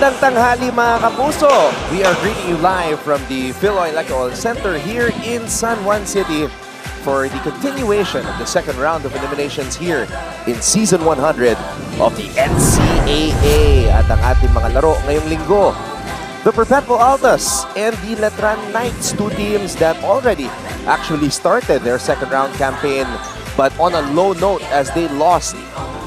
Magandang tanghali mga kapuso! We are greeting you live from the Philoy Electoral Center here in San Juan City for the continuation of the second round of eliminations here in Season 100 of the NCAA. At ang ating mga laro ngayong linggo, the Perpetual Altas and the Letran Knights, two teams that already actually started their second round campaign but on a low note as they lost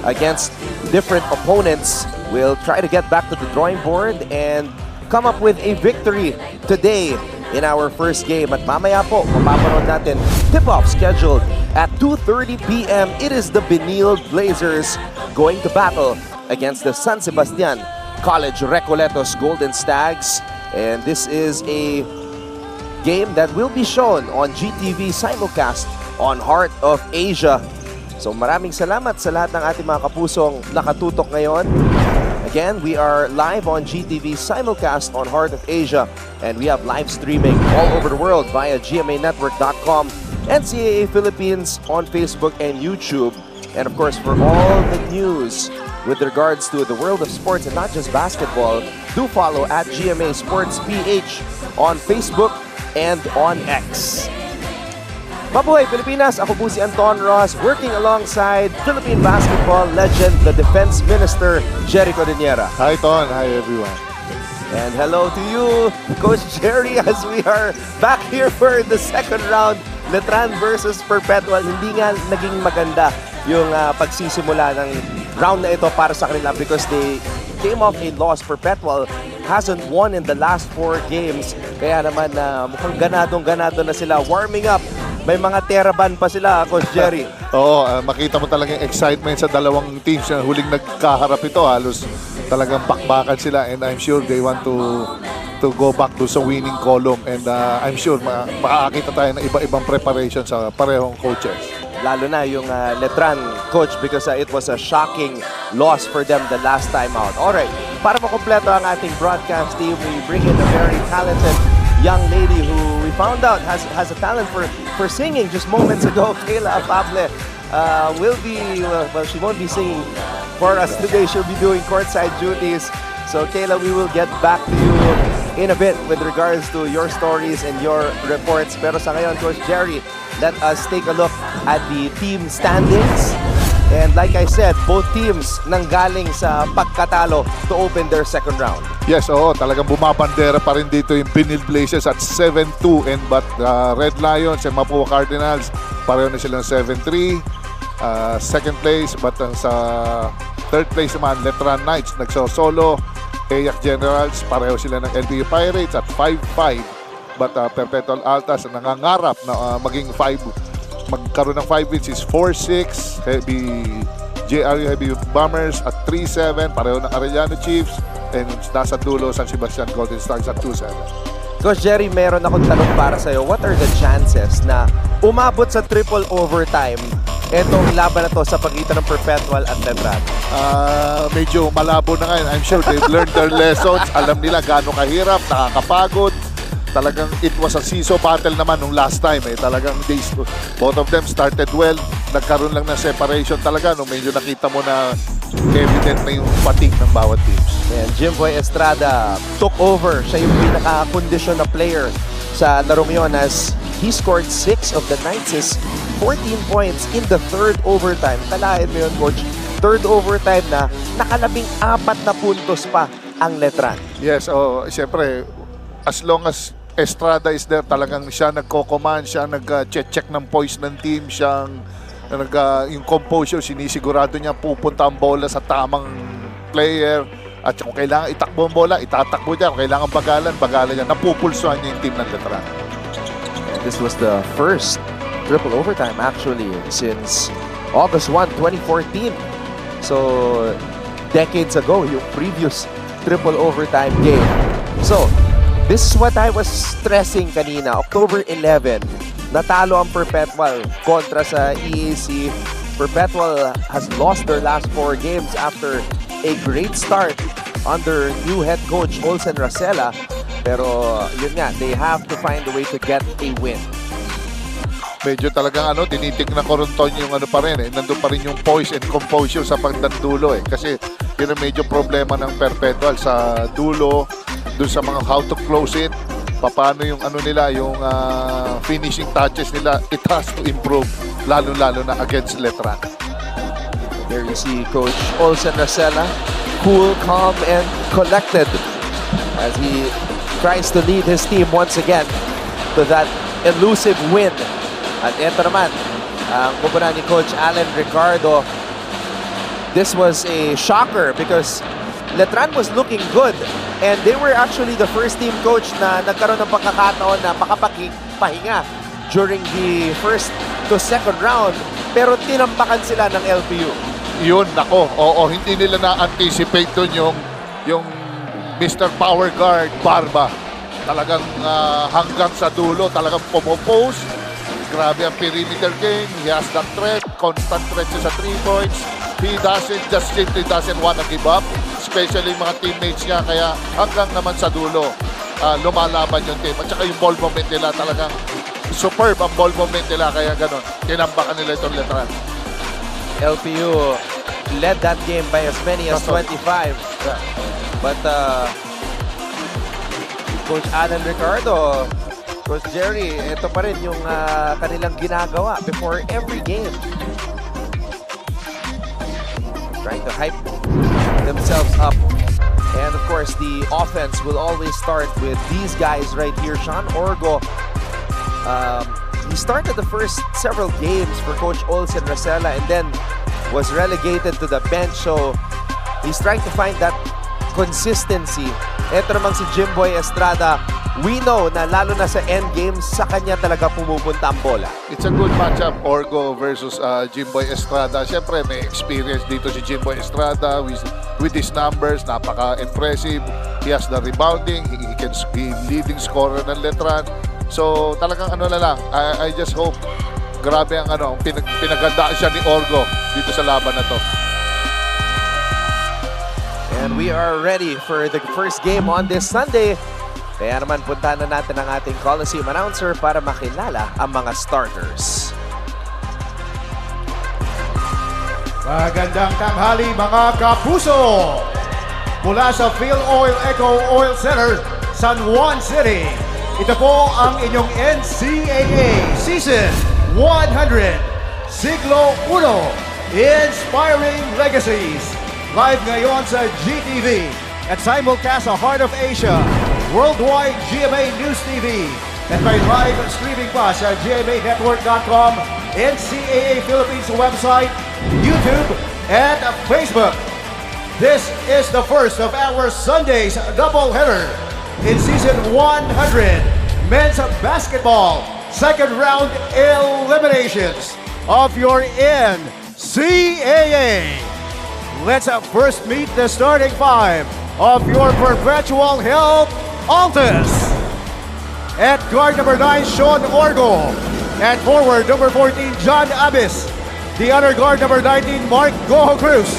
against different opponents. We'll try to get back to the drawing board and come up with a victory today in our first game. At mamaya po, mapapanood natin tip-off scheduled at 2:30 p.m. It is the Benil Blazers going to battle against the San Sebastian College Recoletos Golden Stags. And this is a game that will be shown on GTV simulcast on Heart of Asia. So maraming salamat sa lahat ng ating mga kapusong nakatutok ngayon. Again, we are live on GTV simulcast on Heart of Asia, and we have live streaming all over the world via gmanetwork.com, NCAA Philippines on Facebook and YouTube. And of course, for all the news with regards to the world of sports and not just basketball, do follow at GMA Sports PH on Facebook and on X. Mabuhay Pilipinas! Ako po si Anton Ross, working alongside Philippine basketball legend, the Defense Minister, Jerry Codiniera. Hi Ton, hi everyone. And hello to you, Coach Jerry, as we are back here for the second round, Letran versus Perpetual. Hindi nga naging maganda yung pagsisimula ng round na ito para sa kanila because they came off a loss. Perpetual hasn't won in the last 4 games. Kaya naman mukhang ganadong-ganado na sila, warming up. May mga teraban pa sila, Coach Jerry. Oo, makita mo talagang excitement sa dalawang teams na huling nagkaharap ito. Halos talagang bakbakan sila, and I'm sure they want to go back to sa winning column, and I'm sure makakakita tayo ng iba-ibang preparation sa parehong coaches. Lalo na yung Letran coach because it was a shocking loss for them the last time out. Alright, para makompleto ang ating broadcast team, we bring in a very talented young lady who we found out has a talent for singing just moments ago. Kayla Afable will be, well, she won't be singing for us today. She'll be doing courtside duties. So Kayla, we will get back to you in a bit with regards to your stories and your reports. Pero sa ngayon, Coach Jerry, let us take a look at the team standings. And like I said, both teams nanggaling sa pagkatalo to open their second round. Yes, oo, talagang bumabandera pa rin dito yung Benil Blazers at 7-2, and but Red Lions and Mapua Cardinals pareho na silang 7-3. Second place, but sa third place naman, Letran Knights nagsosolo. Ayak Generals pareho sila ng LBU Pirates at 5-5. But Perpetual Altas nangangarap na magkaroon ng 5 wins is 4-6. JRU Heavy Bombers at 3-7. Pareho ng Arellano Chiefs. And nasa dulo, San Sebastian Golden Stars at 2-7. Coach Jerry, meron akong tanong para sa'yo. What are the chances na umabot sa triple overtime etong laban na to sa pagitan ng Perpetual at Letran? Medyo malabo na ngayon. I'm sure they've learned their lessons. Alam nila gaano kahirap, nakakapagod. Talagang it was a seesaw battle naman nung last time. Talagang both of them started well. Nagkaroon lang ng separation talaga nung medyo nakita mo na evident na yung fatigue ng bawat teams. And Jimboy Estrada took over. Siya yung pinaka-condition na player sa larong yun as he scored 6 of the Knights' 14 points in the third overtime. Kalahin mo yun, Coach. Third overtime na nakalabing-4 na puntos pa ang Letran. Yes, siyempre, as long as Estrada is there, talagang siya nagko-command, siya nag-check ng poise ng team, siyang yung composure, sinisigurado niya pupunta ang bola sa tamang player. At kung kailangan itakbo ang bola, itatakbo niya. Kung kailangan bagalan niya. Napupulsuhan niya yung team ng Letran. This was the first triple overtime actually since August 1, 2014. So, decades ago, yung previous triple overtime game. So, this is what I was stressing kanina. October 11, natalo ang Perpetual kontra sa EAC. Perpetual has lost their last 4 games after a great start under new head coach Olsen Racela. Pero yun nga, they have to find a way to get a win. Medyo talagang tinitignan ko rin Ton yung pa rin nandun pa rin yung poise and composure sa pagdandulo Kasi Yun ang medyo problema ng Perpetual sa dulo, dun sa mga how to close it, paano yung ano nila, yung finishing touches nila, it has to improve, lalo-lalo na against Letran. There you see Coach Olsen Racela, cool, calm, and collected as he tries to lead his team once again to that elusive win. At ito naman, ang kupunan ni Coach Alan Ricardo. This was a shocker because Letran was looking good and they were actually the first team coach na nagkaroon ng pagkakataon na makapahinga during the first to second round, pero tinampakan sila ng LPU. Yun, nako, oo, hindi nila na-anticipate dun yung Mr. Power Guard, Barba. Talagang hanggang sa dulo, talagang pumopose. Grabe ang perimeter game. He has that threat, constant threat siya sa 3 points. He simply doesn't want to give up, especially mga teammates niya. Kaya hanggang naman sa dulo, lumalaban yung team. At saka yung ball movement nila, talagang superb ang ball movement nila. Kaya ganun, tinambakan nila itong Letran. LPU led that game by as many as 25. Yeah. But Coach Alan Ricardo, Coach Jerry, ito pa rin yung kanilang ginagawa before every game. Trying to hype themselves up. And of course, the offense will always start with these guys right here. Sean Orgo, he started the first several games for Coach Olsen Racela and then was relegated to the bench. So he's trying to find that consistency. Ito namang si Jimboy Estrada, we know na lalo na sa end games, sa kanya talaga pumupunta ang bola. It's a good matchup, Orgo versus Jimboy Estrada. Siyempre, may experience dito si Jimboy Estrada with his numbers. Napaka-impressive. He has the rebounding. He can be leading scorer ng Letran. So, talagang ano na lang. I just hope grabe ang pinagandaan siya ni Orgo dito sa laban na to. And we are ready for the first game on this Sunday. Kaya naman puntahan na natin ang ating Coliseum announcer para makilala ang mga starters. Magandang tanghali mga kapuso! Mula sa Phil Oil Eco Oil Center, San Juan City. Ito po ang inyong NCAA Season 100 Siglo 1 Inspiring Legacies. Live ngayon sa GTV at simulcast sa Heart of Asia, Worldwide GMA News TV, at may live streaming pa sa gmanetwork.com, NCAA Philippines website, YouTube, and Facebook. This is the first of our Sunday's doubleheader in Season 100 Men's Basketball Second Round Eliminations of your NCAA. Let's first meet the starting five of your Perpetual Altas. At guard number 9, Sean Orgo. At forward number 14, John Abis. The other guard number 19, Mark Goho Cruz.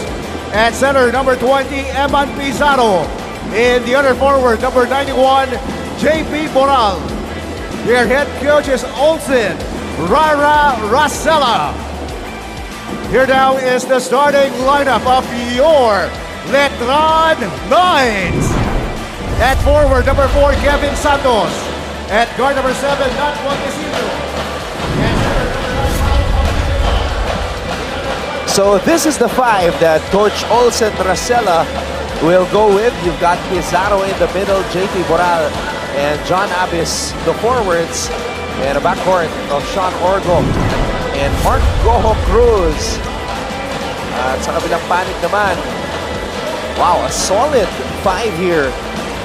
At center number 20, Eman Pizarro. And the other forward number 91, JP Boral. Their head coach is Olsen Racela. Here now is the starting lineup of your Letran Knights. At forward, number 4, Kevin Santos. At guard number 7, Nat Montesino. So this is the five that Coach Olsen Racela will go with. You've got Pizarro in the middle, JP Boral and John Abis, the forwards. And a backcourt of Sean Orgo and Mark Goho Cruz. At sa kabilang panig naman, wow, a solid five here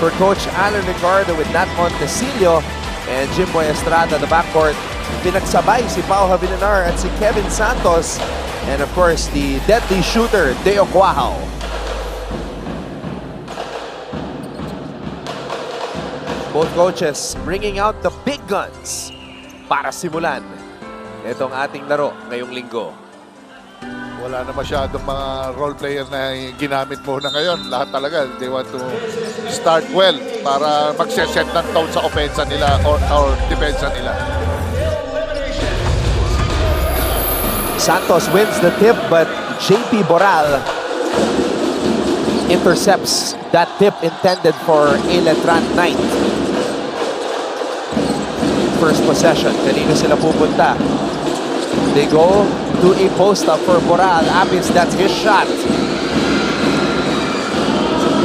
for Coach Alan Ricardo with Nat Montecillo and Jimboy Estrada, the backcourt. Pinagsabay si Pao Javilinar at si Kevin Santos. And of course, the deadly shooter, Deo Cuajao. Both coaches bringing out the big guns para simulan itong ating laro ngayong linggo. Wala na masyadong mga role player na ginamit muna ngayon. Lahat talaga, they want to start well para mag-set ng tone sa offense nila or defense nila. Santos wins the tip, but JP Boral intercepts that tip intended for a Letran Knight. First possession, kanino sila pupunta? They go to a post-up for Boral. Abis, that's his shot.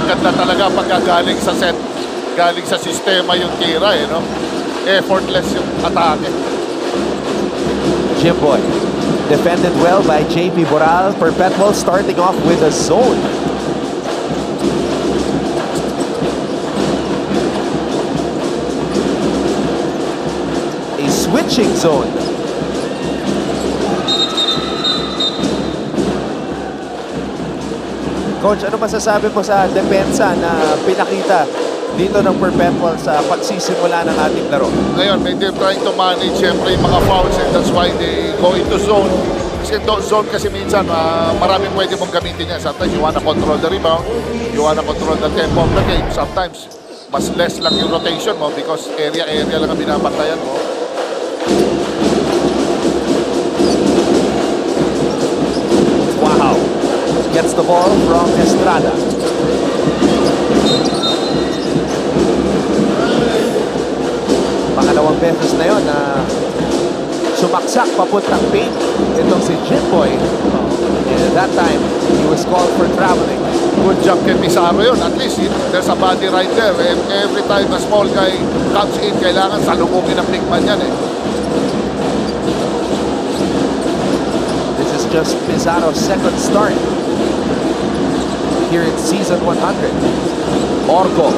Ganda talaga pagka galing sa set, galing sa sistema yung tira, no? Effortless yung atake. Jimboy, defended well by JP Boral. Perpetual starting off with a zone. A switching zone. Coach, ano masasabi mo sa depensa na pinakita dito ng Perpetual sa pagsisimula ng ating laro? Ngayon, they're trying to manage siyempre yung mga fouls and that's why they go into zone. Kasi zone kasi minsan maraming pwede mong gamitin yan. Sometimes you wanna control the rebound, you wanna control the tempo of the game. Sometimes mas less lang yung rotation mo because area lang ang binabantayan mo. Wow. Gets the ball from Estrada. Pangalawang beses na yon na sumaksak papuntang paint itong si Jimboy. And that time, he was called for traveling. Good job kay Pizarro yun. At least there's a body right there. Every time a small guy comes in, kailangan salubungin ng big man yan eh. This is just Pizarro's second start here in season 100. Orgo.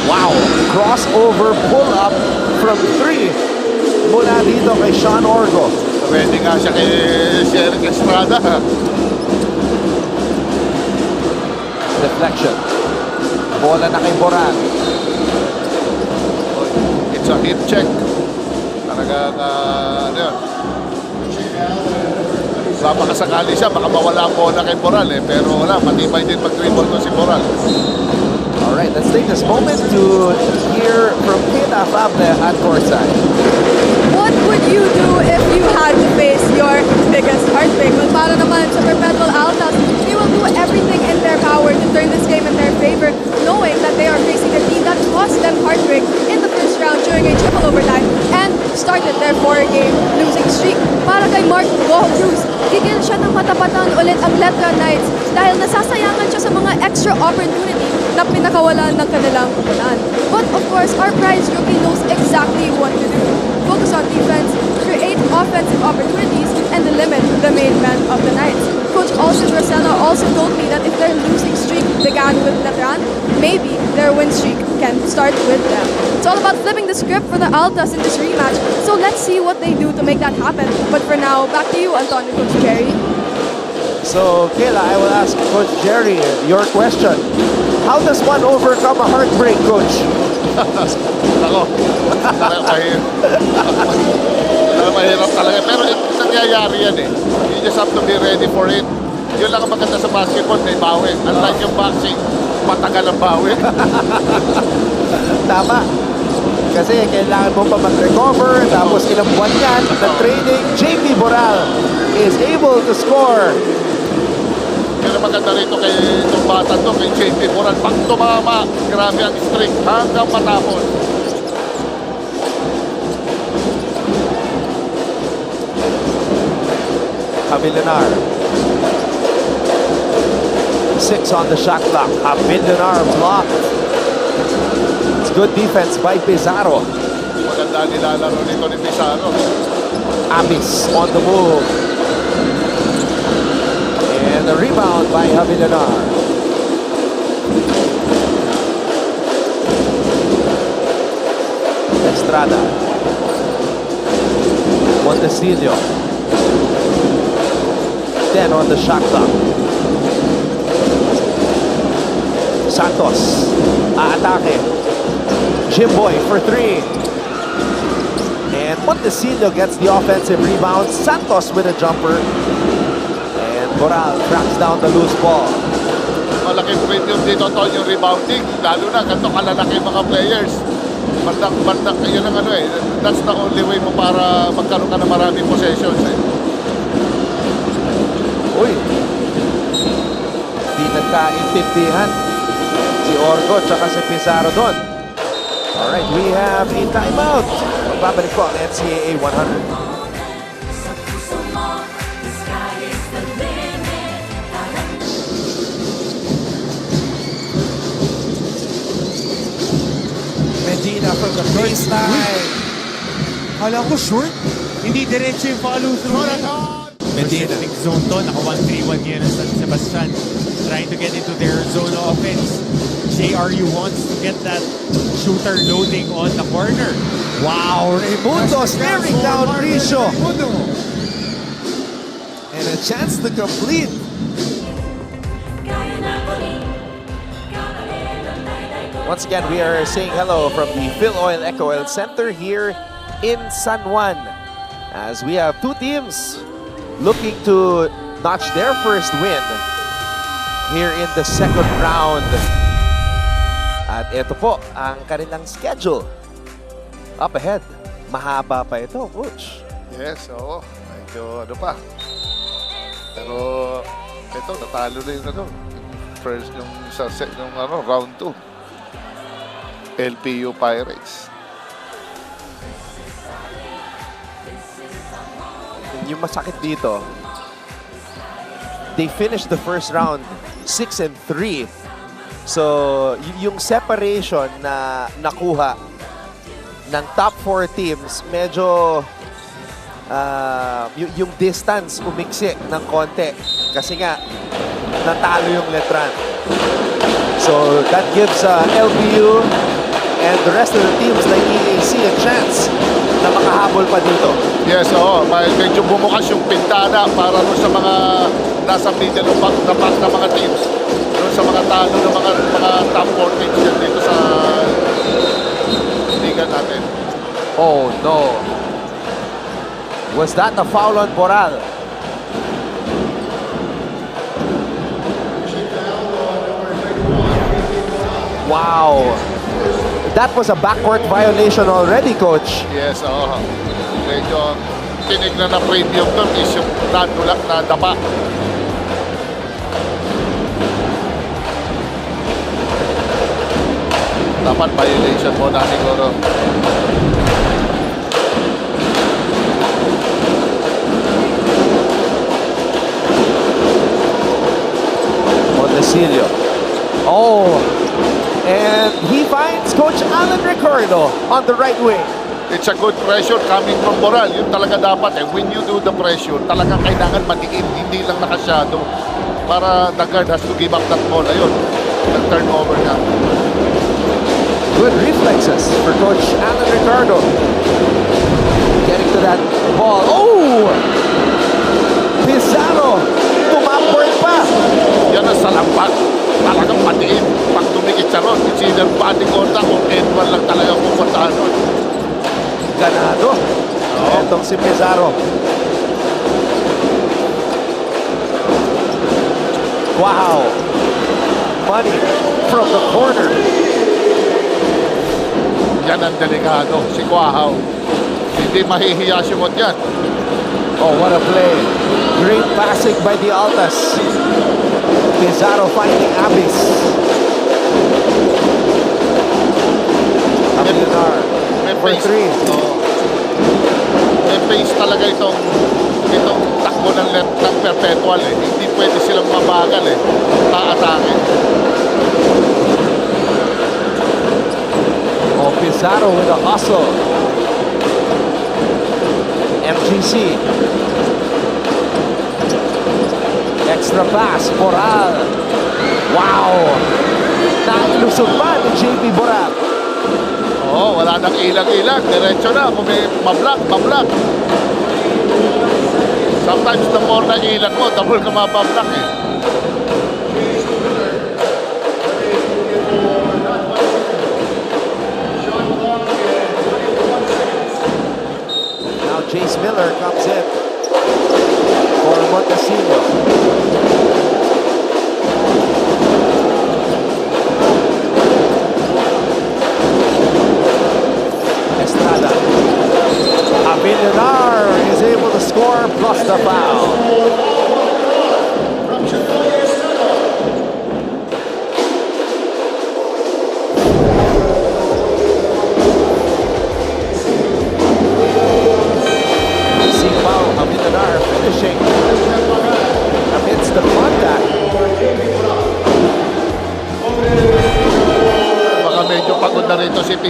Wow. Crossover pull-up from 3 mula dito kay Sean Orgo. Pwede nga siya kay Eric Estrada. Deflection. Bola na kay Boral. It's a hip check. Talagang ano yun. Makasakali siya, baka mawala ang bola kay Boral eh. Pero wala, matibay din mag-dribble to si Boral. Alright, let's take this moment to hear from Kayla Fable at courtside. What would you do if you had to face your biggest heartbreak? Well, para naman sa Perpetual Altas, they will do everything in their power to turn this game in their favor, knowing that they are facing a team that caused them heartbreak in the first round during a triple overtime and started their 4-game losing streak. Para kay Mark Cruz, gigil siya ng matapatan ulit ang Letran Knights dahil nasasayangan siya sa mga extra opportunity na pinakawalan ng kanilang kupunan. But of course, our prize rookie knows exactly what to do. Focus on defense, create offensive opportunities, and limit the main man of the Knights. Coach Alcid Rosella also told me that if their losing streak began with Letran, maybe their win streak can start with them. It's all about flipping the script for the Altas in this rematch, so let's see what they do to make that happen. But for now, back to you, Antonio, Coach Jerry. So, Kayla, I will ask Coach Jerry your question. How does one overcome a heartbreak, Coach? Ako, mahirap talaga. Pero nangyayari yan eh. You just have to be ready for it. Yun lang ang maganda sa basketball, may bawi. Unlike yung boxing, matagal ang bawi. Tama. Kasi kailangan mo pa mag-recover, tapos ilang buwan yan na training. JP Boral is able to score. Pero maganda rito kay itong bata to, kay JP Boral. Pag tumama, grabe ang streak hanggang matapos. Avilanar. 6 on the shot clock. Avilanar blocked. It's good defense by Pizarro. Maganda nilalaro nito ni Pizarro. Abis on the move. And the rebound by Avilanar. Estrada. Montecillo. 10 on the shot clock. Santos. Aatake. Jimboy for 3. And Montecillo gets the offensive rebound. Santos with a jumper. And Boral tracks down the loose ball. Malaking premium dito to yung rebounding. Lalo na ganito kalalaki mga players. Bandang, yun ang ano eh. That's the only way mo para magkaroon ka ng maraming possessions eh. Uy. The nagkaintindihan si Orgo tsaka si Pizarro doon. Alright, we have a timeout. Magbabalik po ang NCAA 100. Medina from the baseline. Kala ko short. Hindi diretso yung follow-through. Medina. Pacific zone to. Naka 1-3-1 ngayon ang San Sebastian. Trying to get into their zone offense. JRU wants to get that shooter loading on the corner. Wow, Raimundo staring down Risho. And a chance to complete. Once again, we are saying hello from the Phil Oil Eco Oil Center here in San Juan. As we have two teams looking to notch their first win here in the second round. At ito po ang kanilang schedule. Up ahead. Mahaba pa ito, Coach. Yes, oo. Medyo ano pa. Pero ito, natalo na yung ano. First, yung sa set, yung ano, round 2. LPU Pirates. Yung masakit dito, they finished the first round 6-3. So, yung separation na nakuha ng top 4 teams, medyo yung distance umiksi ng konti. Kasi nga, natalo yung Letran. So, that gives LPU and the rest of the teams like EAC a chance na makahabol pa dito. Yes, oo. Medyo bumukas yung pintana para sa mga nasa middle of the pack na mga teams. Doon sa mga talo ng mga top 4 teams yan dito sa liga natin. Oh no. Was that a foul on Boral? Wow. That was a backcourt violation already, Coach. Yes, oo. Medyo tinignan na premium doon is yung nadulak na dapa. Dapat violation mo na siguro. Montecillo. Oh. And he finds Coach Alan Ricardo on the right wing. It's a good pressure coming from Boral. Yun talaga dapat eh. When you do the pressure, talagang kailangan matikin, hindi lang nakasyado. Para the guard has to give up that ball. Ayun, nag-turnover na. Good reflexes for Coach Alan Ricardo. Getting to that ball. Oh! Pizarro! Tumapward pa! Yan ang salampat. Talagang patiin. Pag tumikit siya ron, it's either body contact o Edward lang talaga pupuntahan ron. Ganado. Etong si Pizarro. Wow! Money from the corner. Yan ang delikado, si Quahaw. Hindi mahihiya si Mot yan. Oh, what a play. Great passing by the Altas. Pizarro finding Abis. Abilar for 3. May pace talaga itong takbo ng Perpetual eh. Hindi pwede silang mabagal eh. Taatakin. Oh, Pizarro with a hustle. MGC. Extra pass, Boral. Wow! Nailusog pa ni JP Boral. Oo, wala nang ilang-ilang. Diretso na. Kung may mablock, mablock. Sometimes the more na ilan mo, the more ka mabablock eh. Now Jace Miller comes in for Montecillo. Estrada. Abilar is able to score plus the foul.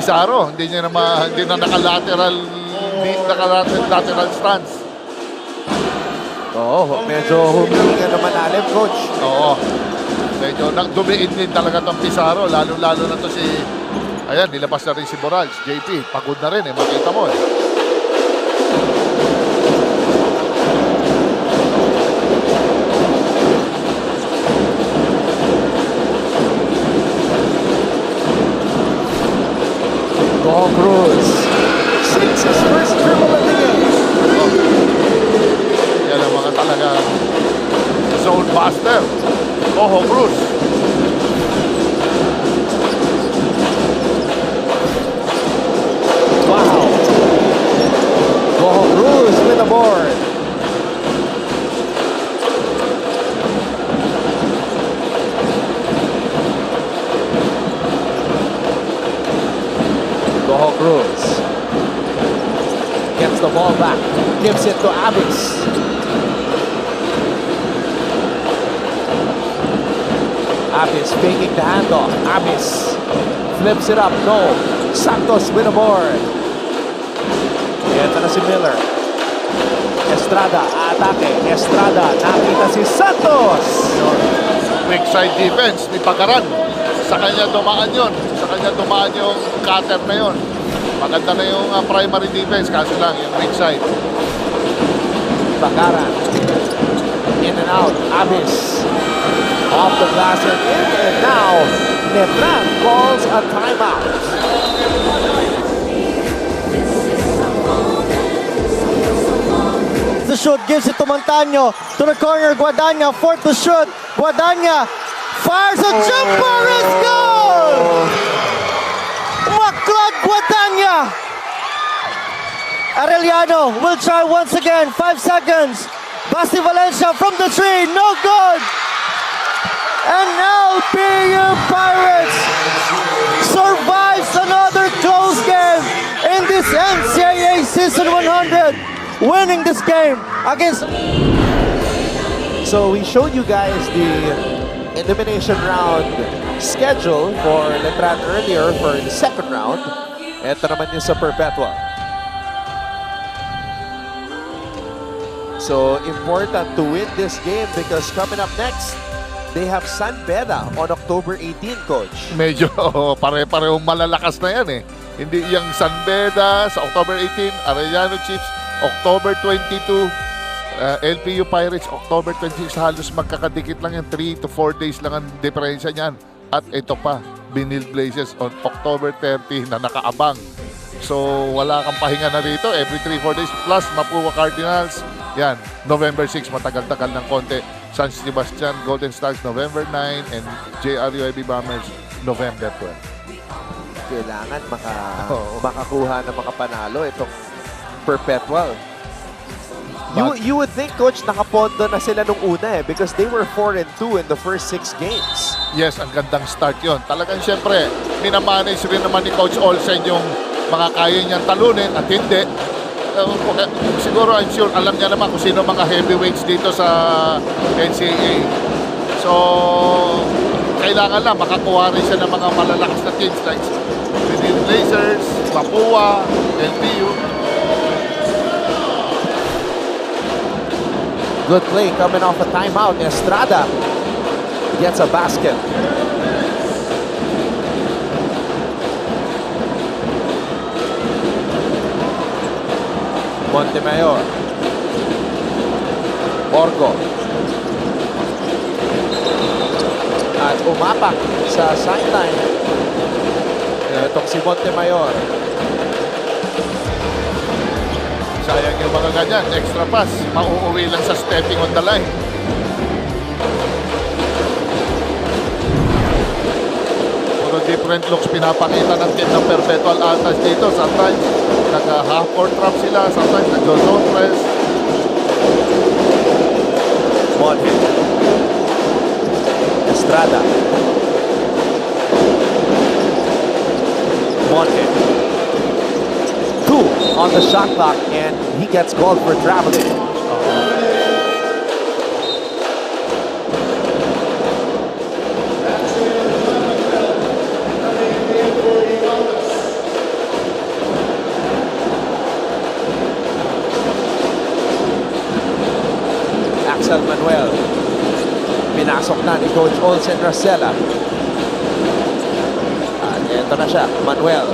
Pizarro, hindi na naka-lateral stance. Oo, medyo huminga naman alim, coach. Oo. Medyo dumiin din talaga tong Pizarro, lalo-lalo na to si, ayan, nilabas na rin si Morales, JP, pagod na rin makita mo Go Cruz. Since his first dribble of the game. Yan ang mga talaga zone buster. Oho Cruz. Wow. Go Cruz with the board. Go Cruz. Gets the ball back. Gives it to Abis. Abis faking the handoff. Abis flips it up. No. Santos with a board. Ito na si Miller. Estrada, atake. Estrada, nakita si Santos. Quick side defense ni Pagaran. Sa kanya dumaan yun. Sa kanya dumaan yung cutter na yun. Maganda na yung primary defense. Kaso lang yung weak side. Bakaran. In and out. Abis. Off the glass and in. And now, Letran calls a timeout. The shoot gives it to Montaño. To the corner, Guadagna. Fourth to shoot. Guadagna fires a jumper. It's goal! Maclad Guadagna. Arellano will try once again. 5 seconds. Basti Valencia from the tree. No good. And LPU Pirates survives another close game in this NCAA Season 100. Winning this game against... So we showed you guys the elimination round schedule for Letran earlier for the second round. Ito naman yung sa Perpetual. So important to win this game because coming up next, they have San Beda on October 18, Coach. Medyo pare-parehong malalakas na yan Hindi yung San Beda sa October 18, Arellano Chiefs October 22, LPU Pirates October 26. Halos magkakadikit lang yan. 3 to 4 days lang ang diferensya niyan. At ito pa, Binil Blazes on October 30 na nakaabang. So wala kang pahinga na rito every 3-4 days. Plus Mapua Cardinals, yan, November 6, matagal-tagal ng konti. San Sebastian Golden Stars November 9 and JRUIB Bombers November 12. Kailangan makakuha na makapanalo itong Perpetual. You would think, Coach, nakapondo na sila nung una because they were 4-2 in the first 6 games. Yes, ang gandang start yon. Talagang siyempre, minamanage rin naman ni Coach Olsen yung mga kaya niyang talunin at hindi. Siguro, I'm sure, alam niya naman kung sino mga heavyweights dito sa NCAA. So, kailangan lang makakuha rin siya ng mga malalakas na teams like the Blazers, Mapua, LPU. Good play coming off a timeout. Estrada gets a basket. Montemayor. Borgo. At umapak sa sideline. Itong si Montemayor. Sayang yung mga ganyan. Extra pass. Mauuwi lang sa stepping on the line. Puro different looks pinapakita ng team ng Perpetual Altas dito. Sometimes nag-half-court trap sila. Sometimes nag-zone press. Monte. Estrada. Monte. 2 on the shot clock and he gets called for traveling. Marcel Manuel. Pinasok na ni Coach Olsen Racela. At ito na siya, Manuel.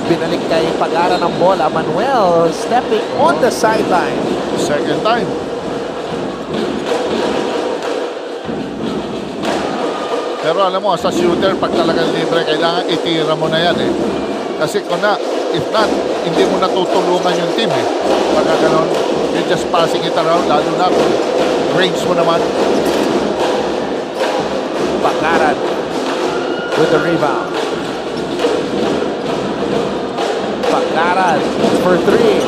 Binalik kay Pagara ng bola. Manuel stepping on the sideline. Second time. Pero alam mo, sa shooter, pag talagang libre, kailangan itira mo na yan eh. Kasi kung na, if not, hindi mo natutulungan yung team eh. Pagka ganon, you're just passing it around, lalo na kung range mo naman. Pagaran with the rebound. Pagaran for three.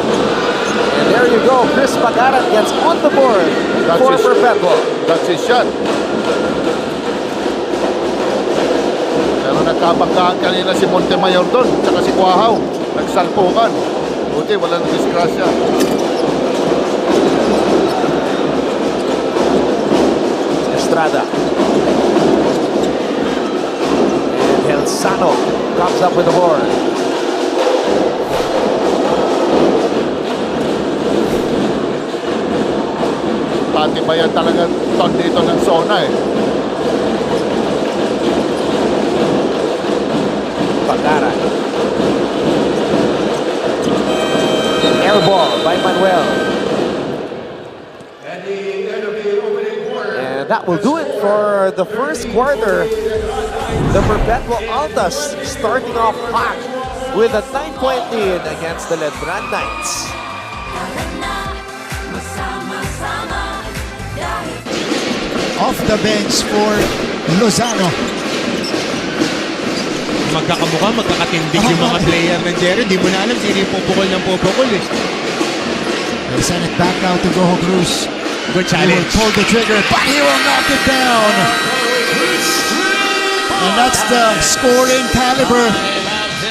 And there you go. Chris Pagaran gets on the board for Perpetual. That's his shot. Pero nagkabanggaan kanina si Montemayor doon, tsaka si Kuahaw. Nagsalpukan. Buti, wala na disgrasya. Estrada. And Helsano comes up with the board. Patibayan talaga ton dito ng zona eh. Pagara. Air ball by Manuel. And that will do it for the first quarter. The Perpetual Altas starting off hot with a 9-point lead against the Letran Knights. Off the bench for Lozano. Magkakamukha, magkakatindig yung mga player ng Jerry. Di mo na alam sino yung pupukol ng pupukol eh. They send it back now to Goho Cruz. Good He will challenge. pull the trigger, but he will knock it down. And that's the scoring caliber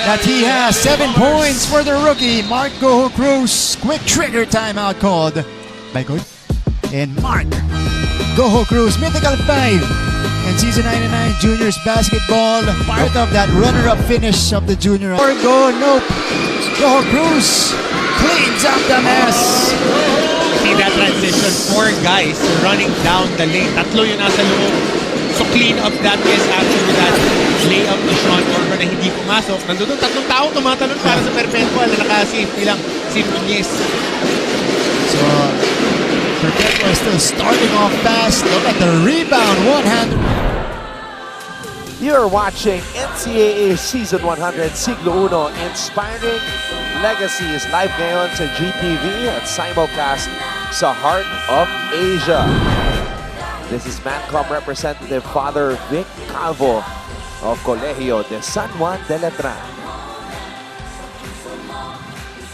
that he has. 7 points for the rookie, Mark Goho Cruz. Quick trigger timeout called by Coach. And Mark Goho Cruz, mythical 5. And Season 99 Juniors Basketball, part of that runner-up finish of the junior. Go, nope. Goho Cruz cleans up the mess. See that transition, 4 guys running down the lane. Tatlo yung nasa loob. So clean up that mess after that layup ni Sean Orban na hindi pumasok. Nandun tatlong tao tumatalon para sa Perpetual na naka-safety lang si Nunez. So, Perpetual still starting off fast. Look at the rebound, one-handed. You're watching NCAA Season 100 Siglo Uno Inspiring Legacies live ngayon sa GTV at simulcast sa Heart of Asia. This is Mancom Representative Father Vic Calvo of Colegio de San Juan de Letran.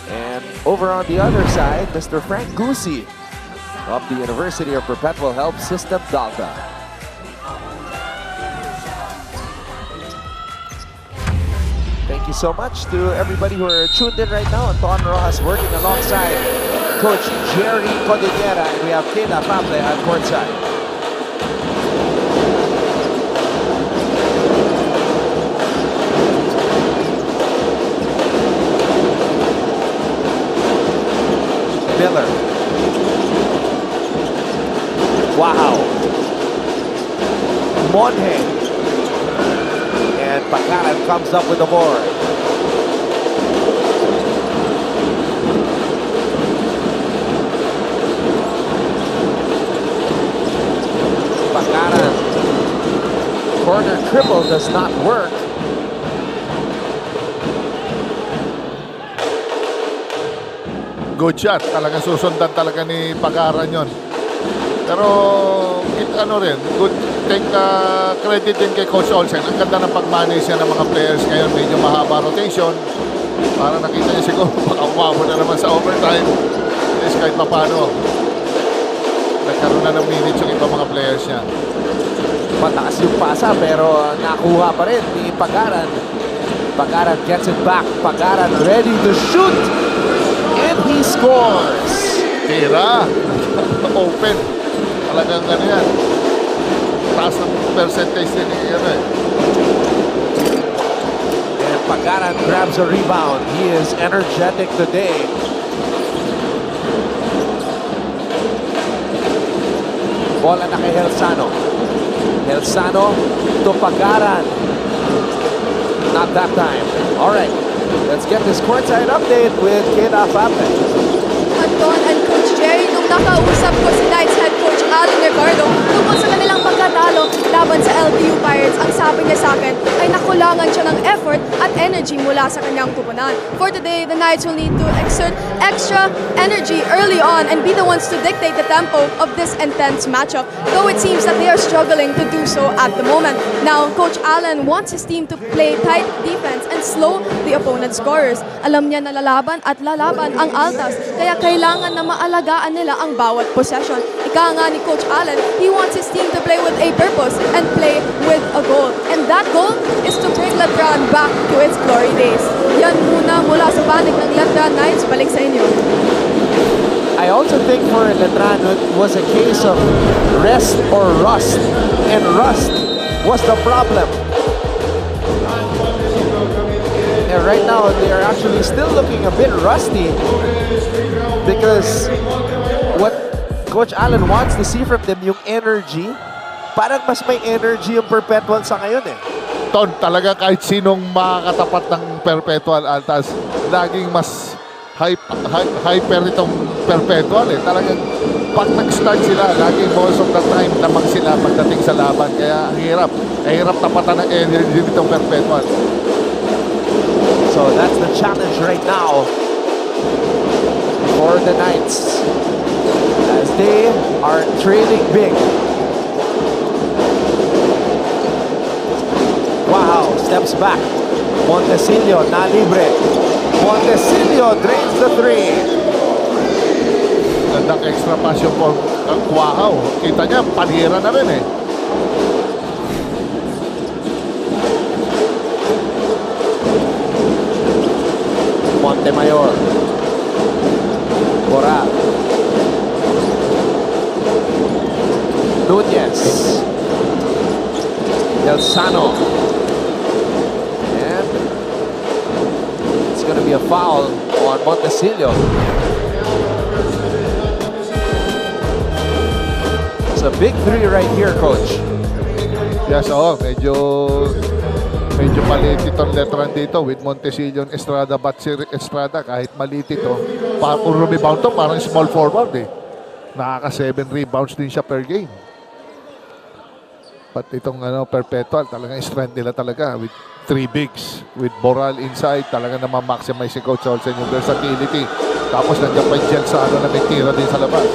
And over on the other side, Mr. Frank Gusi of the University of Perpetual Health System Delta. Thank you so much to everybody who are tuned in right now. Anton Rojas working alongside Coach Jerry Cordillera, and we have Kayla Pable at courtside. Miller. Wow. Monhe. And Pagaran comes up with the board. Pagaran. Corner triple does not work. Good shot. Talagang susundan talaga ni Pagaran yon. Pero, ano rin, good, take credit din kay Coach Olsen. Ang ganda ng pag-manage niya ng mga players ngayon. Medyo mahaba rotation. Para nakita niya siguro, baka umabot na naman sa overtime. At least kahit papano, nagkaroon na ng minutes yung ibang mga players niya. Mataas yung pasa pero nakuha pa rin ni Pagaran. Pagaran gets it back. Pagaran ready to shoot. And he scores. Tira. Open. Talagang ano yan. Taas ng percentage din yan eh. And Pagaran grabs a rebound. He is energetic today. Bola na kay Helsano. Helsano to Pagaran. Not that time. All right. Let's get this courtside update with Keda Fape. Anton and Coach Jerry, nung nakausap ko si Knights head coach Alan Ricardo tungkol sa kanilang pagkatalo laban sa LTU Pirates, ang sabi niya sa akin ay nakulangan siya ng effort at energy mula sa kanyang tupunan. For today, the Knights will need to exert extra energy early on and be the ones to dictate the tempo of this intense matchup, though it seems that they are struggling to do so at the moment. Now, Coach Alan wants his team to play tight defense and slow the opponent's scorers. Alam niya na lalaban at lalaban ang Altas, kaya kailangan na maalagaan nila ang bawat possession. Ika nga ni Coach Allen, he wants his team to play with a purpose and play with a goal. And that goal is to bring Letran back to its glory days. Yan muna mula sa panig ng Letran Knights. Balik sa inyo. I also think for Letran it was a case of rest or rust. And rust was the problem. And right now, they are actually still looking a bit rusty because what Coach Allen wants to see from them yung energy. Parang mas may energy yung Perpetual sa ngayon eh. Ton, talaga kahit sinong makakatapat ng Perpetual Altas, laging mas hyper itong Perpetual eh. Talagang pag nag-start sila, laging most of the time lamang sila pagdating sa laban. Kaya ang hirap. Ang hirap tapatan ng energy nitong Perpetual. So that's the challenge right now for the Knights as they are trailing big. Wow, steps back. Montecillo na libre. Montecillo drains the three. Gandang extra pass yung Wow. Kita niya, panira na rin eh. Montemayor. Boral. Nunez. Helsano. And it's going to be a foul on Montecillo. It's a big three right here, Coach. Yes, medyo maliit itong Letran dito with Montecillo and Estrada, but si Estrada kahit maliit ito, kung rebound to parang small forward eh. Nakaka 7 rebounds din siya per game. But itong Perpetual, talagang strength nila talaga with 3 bigs, with Boral inside, talaga naman maximize si Coach Olsen yung versatility. Tapos nandiyan pa yung sa na may tira din sa labas.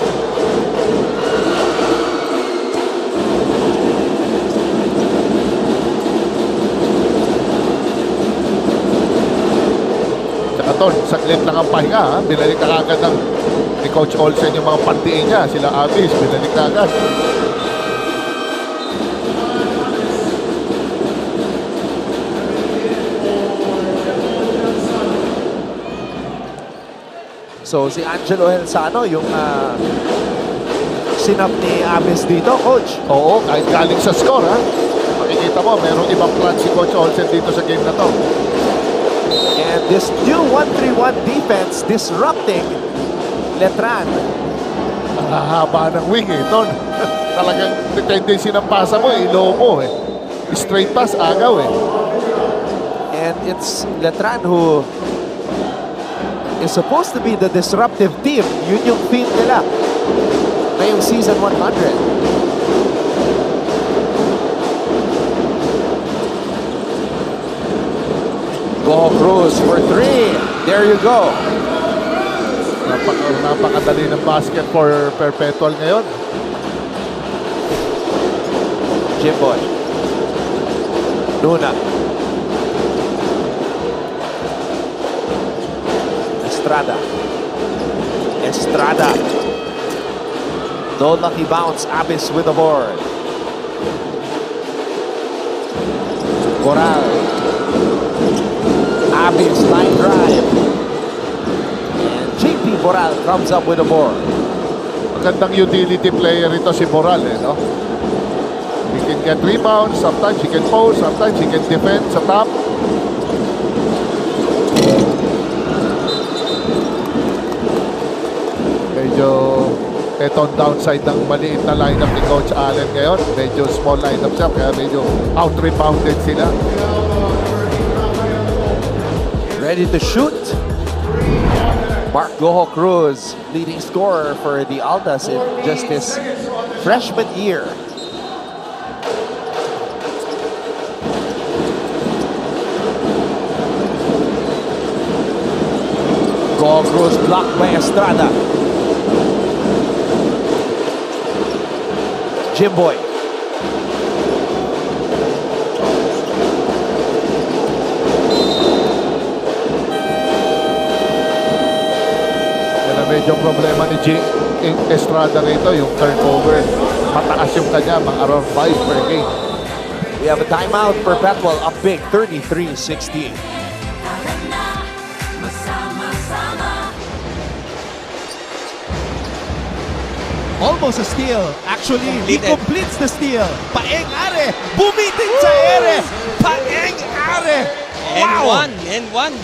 Ton, saglit lang ang pahinga, ha? Binalik na agad ni Coach Olsen yung mga pantiin niya, sila Abis, binalik na agad. So si Angelo Helsano yung sinap ni Abis dito, Coach. Oo, kahit galing sa score, ha? Makikita mo, mayroong ibang plan si Coach Olsen dito sa game na to. And this new 1-3-1 defense disrupting Letran. Ang hahaba ng wing eh, Ton. Talagang tendency ng pasa mo, ilo mo eh. Straight pass, agaw eh. And it's Letran who is supposed to be the disruptive team. Yun yung theme nila ngayong season 100. Go Cruz for 3. There you go. Napakadali ng basket for Perpetual ngayon. Jimboy. Luna. Estrada. Estrada. No lucky bounce. Abis with the board. Boral. Abis line drive. And JP Boral comes up with the board. Magandang utility player ito si Boral eh, no? He can get rebounds, sometimes he can post, sometimes he can defend sa top. Medyo Ito ang downside ng maliit na lineup ni Coach Allen ngayon. Medyo small lineup siya, kaya medyo out-rebounded sila. Ready to shoot. Mark Goho Cruz, leading scorer for the Altas in just his freshman year. Goho Cruz blocked by Estrada. Jimboy. Medyo problema ni Estrada rito, yung turnover. Mataas yung kanya, mga around 5 per game. We have a timeout. Perpetual up big, 33-16. Almost a steal. Actually, he completes the steal. Paeng Are, bumitin sa ere. Paeng Are. Wow! And one.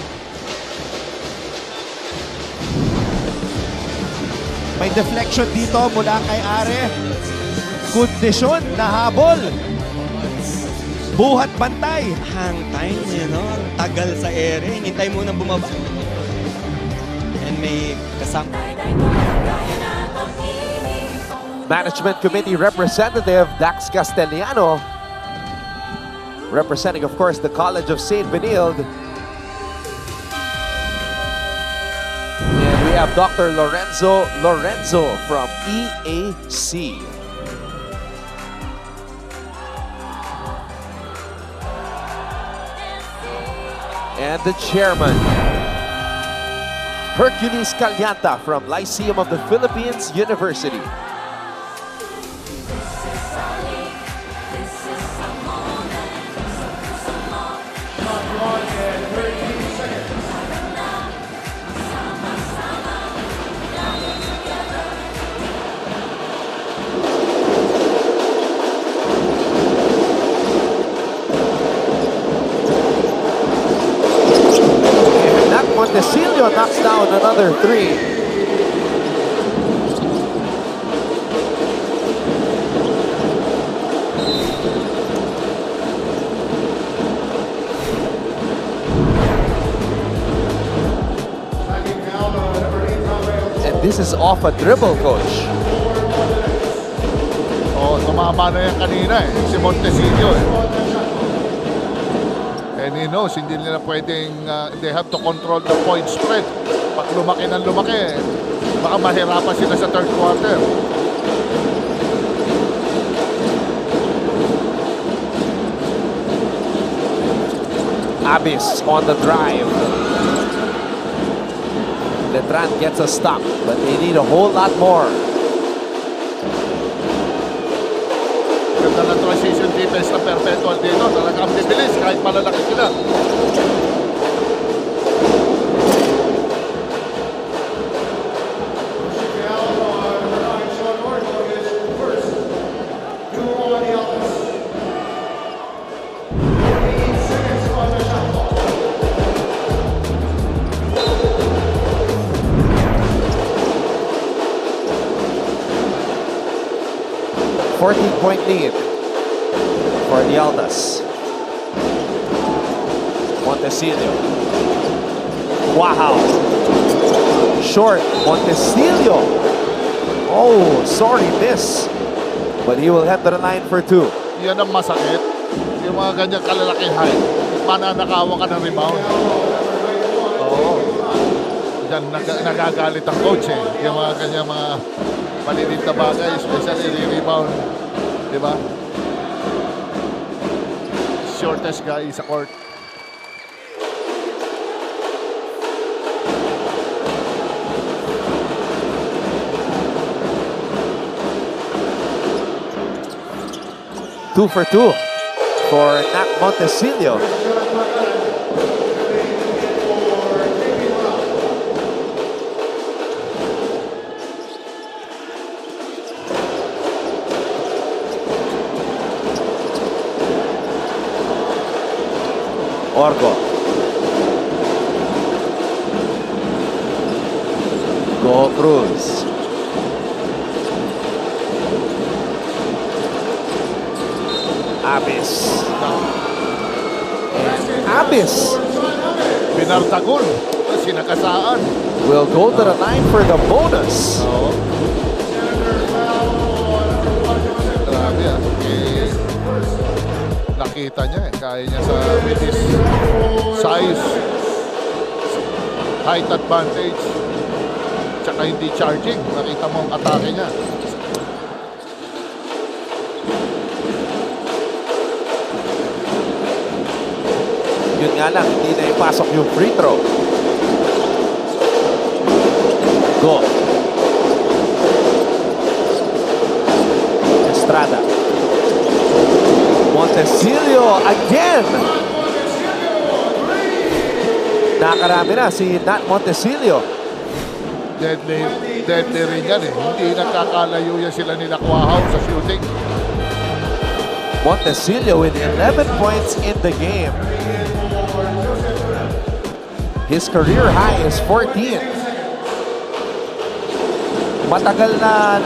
May deflection dito mula kay Are. Kondisyon na habol. Buhat bantay. Hang time, ang tagal sa ere. Hinintay mo nang bumaba. And may kasama. Management Committee Representative Dax Castellano, representing, of course, the College of St. Benilde. And we have Dr. Lorenzo from EAC. And the chairman, Hercules Calyanta from Lyceum of the Philippines University. Montecillo knocks down another three. And this is off a dribble, coach. Oh, tumama na yan kanina si Montecillo And he knows, hindi nila pwedeng, they have to control the point spread. Pag lumaki ng lumaki, baka mahirapan sila sa third quarter. Abis on the drive. Letran gets a stop, but they need a whole lot more. Ganda ng transition defense na Perpetual dito. Talagang bibilis kahit malalaki sila. Point lead for the Altas. Montecillo. Wow. Short. Montecillo. Oh, sorry, miss. But he will head to the line for two. Yan ang masakit. Yung mga ganyang kalalaking height. Mananakawan ka ng rebound. Oo. Diyan nagagalit ang coach Yung mga ganyang mga malilit na bagay, especially rebound. Diba? Shortest guy sa court. Two for two for Nat Montecillo. Orgo. Go Cruz. Abis. And Abis Binartagol. Sinakasaan. will go to the line for the bonus. Oo. Grabe ah. Nakita niya eh. Kaya niya sa with his size. Height advantage. Tsaka hindi charging. Nakita mo ang atake niya. Yun nga lang, hindi na ipasok yung free throw. Go. Estrada. Montesilio again. Nakarami na si Nat Montesilio. Deadly rin yan eh. Hindi nagkakalayo yan sila nila Kuahaw sa shooting. Montesilio with 11 points in the game. His career high is 14. Matagal na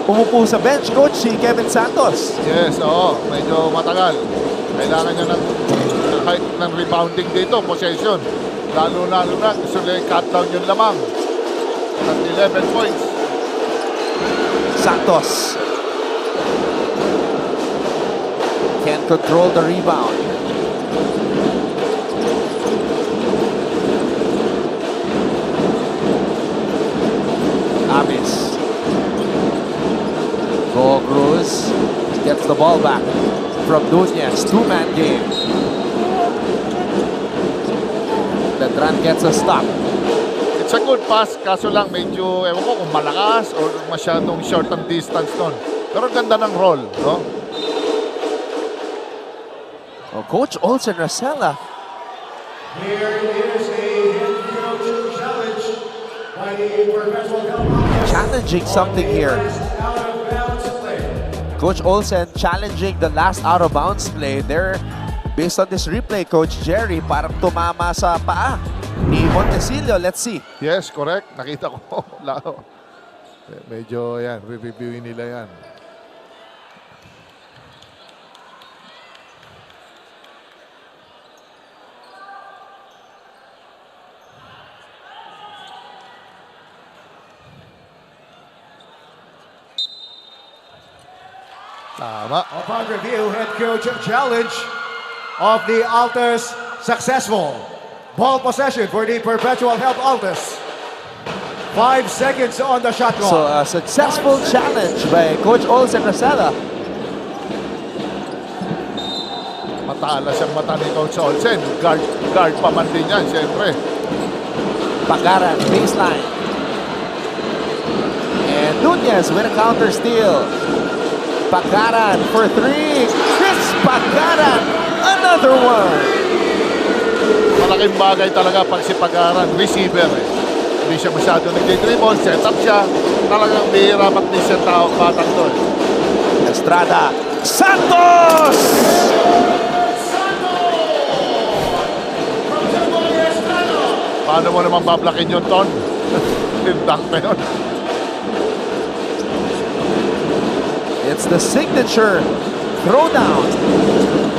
umupo sa bench, coach, si Kevin Santos. Yes, oo. Medyo matagal. Kailangan niya ng rebounding dito, possession. Lalo-lalo na, gusto nila cut down yung lamang. At 11 points. Santos can't control the rebound. Abis. Go Cruz gets the ball back from Nunez. Two-man game. Letran gets a stop. It's a good pass, kaso lang medyo, ewan ko kung malakas or masyadong short ang distance nun. Pero ganda ng roll, no? Oh, Coach Olsen Rosella Here is a head coach challenge by the Perpetual Altas. challenging something here. Out of bounds play. Coach Olsen challenging the last out-of-bounds play there. Based on this replay, Coach Jerry, parang tumama sa paa ni Montesilio. Let's see. Yes, correct. Nakita ko. Lalo. Medyo yan, reviewin nila yan. Tama. Upon review, head coach challenge of the Altas successful. Ball possession for the Perpetual Health Altas. 5 seconds on the shot clock. So a successful challenge by Coach Olsen Rosella. Matalas ang mata ni Coach Olsen. Guard pa man din yan, siyempre. Pagaran, baseline. And Nunez with a counter steal. Pagaran for three. Chris Pagaran, another one. Malaking bagay talaga pag si Pagaran, receiver eh. Hindi siya masyado nag-dribble, set up siya. Talagang bihira mag-miss yung tao, batang doon. Estrada, Santos! Paano mo naman bablakin yun, Ton? Yung dunk na yun. It's the signature throwdown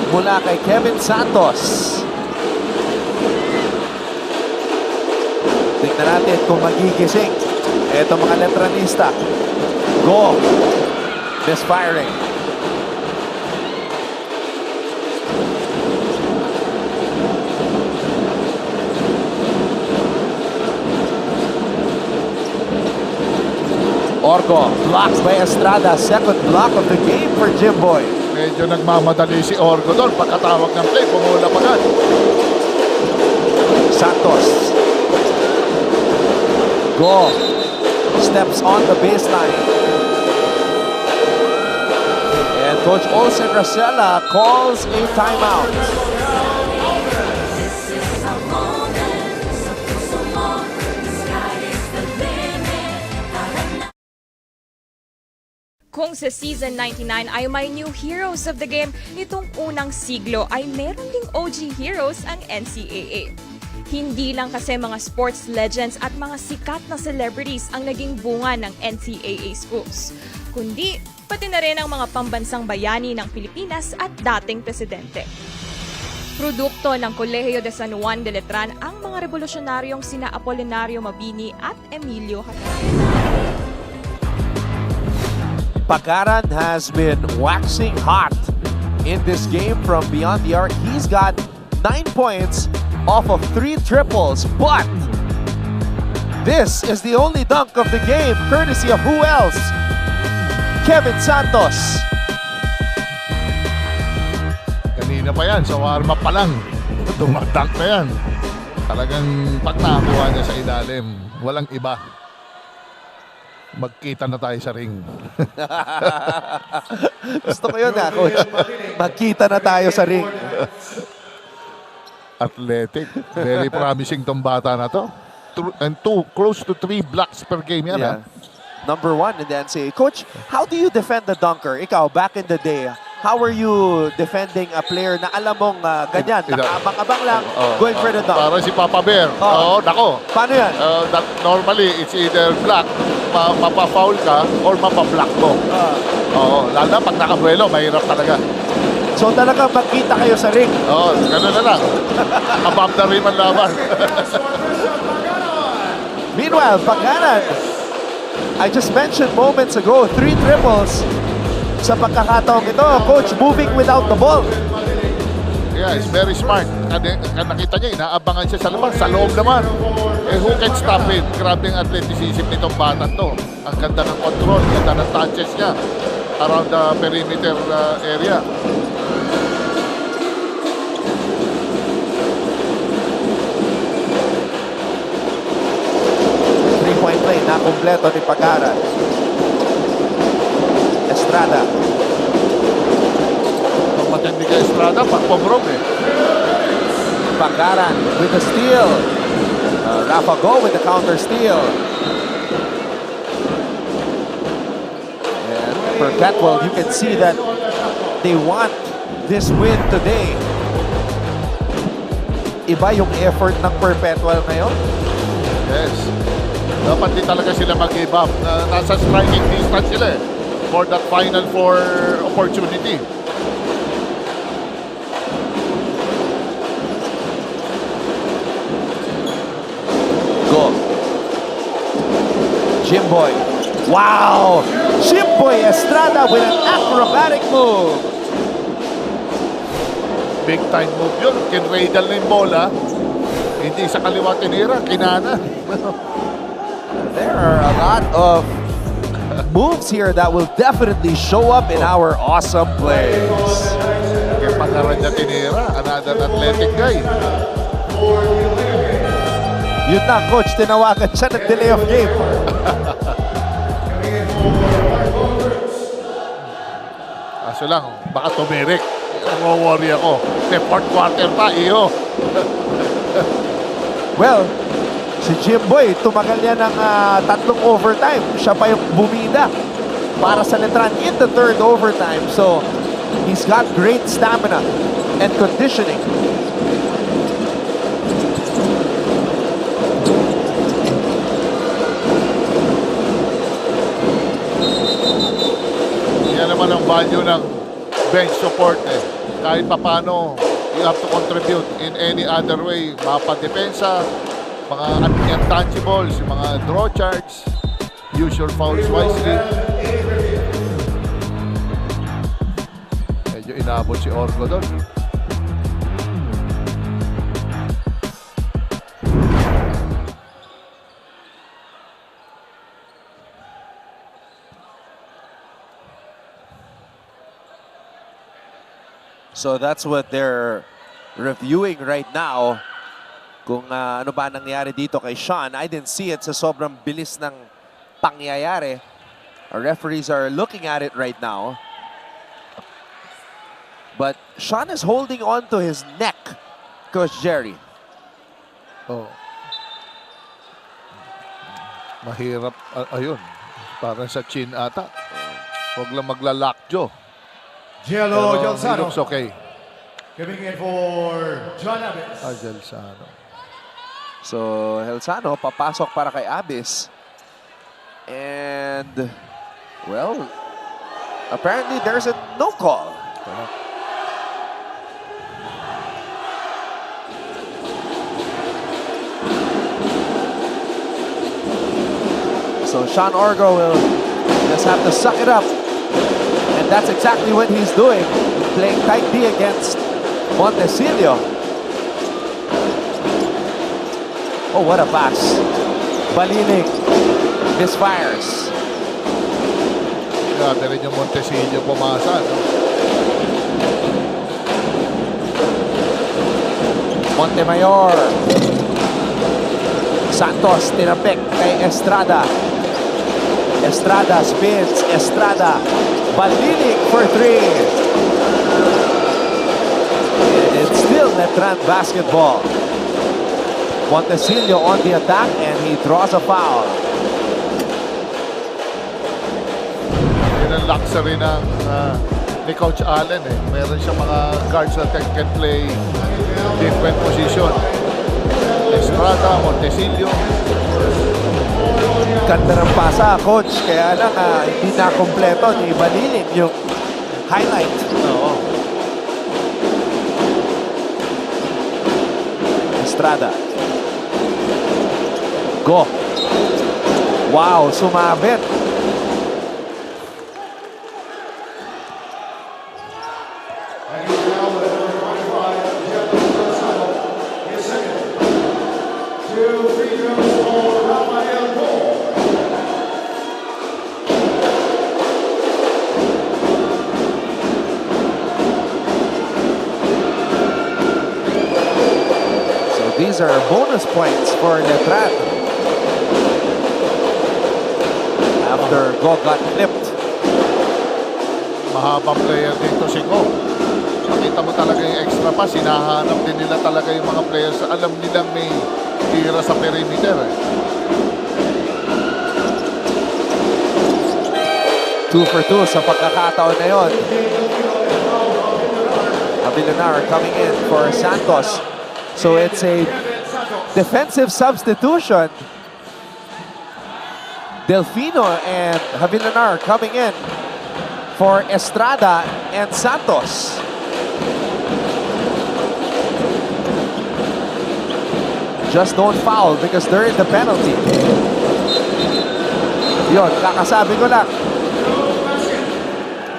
mula kay Kevin Santos. Tingnan natin kung magigising eto mga Letranista. Go! Misfiring. Orgo, blocked by Estrada. Second block of the game for Jimboy. Medyo nagmamadali si Orgo doon. Pagkatawag ng play, pumula pa gan. Santos. Go. Steps on the baseline. And Coach Olsen Rosella calls a timeout. Kung sa Season 99 ay may new heroes of the game, itong unang siglo ay meron ding OG heroes ang NCAA. Hindi lang kasi mga sports legends at mga sikat na celebrities ang naging bunga ng NCAA schools, kundi pati na rin ang mga pambansang bayani ng Pilipinas at dating presidente. Produkto ng Kolehiyo de San Juan de Letran ang mga revolusyonaryong sina Apolinario Mabini at Emilio Hatagan. Pagaran has been waxing hot in this game from beyond the arc. He's got 9 points off of 3 triples, but this is the only dunk of the game, courtesy of who else? Kevin Santos. Kanina pa yan, sa warm-up pa lang. Tumatank na yan. Talagang pag nakakuha niya sa ilalim, walang iba. Magkita na tayo sa ring. Gusto ko yun Coach. Magkita na tayo sa ring. Athletic. Very promising tong bata na to. And close to 3 blocks per game yan. Yeah. Number 1 in the NCAA. Coach, how do you defend the dunker? Ikaw, back in the day, how are you defending a player na alam mong ganyan, nakaabang-abang lang, going for the dunk? Para si Papa Bear. Oo, nako. Paano yan? Normally, it's either block, mapafoul ka, or mapablock mo. Oo, lalo na pag nakabuelo, mahirap talaga. So talagang magkita kayo sa ring? Oo, gano'n na lang. Above the rim ang laban. Meanwhile, Pagaran, I just mentioned moments ago, 3 triples sa pagkakataong ito. Coach, moving without the ball. Yeah, it's very smart. Nakita niya, inaabangan siya sa labas. Sa loob naman. Eh, who can stop it? Grabe ang athleticism nitong bata to. Ang ganda ng control, ganda ng touches niya around the perimeter area. Three-point play na kumpleto ni Pagaran. Estrada. Ang matindi kay Estrada, pagpogrong eh. Pagaran with the steal. Rafa Go with the counter steal. And Perpetual, you can see that they want this win today. Iba yung effort ng Perpetual ngayon. Yes. Dapat di talaga sila mag-give up. Nasa striking distance sila eh. For that Final Four opportunity. Go. Jimboy. Wow! Jimboy Estrada with an acrobatic move. Big time move yun. Kinradal na yung bola. Hindi sa kaliwa tinira, kinana. There are a lot of moves here that will definitely show up in our awesome plays. Kaya Pagaran na tinira. Another athletic guy. Yun na, Coach, tinawagan siya ng delay of game. Kaso lang, baka tumirik. Worry ako. May 4th quarter pa, iyo. Well, si Jimboy, tumagal niya ng 3 overtime. Siya pa yung bumida para sa Letran in the 3rd overtime. So, he's got great stamina and conditioning. Yan naman ang value ng bench support eh. Kahit papano, you have to contribute in any other way. Mapadepensa, mga intangibles, mga draw charts, use your fouls wisely. Medyo inabot si Orgo doon. So that's what they're reviewing right now. Kung ano ba nangyari dito kay Sean. I didn't see it sa sobrang bilis ng pangyayari. Our referees are looking at it right now. But Sean is holding on to his neck, Coach Jerry. Oh. Mahirap. Ayun. Parang sa chin ata. Huwag lang maglalakjo. Jello He Gelsano looks okay. coming in for John Abbas. Gelsano. So, Gelsano papasok para kay Abyss. And, well, Apparently, there's a no call. So Sean Orgo will just have to suck it up. And that's exactly what he's doing. Playing tight D against Montecillo. Oh, what a pass. Balinig misfires. Grabe rin yung Montecillo pumasa. No? Montemayor. Santos tinapik kay Estrada. Estrada spins. Estrada. Balinig for 3. And it's still Letran basketball. Montecillo on the attack and he draws a foul. Yun ang luxury ng ni Coach Allen. Meron siya mga guards that can play different position. Estrada, Montecillo. Ganda ng pasa, coach. Kaya lang hindi na kompleto ni Balinig yung highlight. Oo. Estrada. Go. Wow, sumabit. These are bonus points for Letran. After Go got flipped. Mahabang player dito si Go. Nakita mo talaga yung extra pass. Hinahanap din nila talaga yung mga players. Alam nilang may tira sa perimeter. 2 for 2 sa pagkakataon na yun. Avilanar coming in for Santos. So it's a defensive substitution. Delfino and Avilanar coming in for Estrada and Santos. Just don't foul because there is the penalty. Yun, kakasabi ko lang.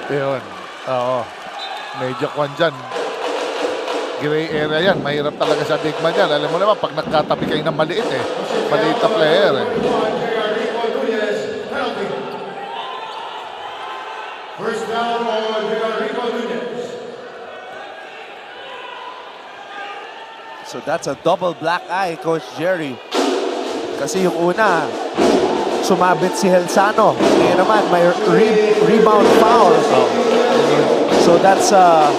Yun. Oo. Medyo kwan dyan. Gray area yan. Mahirap talaga sa big man yan. Alam mo naman, pag nagkatabi kayo ng maliit maliit na player First down on Rico Nunez. So that's a double black eye, Coach Jerry. Kasi yung una, sumabit si Helsano. Ngayon naman, may rebound foul. So that's a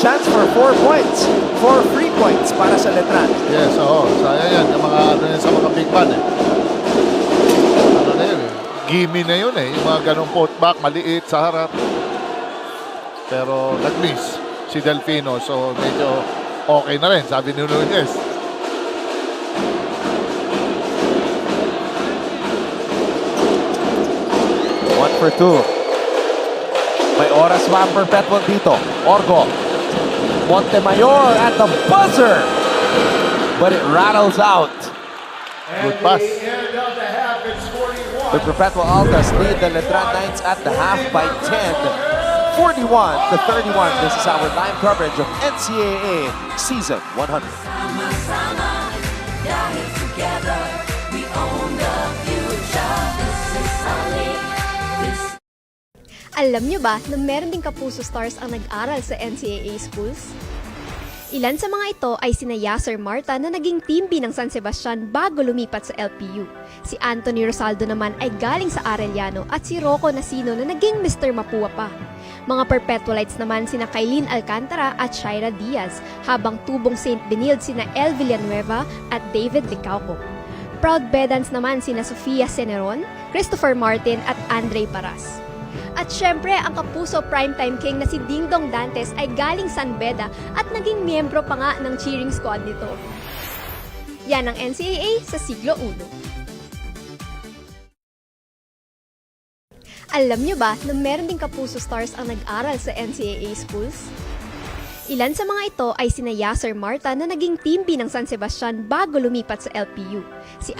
chance for 4 points. 4 free points para sa Letran. Yes, oo. Saya yan. Yung mga ano yan sa mga big man Ano na yun Gimme na yun Yung mga ganong putback, maliit sa harap. Pero nag-miss si Delfino. So medyo okay na rin, sabi ni Nunez. One for 2. May oras pa ang Perpetual dito. Orgo. Montemayor at the buzzer. But it rattles out. Good pass. The Perpetual Altas lead the Letran Knights at the half by 10. 41-31. This is our live coverage of NCAA Season 100. Alam nyo ba na meron ding Kapuso Stars ang nag-aral sa NCAA schools? Ilan sa mga ito ay sina Yasser Marta na naging team B ng San Sebastian bago lumipat sa LPU. Si Anthony Rosaldo naman ay galing sa Arellano at si Rocco Nasino na naging Mr. Mapua pa. Mga Perpetualites naman sina Kailin Alcantara at Shaira Diaz, habang tubong St. Benilde sina El Villanueva at David Licauco. Proud Bedans naman sina Sofia Ceneron, Christopher Martin at Andre Paras. At syempre, ang Kapuso Primetime King na si Dingdong Dantes ay galing San Beda at naging miyembro pa nga ng cheering squad nito. Yan ang NCAA sa siglo I. Alam nyo ba na meron ding kapuso stars ang nag-aral sa NCAA schools? Ilan sa mga ito ay sina Yasser Marta na naging team B ng San Sebastian bago lumipat sa LPU. Si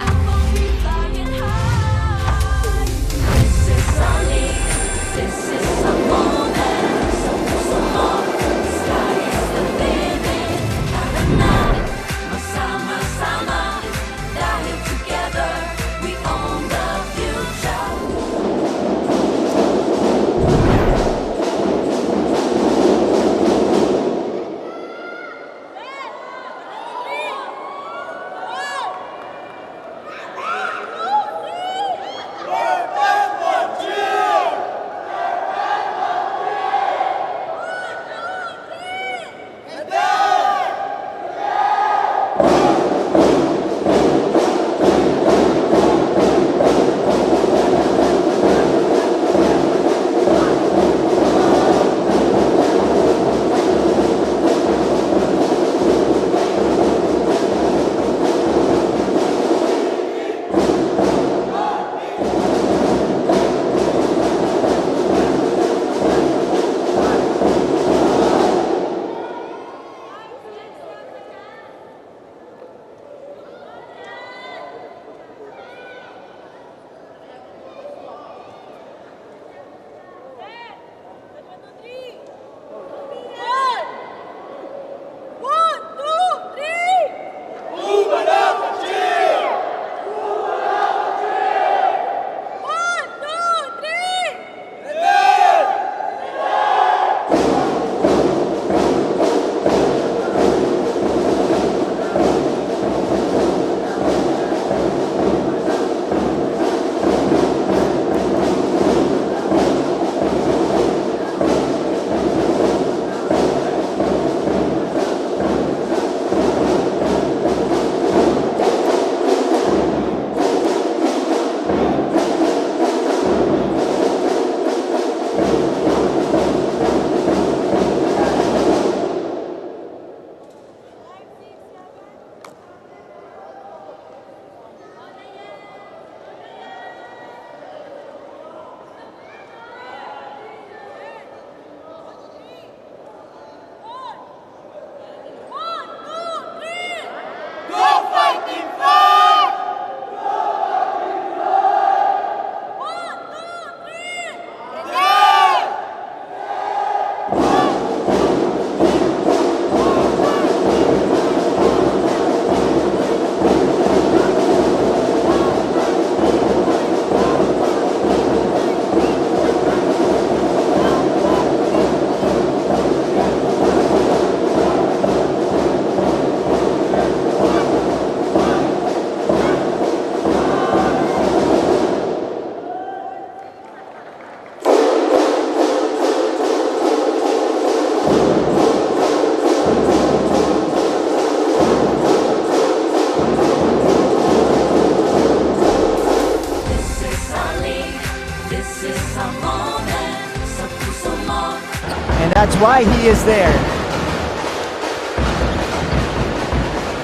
And that's why he is there.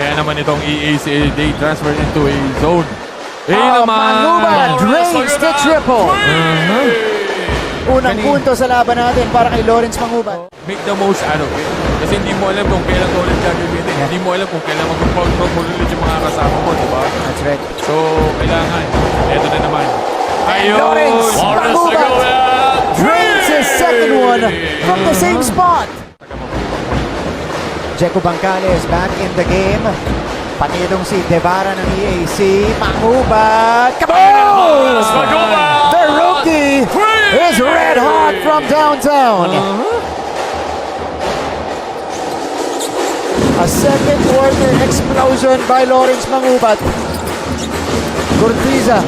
Kaya naman itong EACA, they transferred into a zone. Manguba drains the triple. Unang punto sa laban natin para kay Lawrence Manguba. Make the most out of it. Kasi hindi mo alam kung kailan ulit gagamitin. Hindi mo alam kung kailan mag-foul ulit yung mga kasama mo, di ba? That's right. So, kailangan. Ito na naman. Lawrence Manguba drains his second one from the same spot. Jeco Bancales back in the game. Pati itong si Devara ng EAC. Manguba. Kaboom! The rookie is red hot from downtown. A second quarter explosion by Lawrence Mangubat. Cortiza.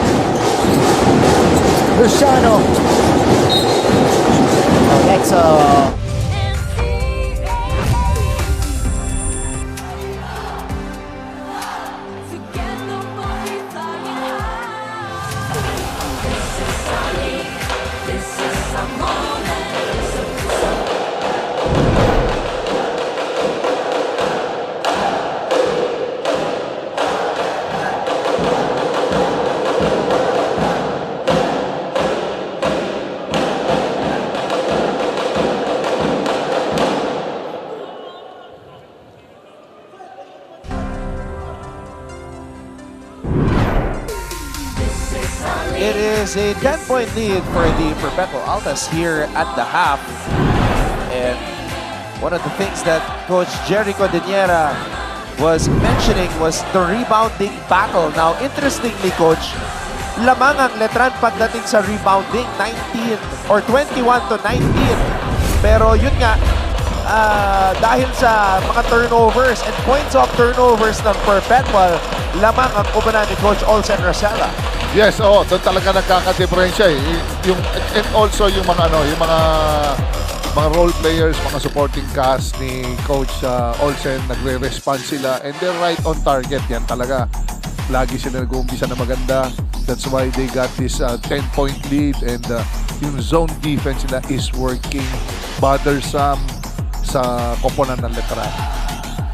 Luciano. Alexa. It is a 10-point lead for the Perpetual Altas here at the half. And one of the things that Coach Jericho Deniera was mentioning was the rebounding battle. Now, interestingly, Coach, lamang ang Letran pagdating sa rebounding, 19 or 21 to 19. Pero yun nga, dahil sa mga turnovers and points of turnovers ng Perpetual, lamang ang kubanan ni Coach Olsen Rosella. Yes, doon talaga nagkaka-diferensya eh. And also yung mga mga role players, mga supporting cast ni Coach Olsen, nagre-respond sila and they're right on target. Yan talaga. Lagi sila nag-uumpisa na maganda. That's why they got this 10-point lead and yung zone defense nila is working bothersome sa koponan ng Letran.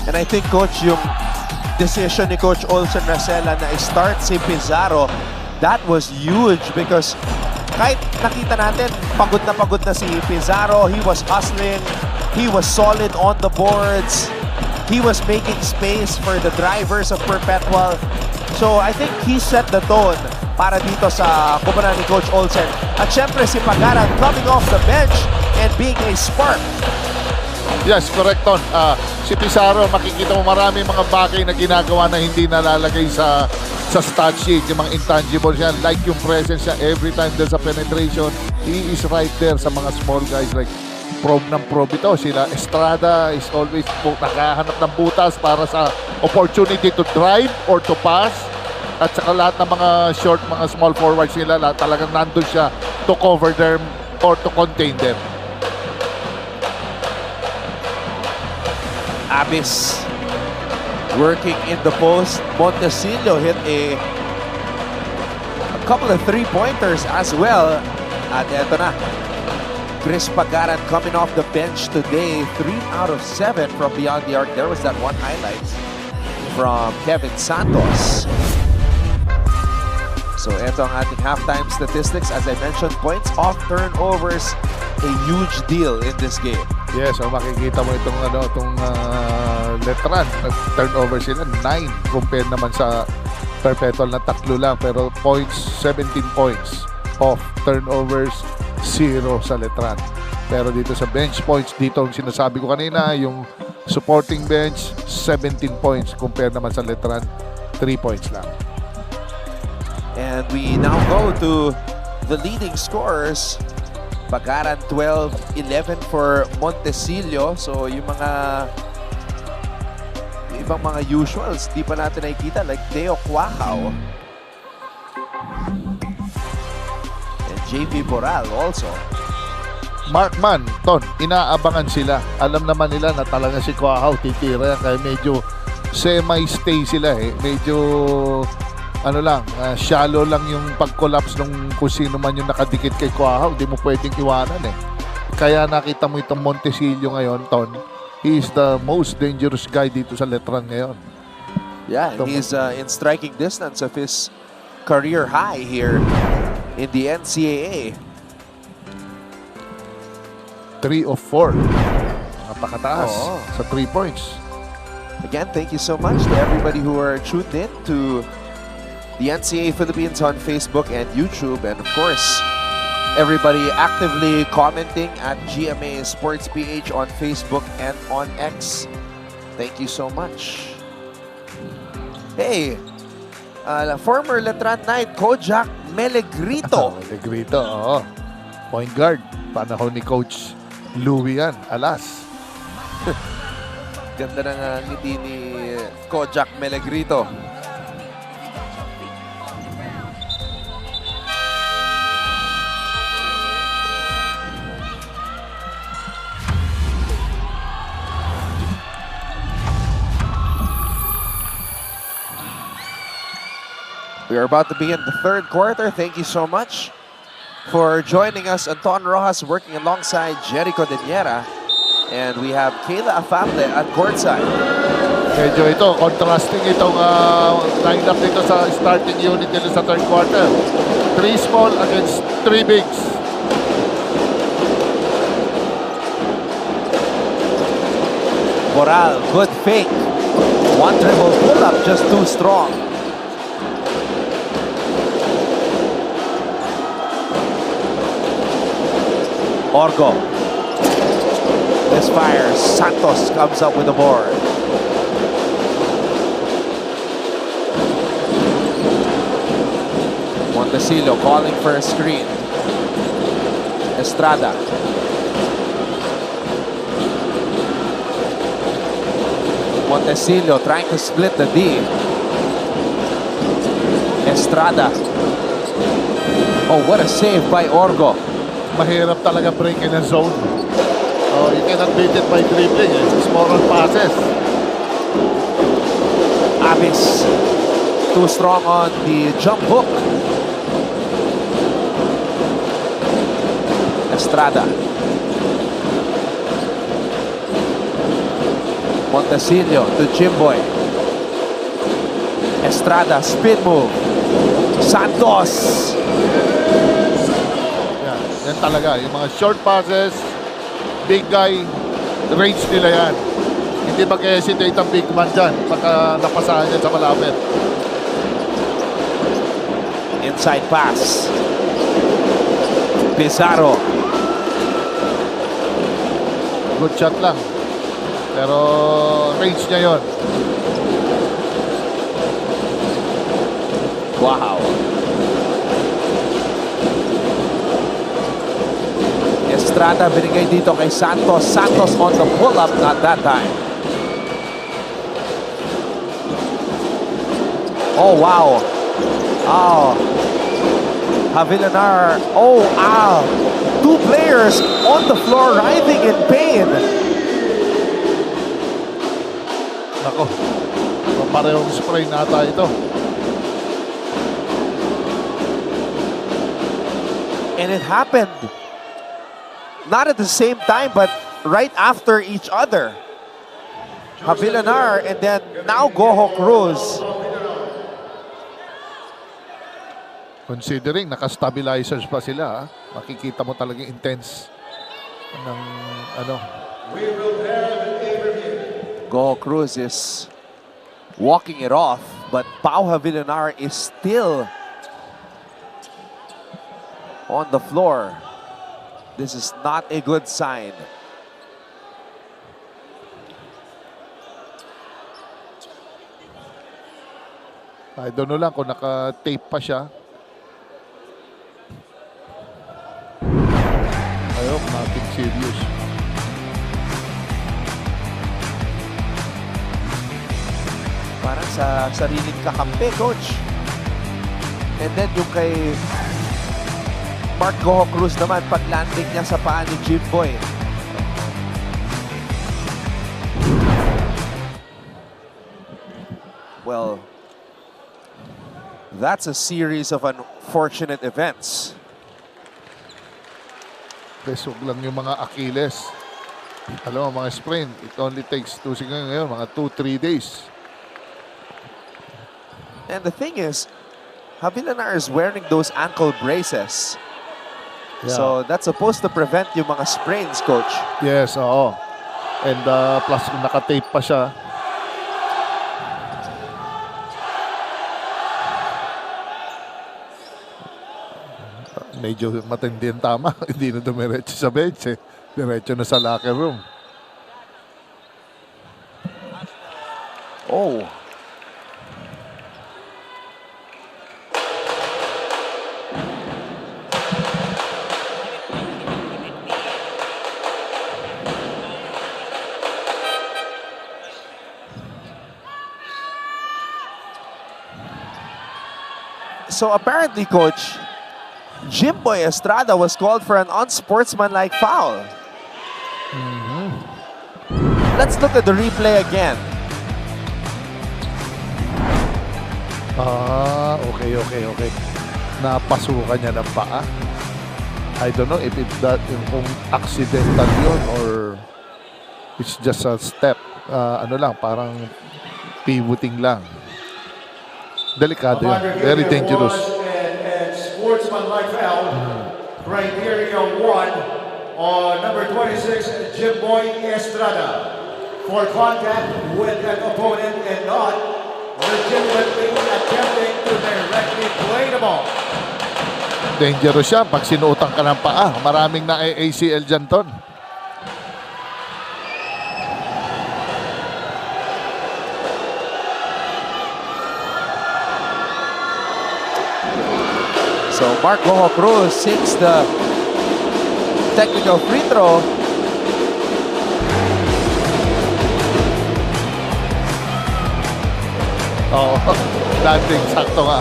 And I think, Coach, yung decision ni Coach Olsen Rosella na i-start si Pizarro, that was huge because kahit nakita natin, pagod na si Pizarro, he was hustling, he was solid on the boards, he was making space for the drivers of Perpetual. So I think he set the tone para dito sa kubanan ni Coach Olsen. At syempre si Pagaran coming off the bench and being a spark. Yes, correct, Ton. Si Pizarro, makikita mo marami mga bagay na ginagawa na hindi nalalagay sa stat sheet, yung mga intangibles yan, like yung presence niya every time there's a penetration, he is right there sa mga small guys like probe ng probe ito. Sila Estrada is always nakahanap ng butas para sa opportunity to drive or to pass. At saka lahat ng mga short, mga small forwards nila, talagang nandun siya to cover them or to contain them. Abis working in the post. Montecillo hit a couple of three-pointers as well. At eto na, Chris Pagaran coming off the bench today. 3 out of 7 from beyond the arc. There was that one highlight from Kevin Santos. So eto ang ating halftime statistics. As I mentioned, points off turnovers, a huge deal in this game. Yes, makikita mo itong Letran, turnover sila 9 compared naman sa Perpetual na 3 lang, pero points 17 points off turnovers, 0 sa Letran. Pero dito sa bench points, dito ang sinasabi ko kanina, yung supporting bench 17 points compared naman sa Letran 3 points lang. And we now go to the leading scorers. Pagaran 12, 11 for Montecillo. So yung ibang mga usuals, di pa natin nakikita like Teo Quajao. And JP Boral also. Markman, Ton, inaabangan sila. Alam naman nila na talaga si Quajao titira yan, kaya medyo semi-stay sila eh. Medyo shallow lang yung pag-collapse nung kung sino man yung nakadikit kay Quajao. Hindi mo pwedeng iwanan eh. Kaya nakita mo itong Montecillo ngayon, Ton. He is the most dangerous guy dito sa Letran ngayon. Yeah, and he's in striking distance of his career high here in the NCAA. 3 of 4. Napakataas sa 3 points. Again, thank you so much to everybody who are tuned in to the NCAA Philippines on Facebook and YouTube, and of course, everybody actively commenting at GMA Sports PH on Facebook and on X. Thank you so much. Hey, former Letran Knight, Kojak Melegrito. Melegrito, oo. Point guard. Panahon ni Coach Louie yan, Alas. Ganda ng ngiti ni Kojak Melegrito. We are about to begin the third quarter. Thank you so much for joining us. Anton Rojas working alongside Jericho Deniera. And we have Kayla Afable at courtside. Medyo ito, contrasting itong lineup dito sa starting unit nila sa third quarter. 3 small against 3 bigs. Boral, good fake. One dribble pull-up, just too strong. Orgo. Misfires. Santos comes up with the board. Montecillo calling for a screen. Estrada. Montecillo trying to split the D. Estrada. Oh, what a save by Orgo. Mahirap talaga break in a zone. Oh, you cannot beat it by dribbling. It's more on passes. Abis. Too strong on the jump hook. Estrada. Montecillo to Jimboy. Estrada, spin move. Santos. Yan talaga. Yung mga short passes, big guy, range nila yan. Hindi mag-hesitate ang big man dyan pagka napasahan yan sa malapit. Inside pass. Pizarro. Good shot lang. Pero range niya yon. Wow. Estrada binigay dito kay Santos. Santos on the pull-up, not that time. Oh, wow. Oh. Havilanar. Oh, wow. Two players on the floor writhing in pain. Nako. Parehong spray nata ito. And it happened not at the same time, but right after each other. Havilanar and then now Goho Cruz. Considering naka-stabilizers pa sila, makikita mo talagang intense ng ano. Goho Cruz is walking it off, but Pau Havilanar is still on the floor. This is not a good sign. I don't know lang kung naka-tape pa siya. Ayok, nothing serious. Parang sa sariling kakampi, coach. And then yung kay Mark Goho Cruz naman, pag-landing niya sa paa ni Jimboy. Well, that's a series of unfortunate events. Pesog lang yung mga Achilles. Alam mo, mga sprain, it only takes ngayon, mga 2-3 days. And the thing is, Havilanar is wearing those ankle braces. Yeah. So that's supposed to prevent yung mga sprains, coach. Yes, oo. And plus kung naka-tape pa siya. Medyo matindi ang tama. Hindi na dumiretso sa bench eh. Diretso na sa locker room. Oh. So apparently, coach, Jimboy Estrada was called for an unsportsmanlike foul. Let's look at the replay again. Okay. Napasukan niya ng paa. I don't know if kung accidental yun or it's just a step. Parang pivoting lang. Delikado yun. Very dangerous. And sportsmanlike foul. Criteria 1 on number 26, Jimboy Estrada. For contact with an opponent and not legitimately attempting to directly play the ball. Dangerous siya pag sinuotang ka ng paa. Maraming na ACL dyan, Ton. So Marco Cruz sinks the technical free throw. Oo, dating sakto nga.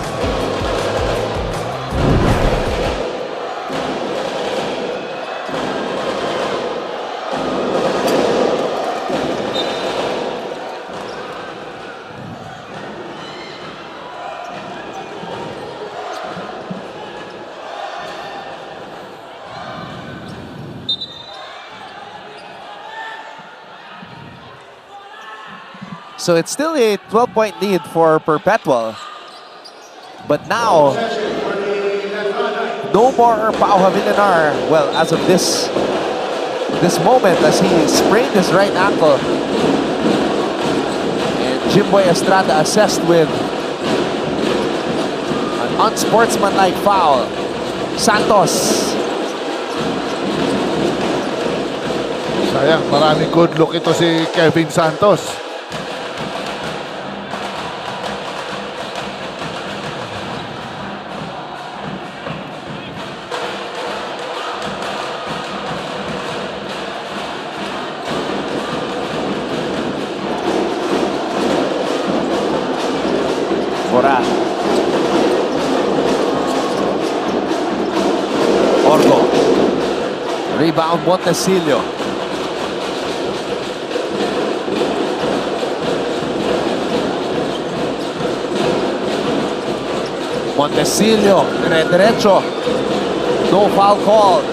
So it's still a 12-point lead for Perpetual. But now, no more Pau Havillanar. Well, as of this moment, as he sprained his right ankle. And Jimboy Estrada assessed with an unsportsmanlike foul. Santos. Sayang, maraming good look ito si Kevin Santos. Bora. Orgo. Rebound Montesilio. Montesilio, derecho. No foul called.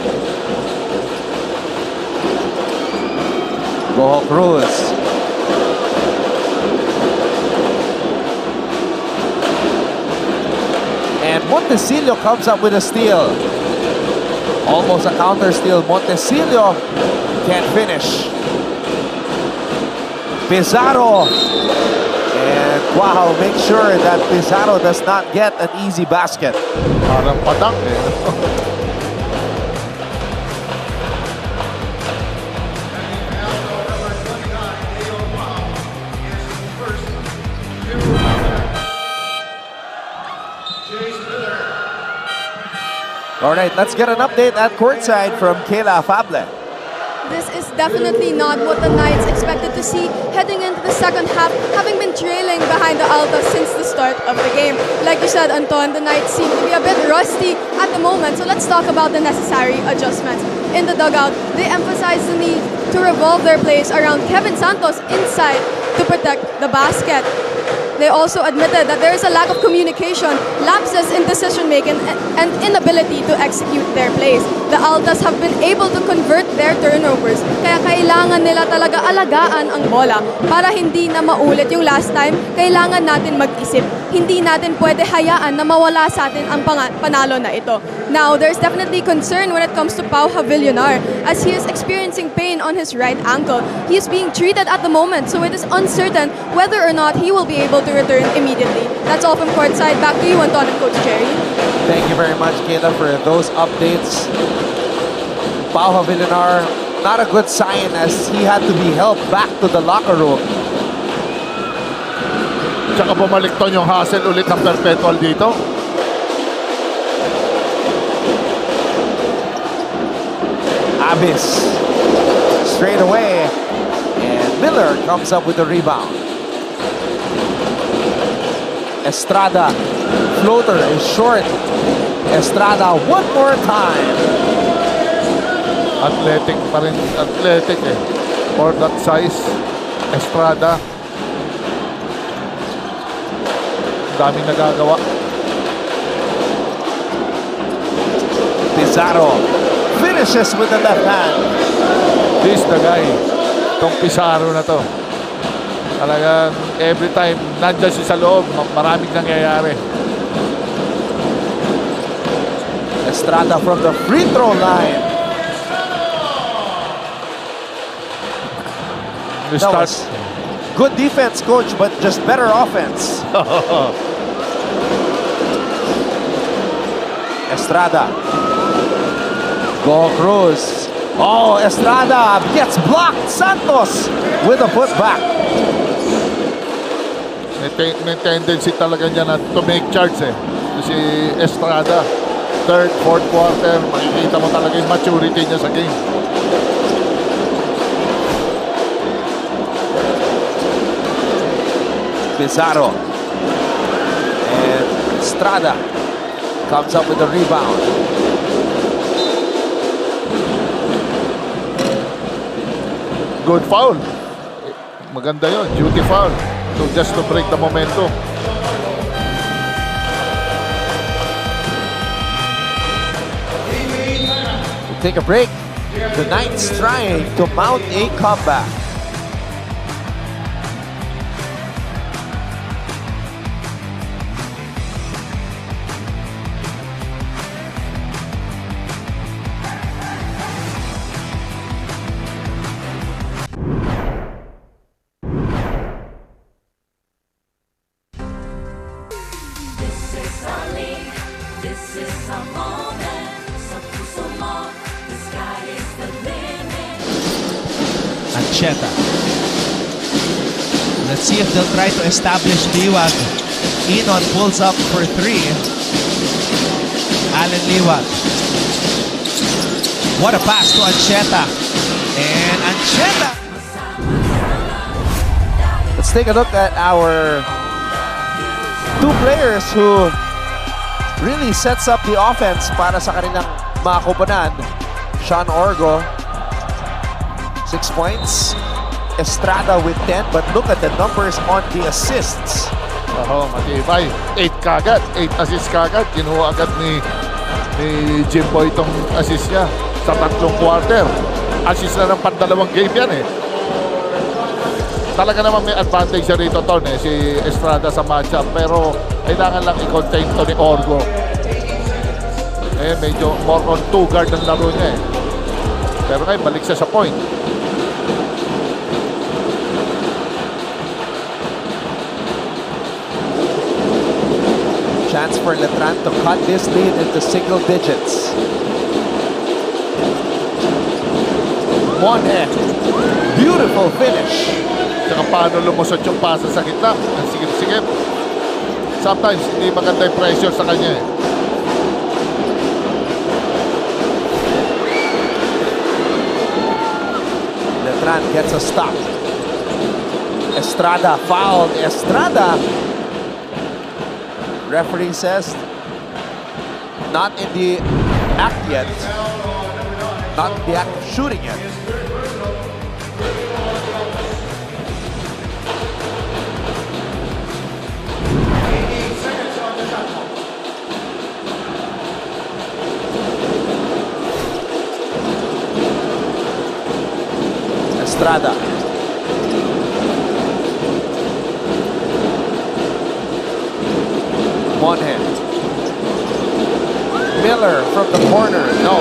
Goho Cruz. And Montesilio comes up with a steal. Almost a counter steal. Montesilio can't finish. Pizarro. And wow, make sure that Pizarro does not get an easy basket. Parang patak eh. All right, let's get an update at courtside from Kayla Fable. This is definitely not what the Knights expected to see heading into the second half, having been trailing behind the Altas since the start of the game. Like you said, Anton, the Knights seem to be a bit rusty at the moment, so let's talk about the necessary adjustments. In the dugout, they emphasized the need to revolve their plays around Kevin Santos inside to protect the basket. They also admitted that there is a lack of communication, lapses in decision-making, and inability to execute their plays. The Altas have been able to convert their turnovers, kaya kailangan nila talaga alagaan ang bola. Para hindi na maulit yung last time, kailangan natin mag-isip. Hindi natin pwede hayaan na mawala sa atin ang panalo na ito. Now, there's definitely concern when it comes to Pau Havillanar, as he is experiencing pain on his right ankle. He is being treated at the moment, so it is uncertain whether or not he will be able to return immediately. That's all from courtside. Back to you, Anton and Coach Jerry. Thank you very much, Kayla, for those updates. Pau Havillanar, not a good sign as he had to be helped back to the locker room. Tsaka bumalik ton yung hustle ulit ng Perpetual dito. Abis straight away, and Miller comes up with the rebound. Estrada, floater is short. Estrada one more time. Athletic pa rin, athletic eh. For that size, Estrada. Daming nagagawa. Pizarro finishes with the left hand. This the guy. Itong Pizarro na to. Talagang every time nandiyan siya sa loob, maraming nangyayari. Estrada from the free throw line. That was good defense, coach, but just better offense. Estrada. Go Cruz. Oh, Estrada gets blocked. Santos with a putback. May tendency talaga niya na to make charge eh. Si Estrada, third, fourth quarter, makikita mo talaga yung maturity niya sa game. Pizarro. And Estrada comes up with a rebound. Good foul. Maganda yun, duty foul. So just to break the momentum. We'll take a break. The Knights trying to mount a comeback. Ancheta. Let's see if they'll try to establish Liwag. Inon pulls up for three. Allen Liwag. What a pass to Ancheta. And Ancheta. Let's take a look at our two players who really sets up the offense para sa kanilang mga koponan. Sean Orgo, 6 points. Estrada with 10, but look at the numbers on the assists. Oo, matibay. 8 kagad, 8 assists kagad. Kinuha agad ni Jimbo itong assist niya sa tatlong quarter. Assist na ng pandalawang game yan eh. Talaga naman may advantage siya rito, Ton, eh, si Estrada sa matchup. Pero kailangan lang i-contain to ni Orgo. Eh, medyo more on 2 guard ang laro niya eh. Pero ngayon, balik siya sa point. Chance for Letran to cut this lead into single digits. Monhe. Beautiful finish. Saka paano lumusot yung pasa sa gitna. Ang sigip-sigip. Sometimes, hindi maganda yung pressure sa kanya eh. Letran gets a stop. Estrada fouled. Estrada. Referee says not in the act yet. Not in the act of shooting yet. Estrada. Monhe. Miller from the corner. No.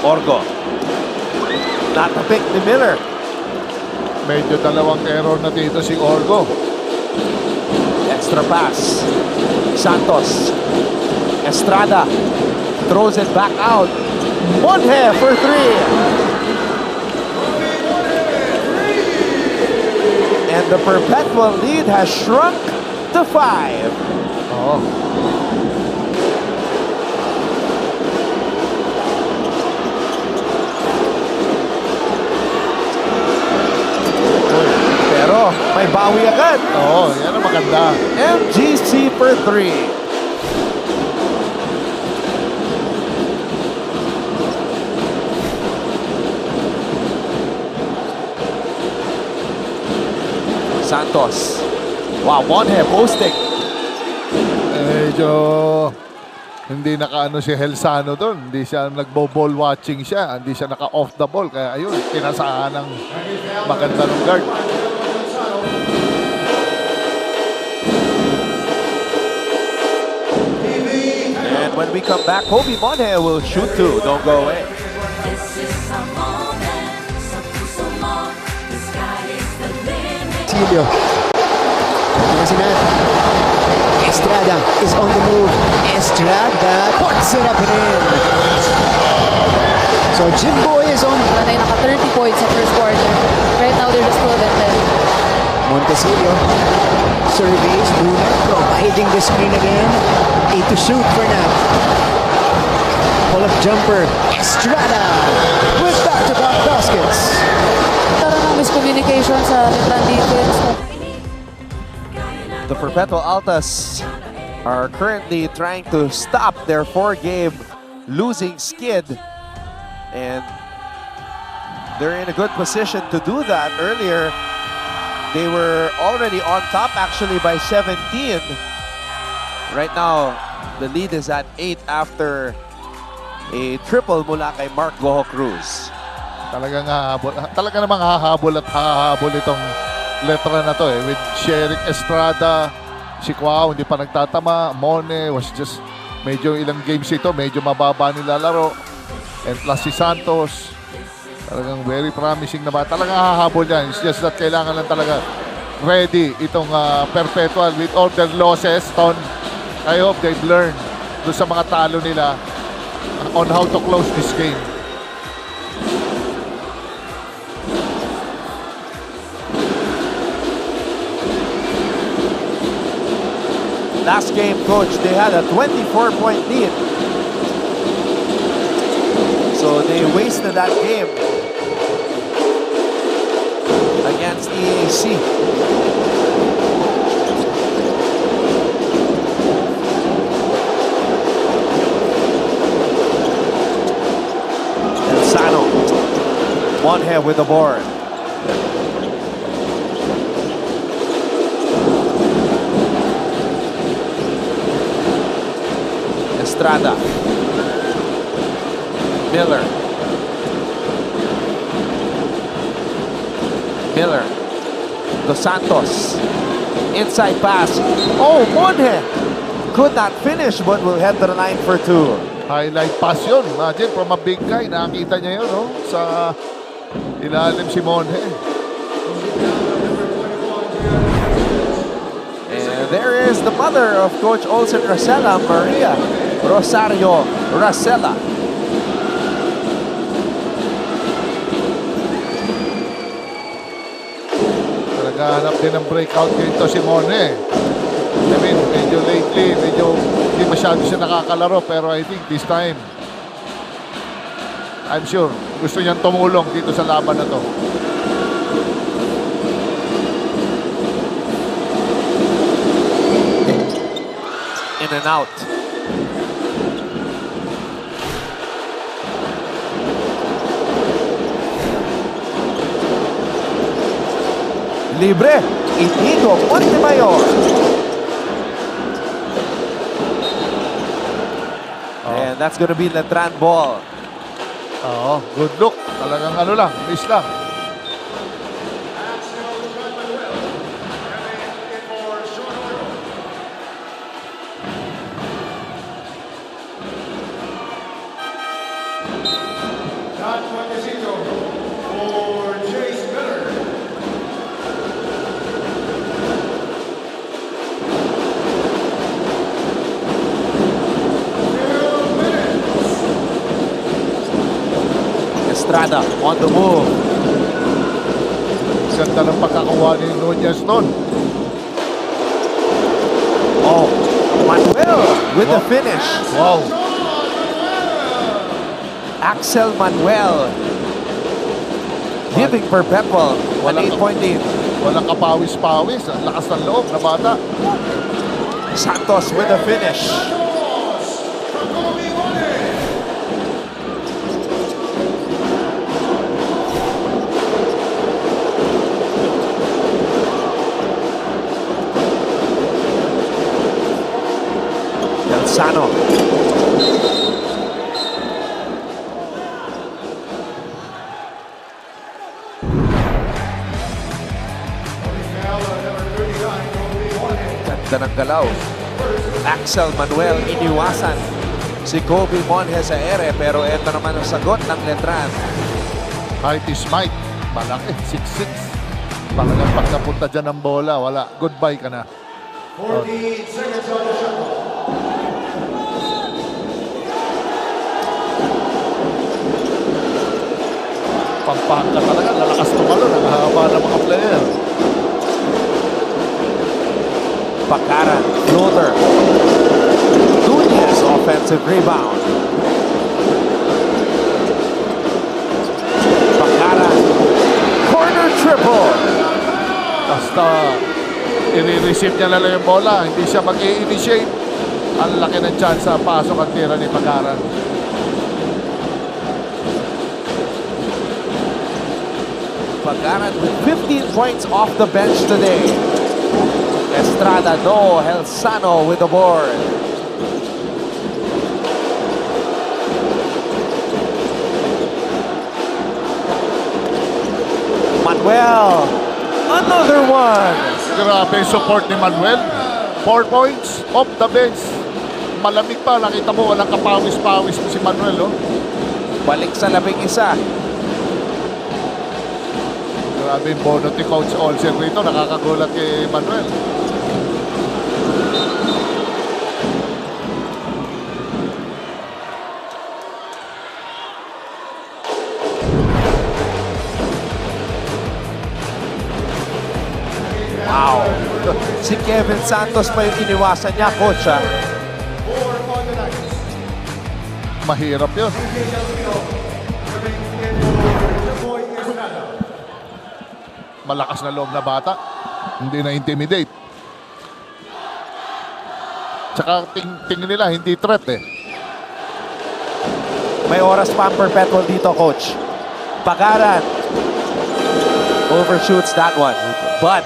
Orgo. Not to pick ni Miller. Medyo dalawang error na dito si Orgo. Extra pass. Santos. Estrada throws it back out. Monhe for three. And the Perpetual lead has shrunk to 5. Oo. Pero may bawi agad. Oo, yan ang maganda. MGC for 3. Santos. Wow, Monhe posting. Medyo hindi naka-ano si Helsano doon. Hindi siya nagbo-ball watching siya. Hindi siya naka-off the ball. Kaya ayun, pinasaan ng maganda ng guard. And when we come back, Kobe Monhe will shoot two. Don't go away. Silio. Estrada is on the move. Estrada puts it up and in. So Jimboy is on. Ay naka 30 points sa first quarter. Right now they're just 12 and 10. Montesilio surveys Luna, providing the screen again. 8 to shoot for now. Pull-up jumper. Estrada with back-to-back baskets. Parang miscommunication sa Letran defense. The Perpetual Altas are currently trying to stop their 4-game losing skid. And they're in a good position to do that. Earlier, they were already on top actually by 17. Right now, the lead is at 8 after a triple mula kay Mark Goho Cruz. Talagang hahabol. Talaga namang hahabol at hahabol itong Letran na to with Sherick Estrada, si Kwao hindi pa nagtatama, Mone was just medyo ilang games ito, medyo mababa nilalaro. And plus si Santos, talagang very promising na ba. Talagang hahabol yan. It's just that kailangan lang talaga ready itong Perpetual with all their losses. I hope they've learned doon sa mga talo nila on how to close this game. Last game, coach, they had a 24-point lead. So they wasted that game against EAC. Sano, Monhe with the board. Estrada. Miller. Dos Santos. Inside pass. Oh, Monhe could not finish but will head to the line for two. Highlight pass yun. Imagine from a big guy, nakakita niya yun, no? Sa ilalim si Monhe. And there is the mother of Coach Olsen Rosella, Maria Rosario Rosella. Naghahanap din ng breakout dito si Monhe. I mean, medyo lately, medyo hindi masyado siya nakakalaro, pero I think this time, I'm sure, gusto niyang tumulong dito sa laban na to. In and out. Libre, Inigo Montemayor. And that's going to be Letran ball. Oo, good look. Talagang ano lang, miss lang. Estrada on the move. Ganda ng pagkakawa ni Nunez nun. Oh, Manuel with the finish. Wow. Axel Manuel giving Perpetual an 8-point lead. Walang kapawis-pawis. Ang lakas ng loob na bata. Santos with the finish. Sano. Ganda ng galaw. Axel Manuel iniwasan si Kobe Monjes sa ere, pero ito naman ang sagot ng Letran. Height is might. Malaki, 6'6". Talagang pag napunta dyan ang bola, wala. Goodbye ka na. 14 seconds on the shot clock. Pampanga talaga, lalakas tumalon. Ang haba ng mga player. Pakara, floater. Nunez, offensive rebound. Pakara, corner triple. Basta i-receive niya lang yung bola, hindi siya mag-i-initiate. Ang laki ng chance sa pasok at tira ni Pagaran. Pagaran with 15 points off the bench today. Estrada, no. Helsano with the board. Manuel, another one. Grabe yung support ni Manuel. 4 points off the bench. Malamig pa, nakita mo walang kapawis-pawis si Manuel. Oh. Balik sa labing isa. Grabe yung bonus ni Coach Olsen rito. Nakakagulat kay Manuel. Wow. Si Kevin Santos pa yung iniwasan niya, coach. Mahirap yun. Malakas na loob na bata. Hindi na intimidate. Tsaka tingin nila, hindi threat eh. May oras pa ang Perpetual dito, coach. Pagaran overshoots that one. But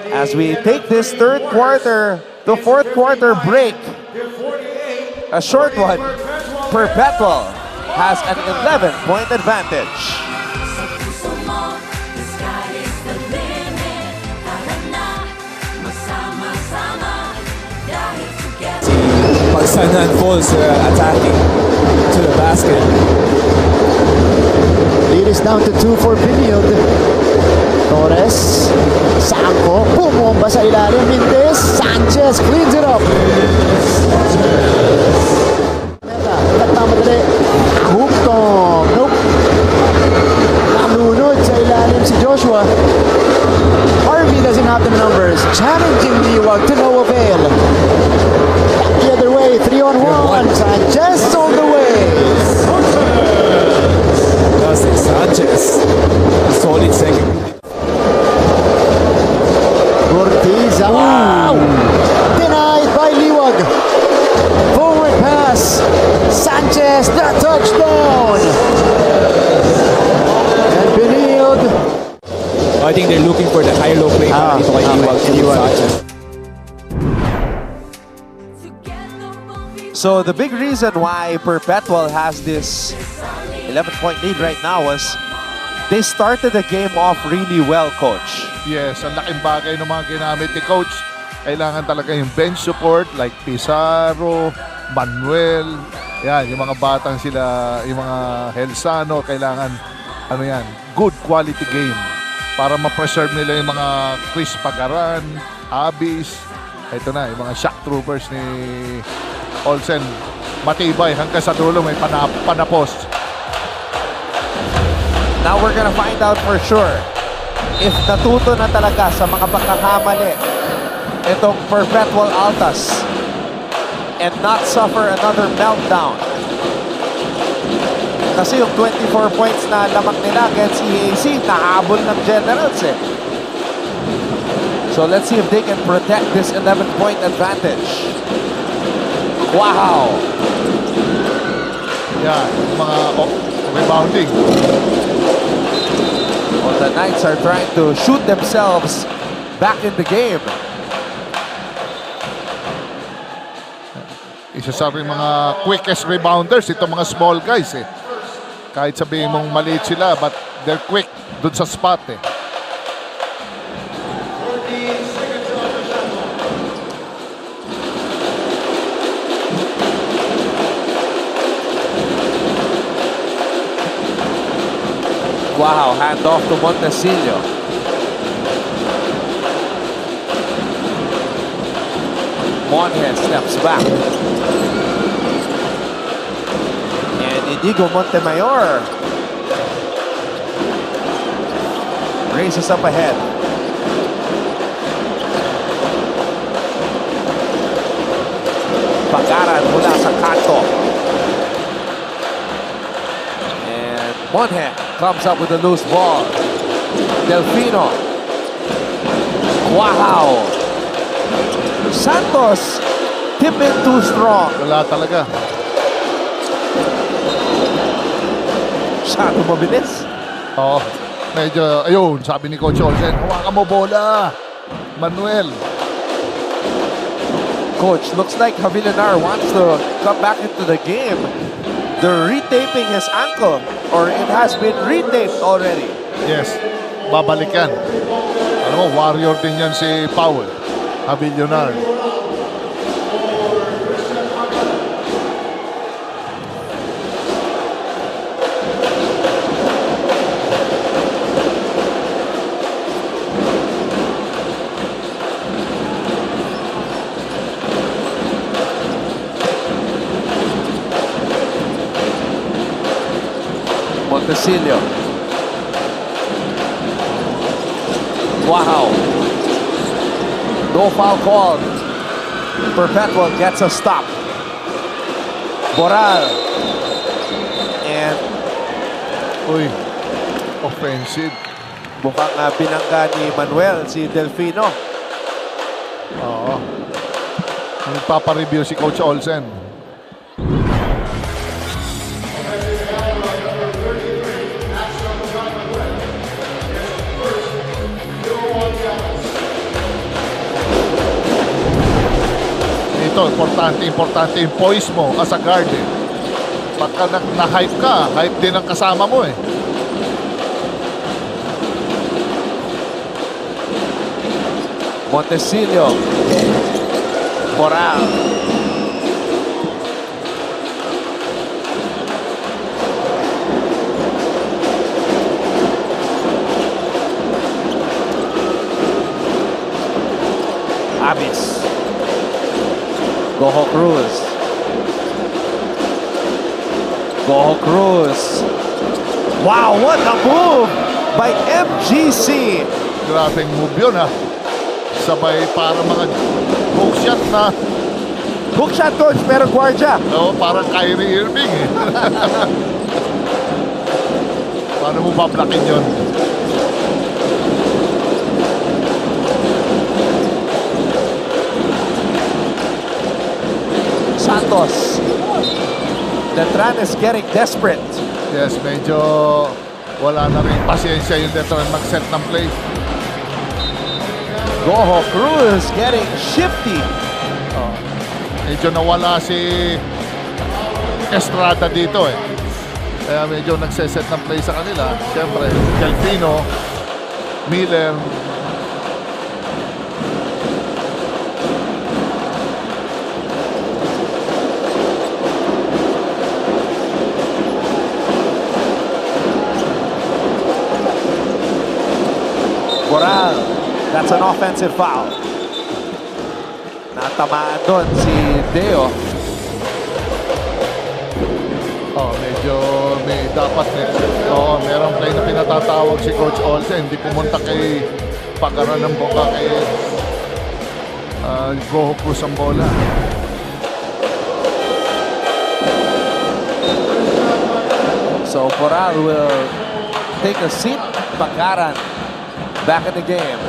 as we take this third quarter, the fourth quarter break, a short one, Perpetual has an 11-point advantage. Pagsanan falls attacking to the basket. Lead is down to 2 for Piniod. Torres, Sanko, bumomba sa ilalim. Mendez, Sanchez cleans it up. Meta, nagtamadali. Huktom, nope. Nalunod sa ilalim si Joshua. Harvey doesn't have the numbers. Challenging Liwag to no avail. The other way, 3-on-1. Sanchez on the way. Dustin Sanchez, solid second. Ortiz, wow! Denied by Liwag. Forward pass. Sanchez, the touchdown. And Benilde. I think they're looking for the high-low play dito kay Liwag. Sanchez. So the big reason why Perpetual has this 11-point lead right now was they started the game off really well, coach. Yes, ang laking bagay ng mga ginamit ni Coach. Kailangan talaga yung bench support like Pizarro, Manuel. Yan, yung mga batang sila, yung mga Helsano, kailangan, ano yan, good quality game para ma-preserve nila yung mga Chris Pagaran, Abis. Ito na, yung mga shock troopers ni Olsen. Matibay, hanggang sa dulo may panapos. Now we're gonna find out for sure if natuto na talaga sa mga pagkakamali itong Perpetual Altas and not suffer another meltdown. Kasi yung 24 points na lamang nila against EAC, nahabol ng Generals eh. So let's see if they can protect this 11-point advantage. Wow! Yan, mga rebounding. Well, the Knights are trying to shoot themselves back in the game. Isa sa rin mga quickest rebounders, itong mga small guys eh. Kahit sabihin mong maliit sila, but they're quick dun sa spot eh. Wow, hand off to Montecillo. Monje steps back. And Inigo Montemayor races up ahead. Pagaran mula sa kanto. And Monje comes up with a loose ball. Delfino. Wow! Santos tip in too strong. Wala talaga. Masyado mabilis. Oo. Medyo, ayun, sabi ni Coach Olsen, hawakan mo bola. Manuel. Coach, looks like Javillanar wants to come back into the game. They're retaping his ankle, or it has been retaped already. Yes, babalik yan. Alam mo, warrior din yan si Powell. Javillanar. Montecillo. Wow. No foul called. Perpetual gets a stop. Boral. And Uy, offensive. mukhang binangga ni Manuel si Delfino. Oo. Nagpapareview si Coach Olsen. Ito, importante yung poise mo as a guard eh. Pagka na-hype ka, hype din ang kasama mo eh. Montecillo. Moral. Abis. Goho Cruz. Goho Cruz. Wow, what a move by MGC. Grabing move yun ha. Sabay para mga hook shot na. Hook shot, coach, pero guardia. Oo, parang Kyrie Irving eh. Paano mo bablakin yun? Santos. Letran is getting desperate. Yes, medyo wala na rin pasensya yung Letran mag-set ng play. Goho Cruz getting shifty. Medyo nawala si Estrada dito eh. Kaya medyo nagseset ng play sa kanila. Siyempre, Delfino, Miller. Boral. That's an offensive foul. Natamaan doon si Deo. Medyo may dapat merong play na pinatatawag si Coach Olsen. Hindi pumunta kay Pagaran ng Boca kay Goho Cruz ang bola. So Boral will take a seat. Pagaran back in the game.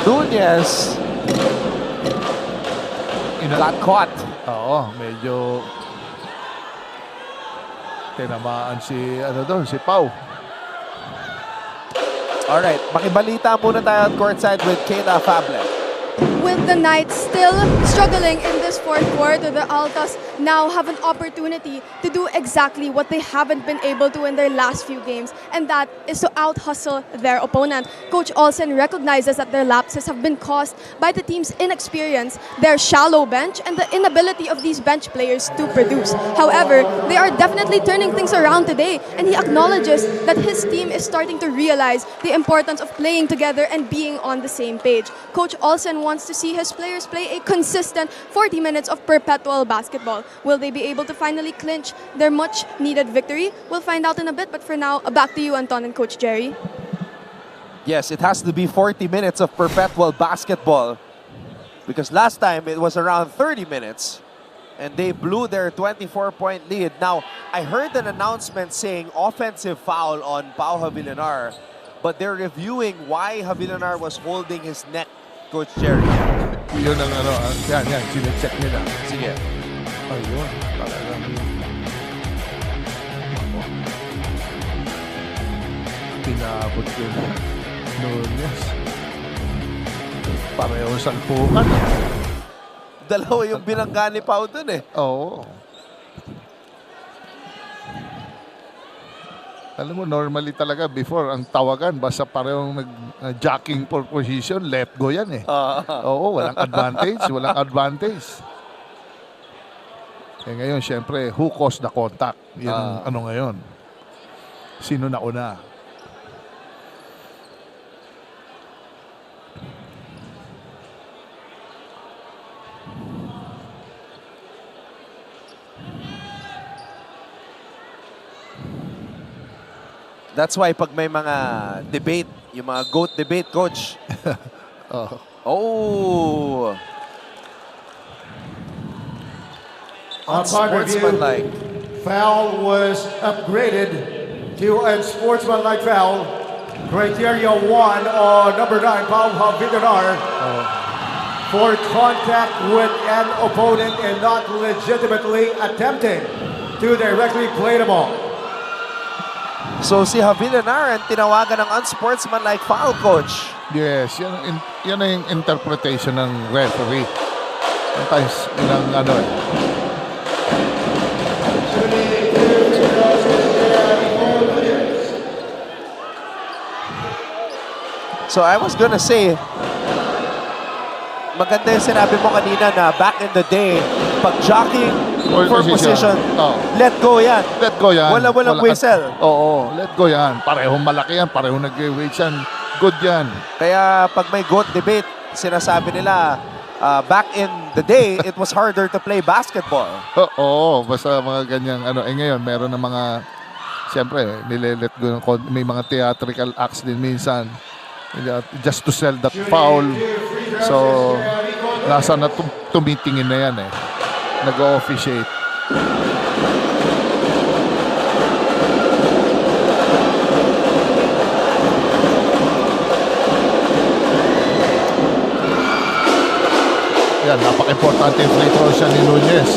Nunez got caught. Oo, medyo tinamaan si si Pau. Alright, makibalita muna tayo at courtside with Kayla Fable. with the Knights still struggling in this fourth quarter, the Altas now have an opportunity to do exactly what they haven't been able to in their last few games, and that is to out-hustle their opponent. Coach Olsen recognizes that their lapses have been caused by the team's inexperience, their shallow bench, and the inability of these bench players to produce. However, they are definitely turning things around today, and he acknowledges that his team is starting to realize the importance of playing together and being on the same page. Coach Olsen wants to see his players play a consistent 40 minutes of perpetual basketball. Will they be able to finally clinch their much-needed victory? We'll find out in a bit, but for now, back to you, Anton and Coach Jerry. Yes, it has to be 40 minutes of perpetual basketball because last time it was around 30 minutes and they blew their 24-point lead. Now, I heard an announcement saying offensive foul on Pau Havilanar, but they're reviewing why Havilanar was holding his neck, Coach Jerry. Yun ang ano, yan, sinecheck nila. Sige. Ayun, talagang pinabot yun. Nunes. Pareho salpukan. Dalawa yung binangga ni Pau dun eh. Oo. Alam mo, normally talaga before, ang tawagan, basta parehong nag-jacking for position, left go yan eh. Oo, walang advantage. Eh ngayon, syempre, who caused the contact? Yun ang ano ngayon. Sino nauna? That's why pag may mga debate, yung mga GOAT debate, Coach. Oh! Unsportsmanlike. Foul was upgraded to unsportsmanlike foul. Criteria 1 on number 9, Pau Havilanar. For contact with an opponent and not legitimately attempting to directly play the ball. So si Havilanar ang tinawagan ng unsportsmanlike foul, Coach. Yes, yan ang yung interpretation ng referee. Sometimes, yun ang ano eh. So I was gonna say, maganda yung sinabi mo kanina na back in the day, pag jockeying for position, let go yan. Let go yan. Walang whistle. Oo, let go yan. Parehong malaki yan, parehong nag-weight yan. Good yan. Kaya pag may GOAT debate, sinasabi nila, back in the day, it was harder to play basketball. Oo, basta mga ganyang ano. Eh ngayon, meron na mga, siyempre, nile-let go. May mga theatrical acts din minsan. Just to sell that foul. So, nasa na tumitingin na yan eh. Nag-o-officiate. Yan, napaka-importante yung free throw siya ni Nunez.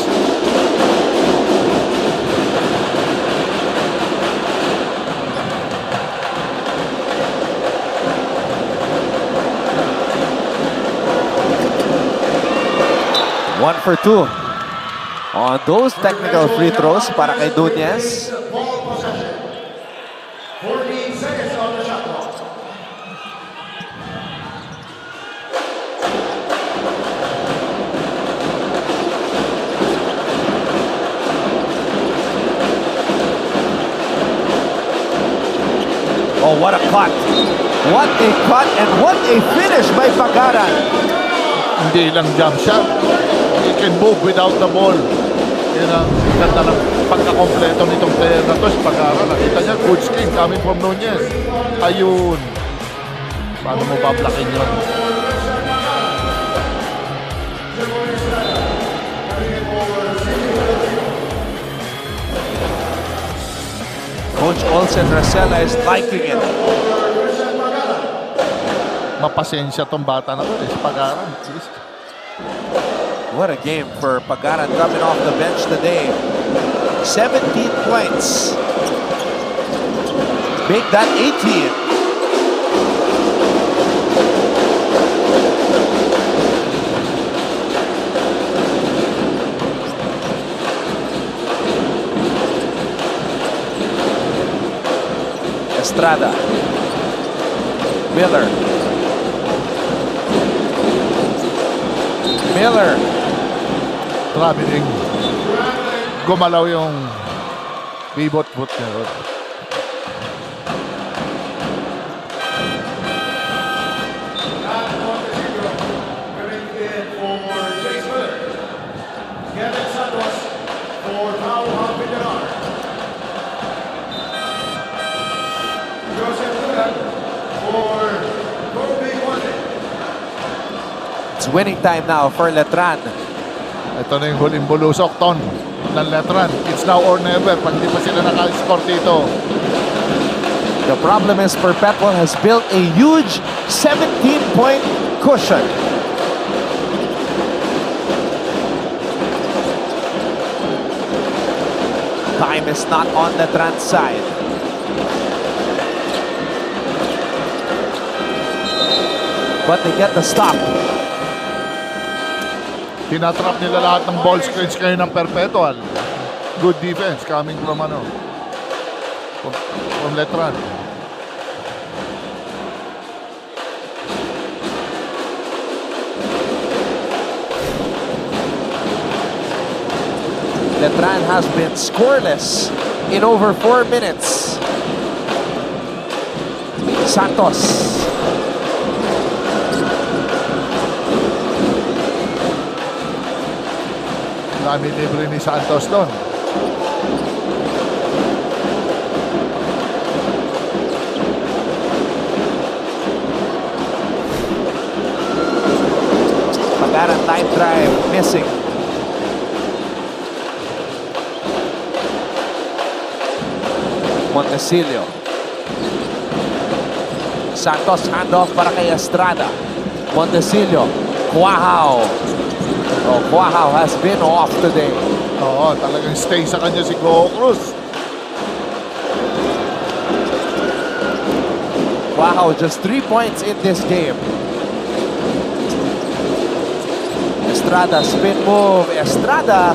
One for two on those technical free throws para kay Nunez. 14 seconds on the shot clock. Oh, what a cut. What a cut and what a finish by Pagaran. Hindi lang jump shot. He can move without the ball. Yan ang ganda ng pagkakompleto nitong player na to. Pag-aaral, nakita niya, good scheme coming from Nunez. Ayun. Paano mo bablakin yun? Coach Olsen Racela is liking it. Mapasensya tong bata na to. Pag-aaral. What a game for Pagaran coming off the bench today. 17 points. Make that 18. Estrada. Miller. Grabe ding gumalaw yung pivot foot niya. It's winning time now for Letran. Ito na yung huling bulusok, Ton, ng Letran. It's now or never pag di pa sila naka-score dito. The problem is Perpetual has built a huge 17-point cushion. Time is not on Letran's side. But they get the stop. Tinatrap nila lahat ng ball screens kayo ng Perpetual. Good defense coming from from Letran. Letran has been scoreless in over 4 minutes. Santos. Dami libre ni Santos doon. Pagaran line drive missing. Montecillo. Santos handoff para kay Estrada. Montecillo. Wow. Oh, Cuajao has been off today. Oo, talagang stay sa kanya si Go Cruz. Cuajao just 3 points in this game. Estrada spin move. Estrada.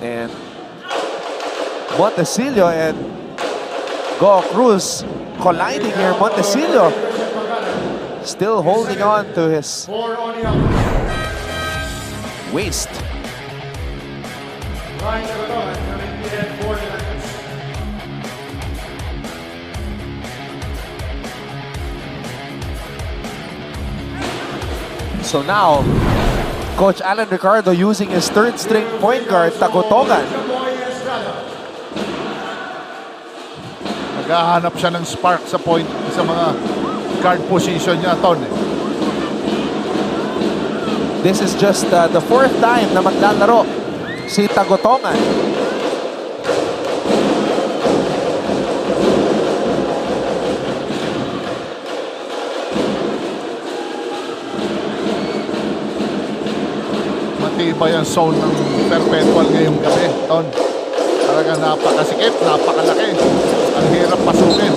And Montecillo and Go Cruz colliding here. Montecillo still holding on to his waist. So now, Coach Alan Ricardo using his third string point guard, Tagotogan. Naghahanap siya ng spark sa point sa mga guard position niya, Ton. This is just the fourth time na maglalaro si Tagotongan. Matibay ang zone ng Perpetual ngayong gabi, Ton. Talagang napakasikip, napakalaki. Ang hirap pasukin.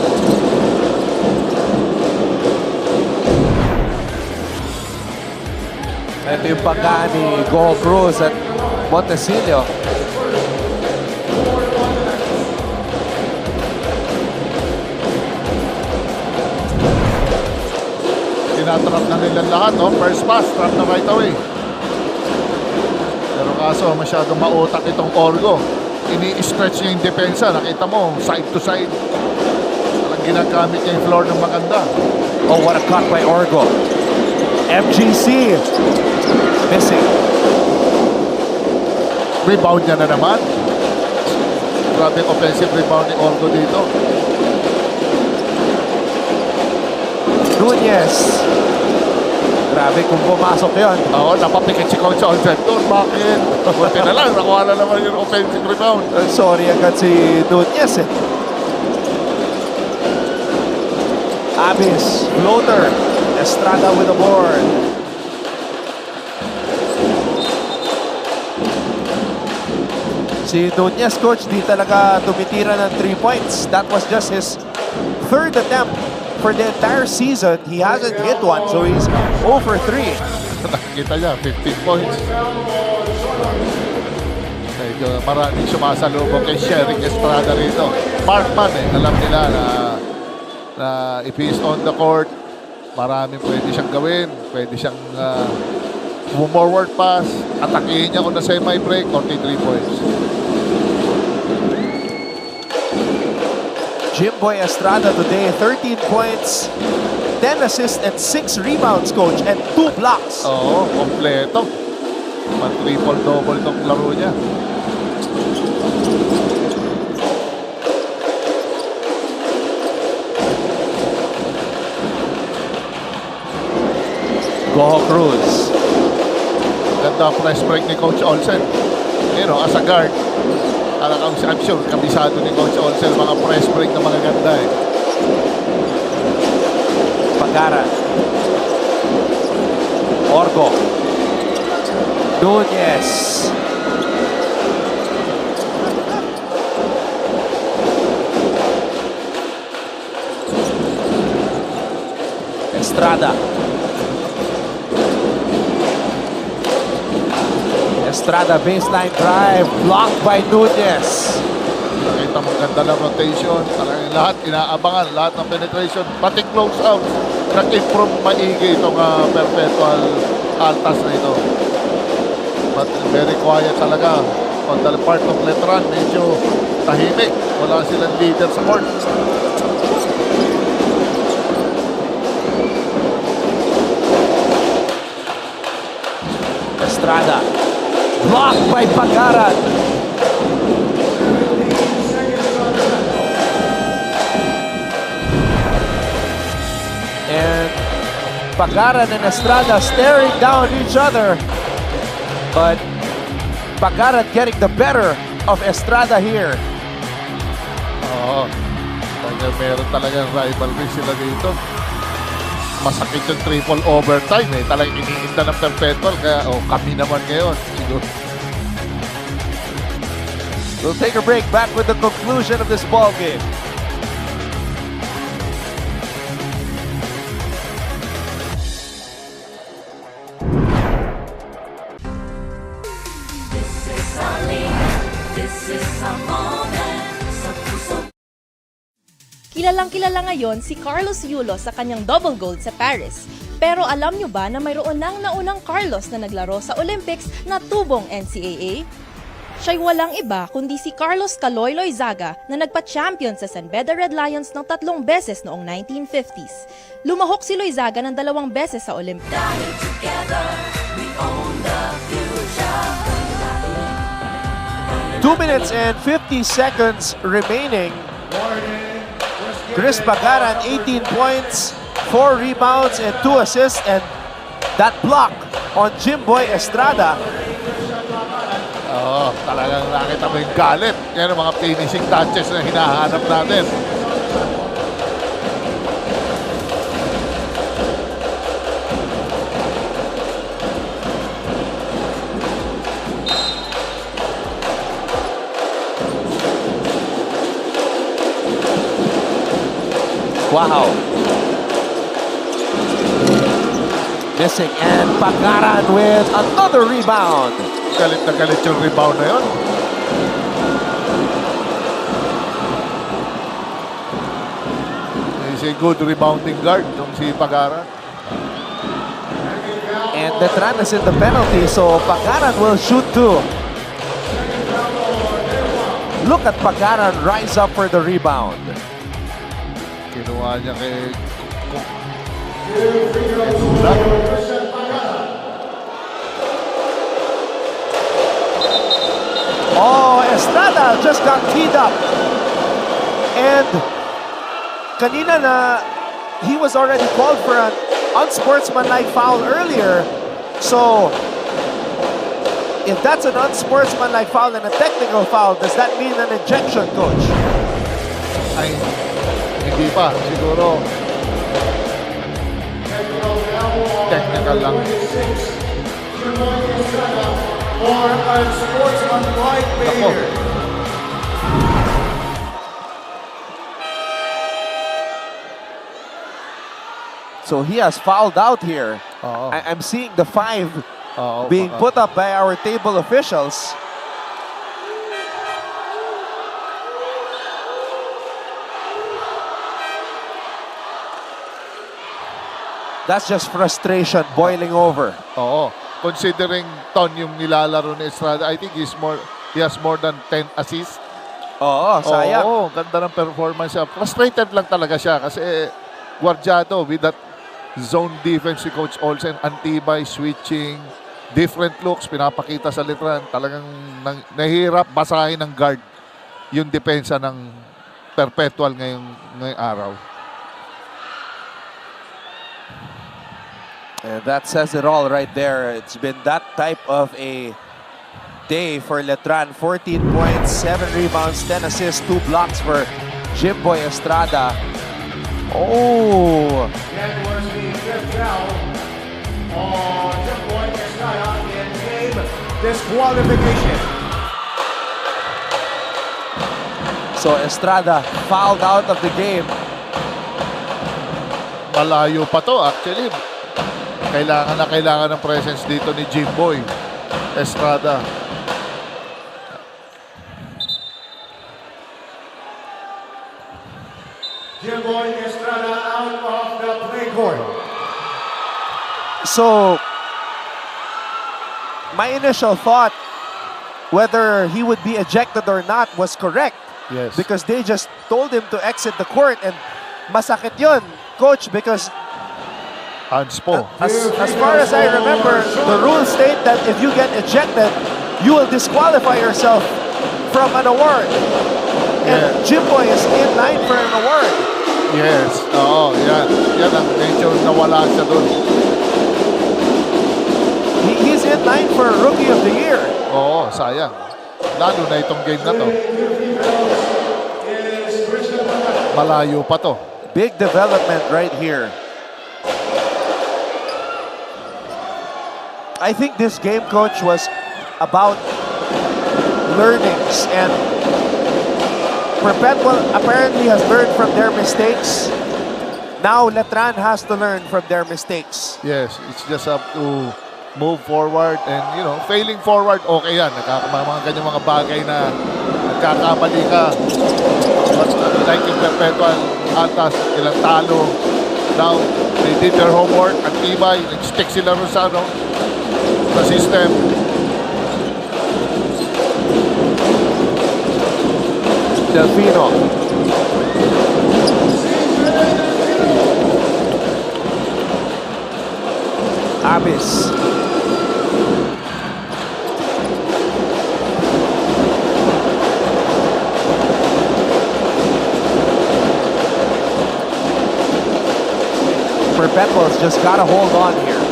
Ito yung pagkaan ni Go Cruz at Montecillo. Tinatrap na nila lahat, no? First pass, trap na right away. Pero kaso, masyadong mautak itong Orgo. Ini-stretch niya yung depensa. Nakita mo, side to side. Parang ginagamit niya yung floor ng maganda. Oh, what a cut by Orgo. MGC. Missing. Rebound niya na naman. Grabe yung offensive rebound ni Orgo dito. Nunez. Grabe kung pumasok yun. Oo, napapikit si Coach Olsen doon. Bakit? Buti na lang, nakuha na naman yung offensive rebound. Sorry agad si Nunez eh. Abis, floater. Estrada with the board. Si Nunez, coach, di talaga tumitira ng 3 points. That was just his third attempt for the entire season. He hasn't hit one, so he's 0 for 3. Nakikita niya, 15 points. medyo maraming sumasalubong kay Sherrick Estrada rito. Markman alam nila na if he's on the court, maraming pwede siyang gawin. Pwede siyang forward pass, atakihin niya kung na semi-break, 43 points. Jimboy Estrada today, 13 points, 10 assists and 6 rebounds, coach, and 2 blocks. Oo, kompleto. Triple-double itong laro niya. Goho Cruz. Ganda press break ni Coach Olsen. As a guard, I'm sure kabisado ni Coach Olsen mga press break na mga ganda Pagara. Orgo. Nunez. Estrada. Estrada baseline drive, blocked by Nunez. Nakita mo ganda ng rotation. Talagang lahat inaabangan, lahat ng penetration, pati close out. Nag-improve maigi itong Perpetual Altas na ito. But very quiet talaga. On the part of Letran, medyo tahimik. Wala silang leader sa court. Estrada. Blocked by Pagara. And Pagara and Estrada staring down each other. But Pagara getting the better of Estrada here. Oo. Meron talagang rivalry sila dito. Masakit yung triple overtime Talagang iniinda ng Perpetual. Kaya kami naman ngayon. We'll take a break. Back with the conclusion of this ball game. Kilalang-kilala ngayon si Carlos Yulo sa kanyang double gold sa Paris. Pero alam nyo ba na mayroon nang naunang Carlos na naglaro sa Olympics na tubong NCAA? Siya'y walang iba kundi si Carlos Caloy Loizaga na nagpa-champion sa San Beda Red Lions ng 3 beses noong 1950s. Lumahok si Loizaga ng 2 beses sa Olympics. 2 minutes and 50 seconds remaining. Chris Pagara, 18 points, 4 rebounds, and 2 assists. And that block on Jimboy Estrada. Talagang nakita mo yung galit. Yan ang mga finishing touches na hinahanap natin. Wow. Missing, and Pagaran with another rebound. Galit na galit yung rebound na yun. He's a good rebounding guard yung si Pagaran. And Letran is in the penalty, so Pagaran will shoot 2. Look at Pagaran rise up for the rebound. Kinuha niya kay Estrada just got teed up. And kanina na he was already called for an unsportsmanlike foul earlier. So if that's an unsportsmanlike foul and a technical foul, does that mean an ejection, coach? Ay, hindi pa. Siguro technical lang. For unsportsmanlike behavior. So he has fouled out here. I'm seeing the 5 being put up by our table officials. That's just frustration boiling over. Oo. Considering Ton yung nilalaro ni Estrada, I think he has more than 10 assists. Oo, sayang. Oo, ganda ng performance siya. Frustrated lang talaga siya kasi guardiado with that zone defense si Coach Olsen. Antibay, switching, different looks, pinapakita sa Letran. Talagang nahihirap basahin ng guard yung depensa ng Perpetual ngayong araw. And that says it all right there. It's been that type of a day for Letran. 14 points, 7 rebounds, 10 assists, 2 blocks for Jimboy Estrada. Oh! That was the fifth foul on Jimboy Estrada in game disqualification. So Estrada fouled out of the game. Malayo pa to actually. Kailangan ng presence dito ni Jimboy Estrada. Jimboy Estrada out of the play court. So my initial thought whether he would be ejected or not was correct. Yes. Because they just told him to exit the court, and masakit yun, Coach, because hands po. as far as I remember, the rules state that if you get ejected, you will disqualify yourself from an award. And Jimboy is in line for an award. Yes. Oo, yan. Yan ang medyo nawala siya doon. He's in line for Rookie of the Year. Oo, sayang. Lalo na itong game na to. Malayo pa to. Big development right here. I think this game, Coach, was about learnings, and Perpetual apparently has learned from their mistakes. Now Letran has to learn from their mistakes. Yes, it's just up to move forward, and failing forward, okay yan. Mga ganyan mga bagay na nagkakamali ka. But like yung Perpetual Altas, ilang talo. Now, they did their homework. At tibay, nag-stick sila rin sa system. Delfino. Abis. Perpetual's just got to hold on here.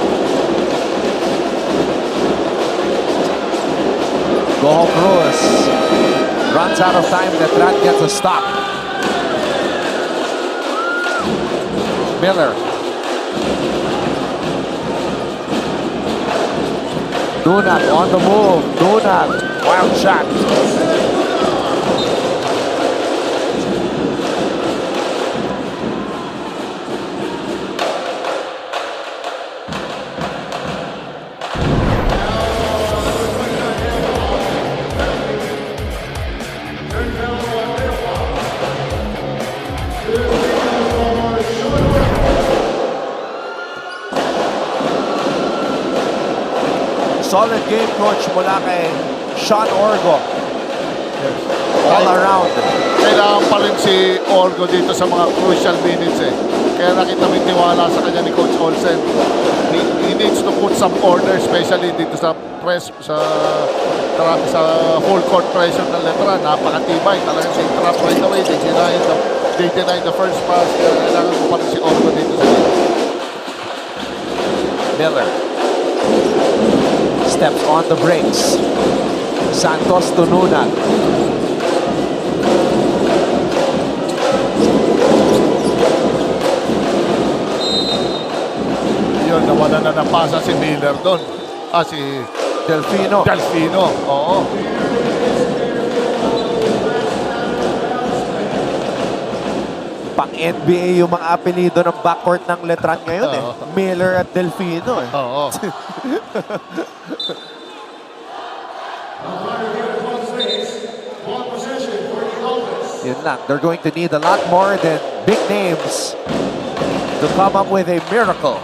Goho Cruz runs out of time. Letran gets a stop. Miller. Dunat on the move. Dunat. Wild shot. Solid game, Coach, mula kay Sean Orgo. Yes. All around. Kailangan pa rin si Orgo dito sa mga crucial minutes eh. Kaya nakita mo yung tiwala sa kanya ni Coach Olsen. He needs to put some order, especially dito sa press, sa full court pressure ng Letran. Napakatibay. Talagang si trap right away. They denied the first pass. Kaya kailangan mo pa rin si Orgo dito sa game. Miller. Steps on the brakes. Santos to Nunat. Yun, nawala na napasa si Miller doon. Si Delfino. Delfino, oo. Pang-NBA yung mga apelido ng backcourt ng Letran ngayon eh. Miller at Delfino eh. Oo. Yun lang. They're going to need a lot more than big names to come up with a miracle.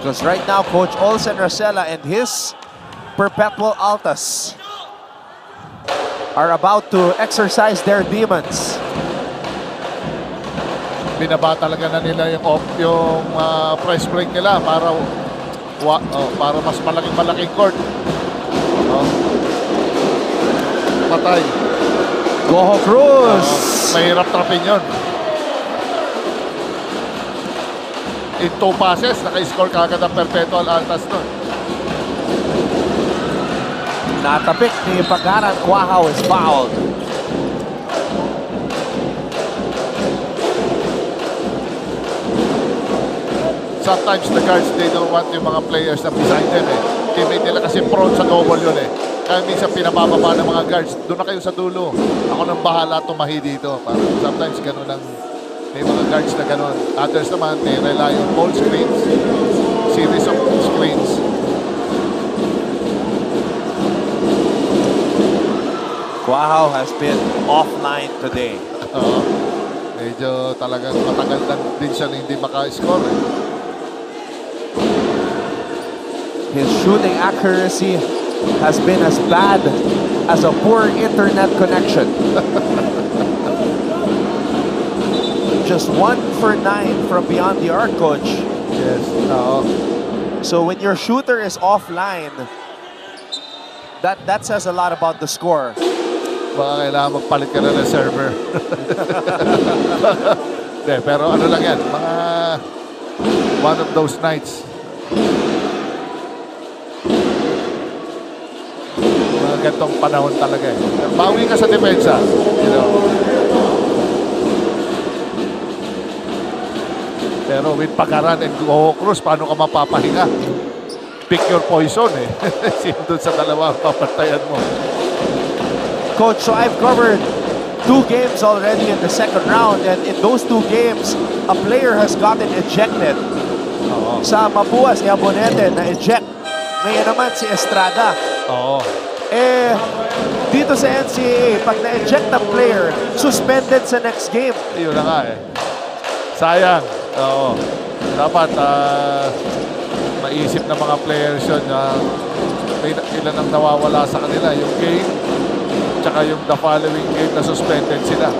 Because right now, Coach Olsen Racela and his Perpetual Altas are about to exercise their demons. Binaba talaga na nila yung press break nila para mas malaking court. Patay. Goho Cruz. Mahirap trapin yun. In 2 passes, naka-score kagad ang Perpetual Altas nun. Natapik ni Pagaran. Quahao is fouled. Sometimes the guards, they don't want yung mga players na beside them eh. Teammate nila kasi prone sa double yun eh. Kaya minsan pinabababa ng mga guards, doon na kayo sa dulo. Ako nang bahala tumahi dito. Parang sometimes ganun lang. May mga guards na ganun. Others naman, they rely on ball screens. Series of screens. Quahao has been offline today. Medyo talagang matagal na din siya na hindi maka-score eh. His shooting accuracy has been as bad as a poor internet connection. Just 1 for 9 from beyond the arc, Coach. Yes. So when your shooter is offline, that says a lot about the score. Baka kailangan magpalit ka na ng server. De, pero ano lang yan, mga one of those nights. Mga gantong panahon talaga eh. Bawi ka sa depensa. You know. Pero with Pagaran and Goho Cruz, paano ka mapapahinga? Pick your poison eh. Sino doon sa dalawa papantayan mo? Coach, so I've covered 2 games already in the second round, and in those 2 games, a player has gotten ejected. Sa Mapua, si Abonete na-eject. Ngayon naman si Estrada. Dito sa NCAA, pag na-eject ang player, suspended sa next game. Yun na nga eh. Sayang. Dapat maisip ng mga players yun na ilan ang nawawala sa kanila. Yung game, tsaka yung the following game na suspended sila.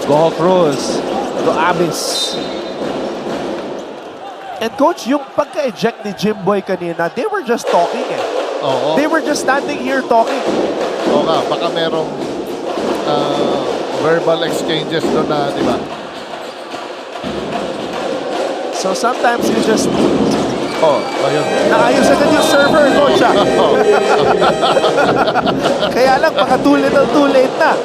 Goho Cruz to Abis. And Coach, yung pagka-eject ni Jimboy kanina, they were just talking eh. They were just standing here talking. Oo nga, baka merong verbal exchanges doon na, di ba? So sometimes you just... ayun. Naayos agad yung server, Coach. Kaya lang, baka too little, too late na.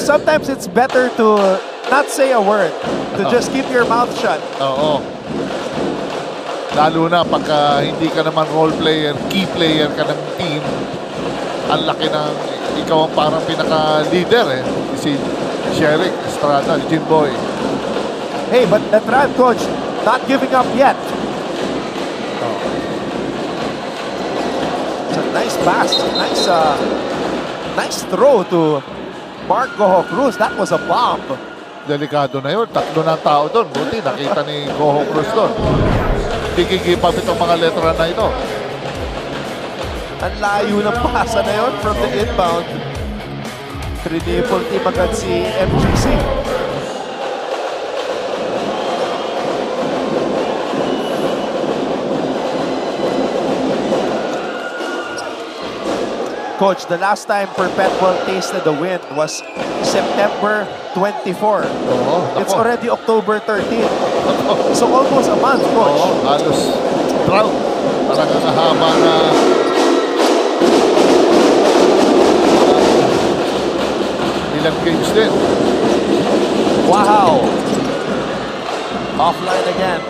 Sometimes it's better to not say a word, to just keep your mouth shut. Lalo na pagka hindi ka naman role player, key player ka ng team, ang laki ng ikaw ang parang pinaka-leader eh. Si Sherrick, Estrada, Jimboy. Hey, but Letran, Coach, not giving up yet. It's a nice pass, nice throw to Mark Goho Cruz. That was a bomb. Delikado na yun. 3 na tao doon. Buti nakita ni Goho Cruz doon. Hindi gigipap itong mga Letran na ito. Ang layo ng pasa na yun from the inbound. Trinipol team agad si MGC. Coach, the last time Perpetual tasted the win was September 24. It's already October 13. So almost a month, Coach. Halos drought. Talagang haba na ilang games din. Wow. Offline again.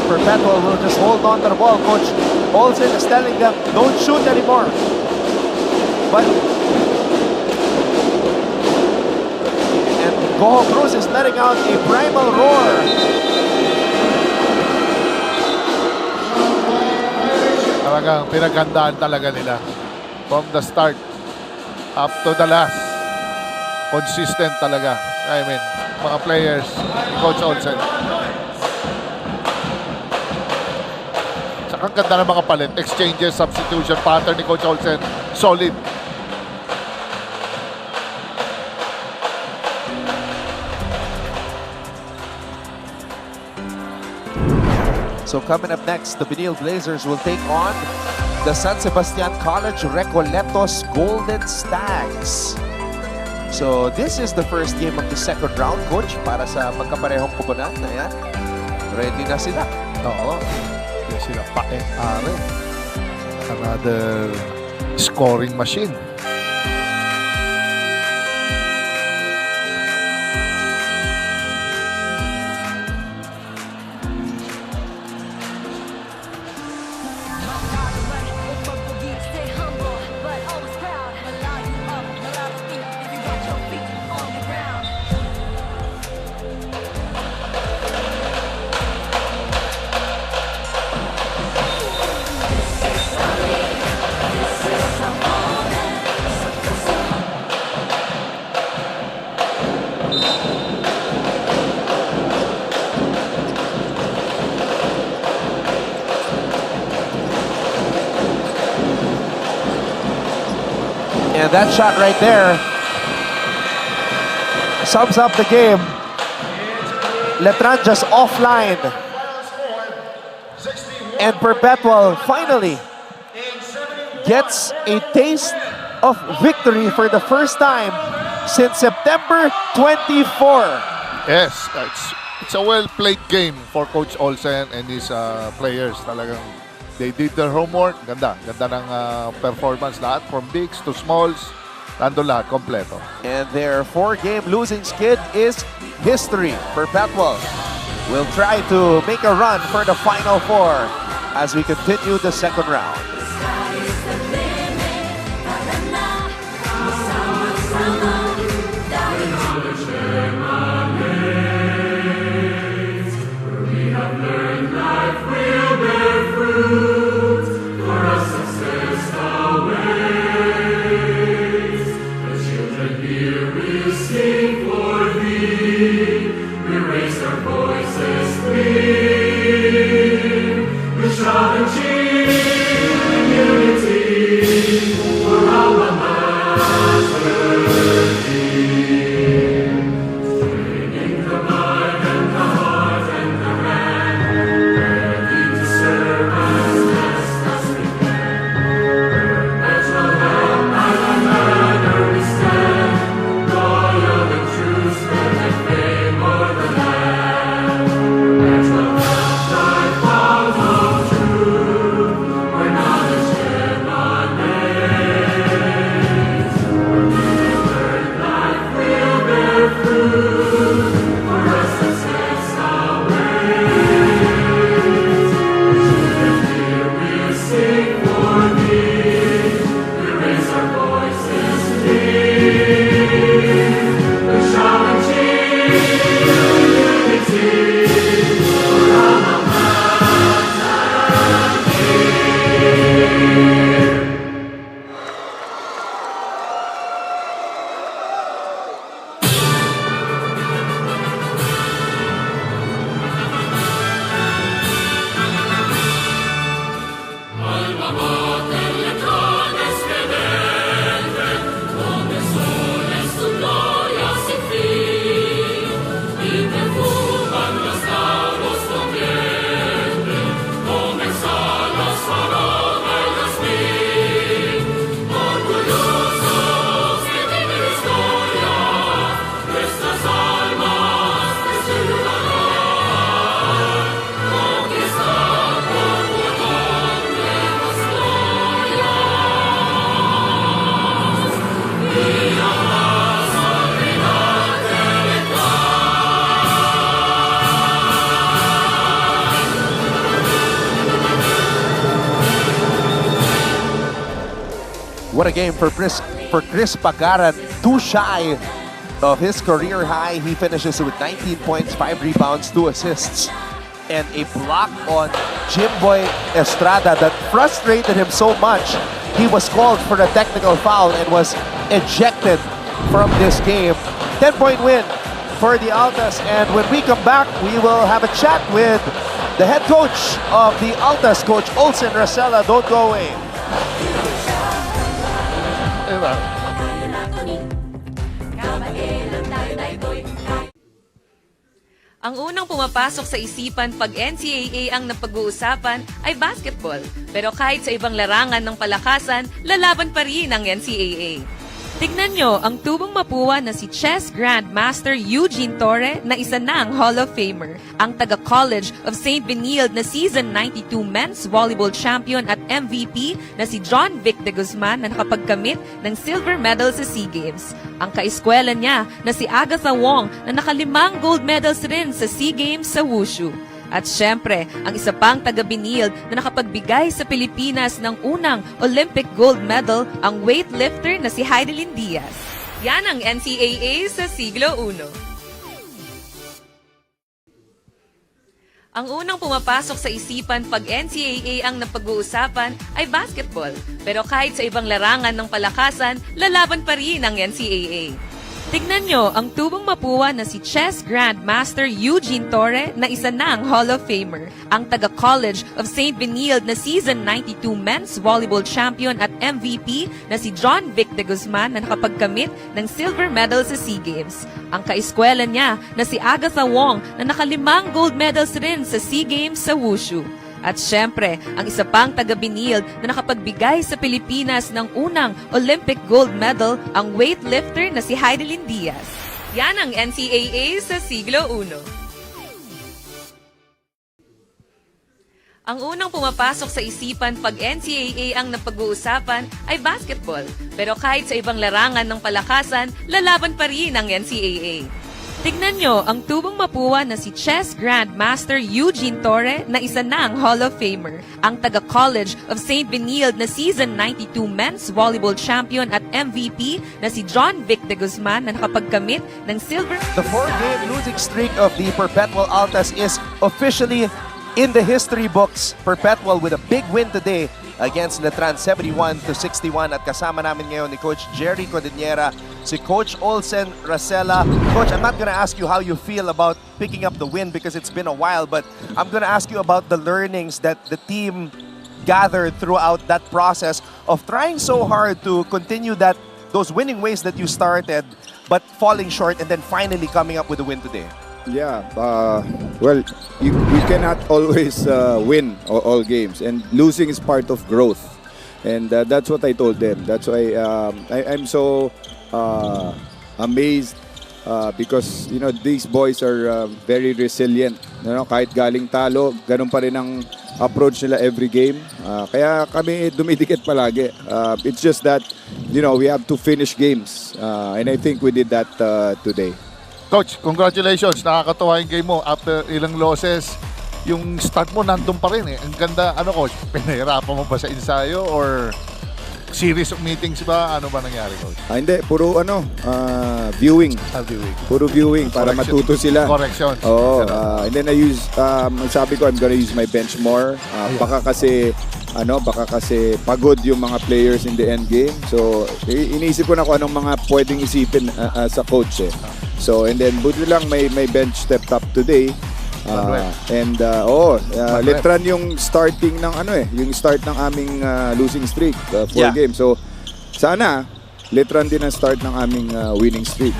Perpetual will just hold on to the ball. Coach Olsen is telling them, don't shoot anymore. But Coho Cruz is letting out a primal roar. Talagang pinaghandaan talaga nila. From the start up to the last. Consistent talaga. I mean, mga players ni Coach Olsen. Saka ang ganda ng mga palit. Exchanges, substitution pattern ni Coach Olsen. Solid. So coming up next, the Benil Blazers will take on the San Sebastian College Recoletos Golden Stags. So this is the first game of the second round, Coach, para sa magkaparehong koponan na yan. Ready na sila. Oo. Yan sila pa-are. Another scoring machine. And that shot right there sums up the game. Letran just offline. And Perpetual finally gets a taste of victory for the first time since September 24. Yes, it's a well-played game for Coach Olsen and his players. Talagang they did their homework. Ganda ng performance lahat. From bigs to smalls, nandun lahat, kompleto. And their 4-game losing skid is history. Perpetual will try to make a run for the Final Four as we continue the second round. What a game for Chris Pagaran. Too shy of his career high. He finishes with 19 points, 5 rebounds, 2 assists, and a block on Jimboy Estrada that frustrated him so much. He was called for a technical foul and was ejected from this game. 10-point win for the Altas, and when we come back, we will have a chat with the head coach of the Altas, Coach Olsen Racela. Don't go away. Ang unang pumapasok sa isipan pag NCAA ang napag-uusapan ay basketball. Pero kahit sa ibang larangan ng palakasan, lalaban pa rin ang NCAA. Tignan nyo ang tubong mapuwa na si Chess Grandmaster Eugene Torre na isa ng Hall of Famer. Ang taga-College of St. Benilde na Season 92 Men's Volleyball Champion at MVP na si John Vic de Guzman na nakapagkamit ng silver medal sa SEA Games. Ang kaeskwela niya na si Agatha Wong na nakalimang gold medals rin sa SEA Games sa Wushu. At syempre, ang isa pang taga-Benilde na nakapagbigay sa Pilipinas ng unang Olympic gold medal, ang weightlifter na si Heidelin Diaz. Yan ang NCAA sa siglo I. Ang unang pumapasok sa isipan pag NCAA ang napag-uusapan ay basketball. Pero kahit sa ibang larangan ng palakasan, lalaban pa rin ang NCAA. Tignan nyo ang tubong mapuwa na si Chess Grandmaster Eugene Torre na isa ng Hall of Famer. Ang taga-College of St. Benilde na Season 92 Men's Volleyball Champion at MVP na si John Vic de Guzman na nakapagkamit ng silver medal sa SEA Games. Ang kaeskwela niya na si Agatha Wong na nakalimang gold medals rin sa SEA Games sa Wushu. At syempre, ang isa pang taga-Benilde na nakapagbigay sa Pilipinas ng unang Olympic gold medal, ang weightlifter na si Heidelin Diaz. Yan ang NCAA sa siglo I. Ang unang pumapasok sa isipan pag NCAA ang napag-uusapan ay basketball. Pero kahit sa ibang larangan ng palakasan, lalaban pa rin ang NCAA. Tignan nyo ang tubong mapuwa na si Chess Grandmaster Eugene Torre na isa ng Hall of Famer. Ang taga-College of St. Benilde na Season 92 Men's Volleyball Champion at MVP na si John Vic de Guzman na nakapagkamit ng silver. The 4-game losing streak of the Perpetual Altas is officially in the history books. Perpetual with a big win today against Letran 71-61, at kasama namin ngayon ni Coach Jerry Codiniera, si Coach Olsen Racela. Coach, I'm not gonna ask you how you feel about picking up the win because it's been a while, but I'm gonna ask you about the learnings that the team gathered throughout that process of trying so hard to continue those winning ways that you started, but falling short and then finally coming up with a win today. Yeah, well, you cannot always win all games, and losing is part of growth, and that's what I told them. That's why I'm so amazed because these boys are very resilient. Kahit galing talo, ganun pa rin ang approach nila every game. Kaya kami dumidikit palagi. It's just that we have to finish games, and I think we did that today. Coach, congratulations. Nakakatawa yung game mo. After ilang losses, yung start mo nandun pa rin eh. Ang ganda. Coach? Pinahirapan mo ba sa ensayo or series of meetings ba? Ano ba nangyari, Coach? Hindi. Puro viewing. Viewing. Puro viewing para matuto sila. Corrections. Oo. And then I use, sabi ko, I'm gonna use my bench more. Baka kasi pagod yung mga players in the end game. So, iniisip ko na kung anong mga pwedeng isipin sa coach eh. So, and then buti lang may bench stepped up today. Letran yung starting ng yung start ng aming losing streak, 4 games. So, sana Letran din ang start ng aming winning streak.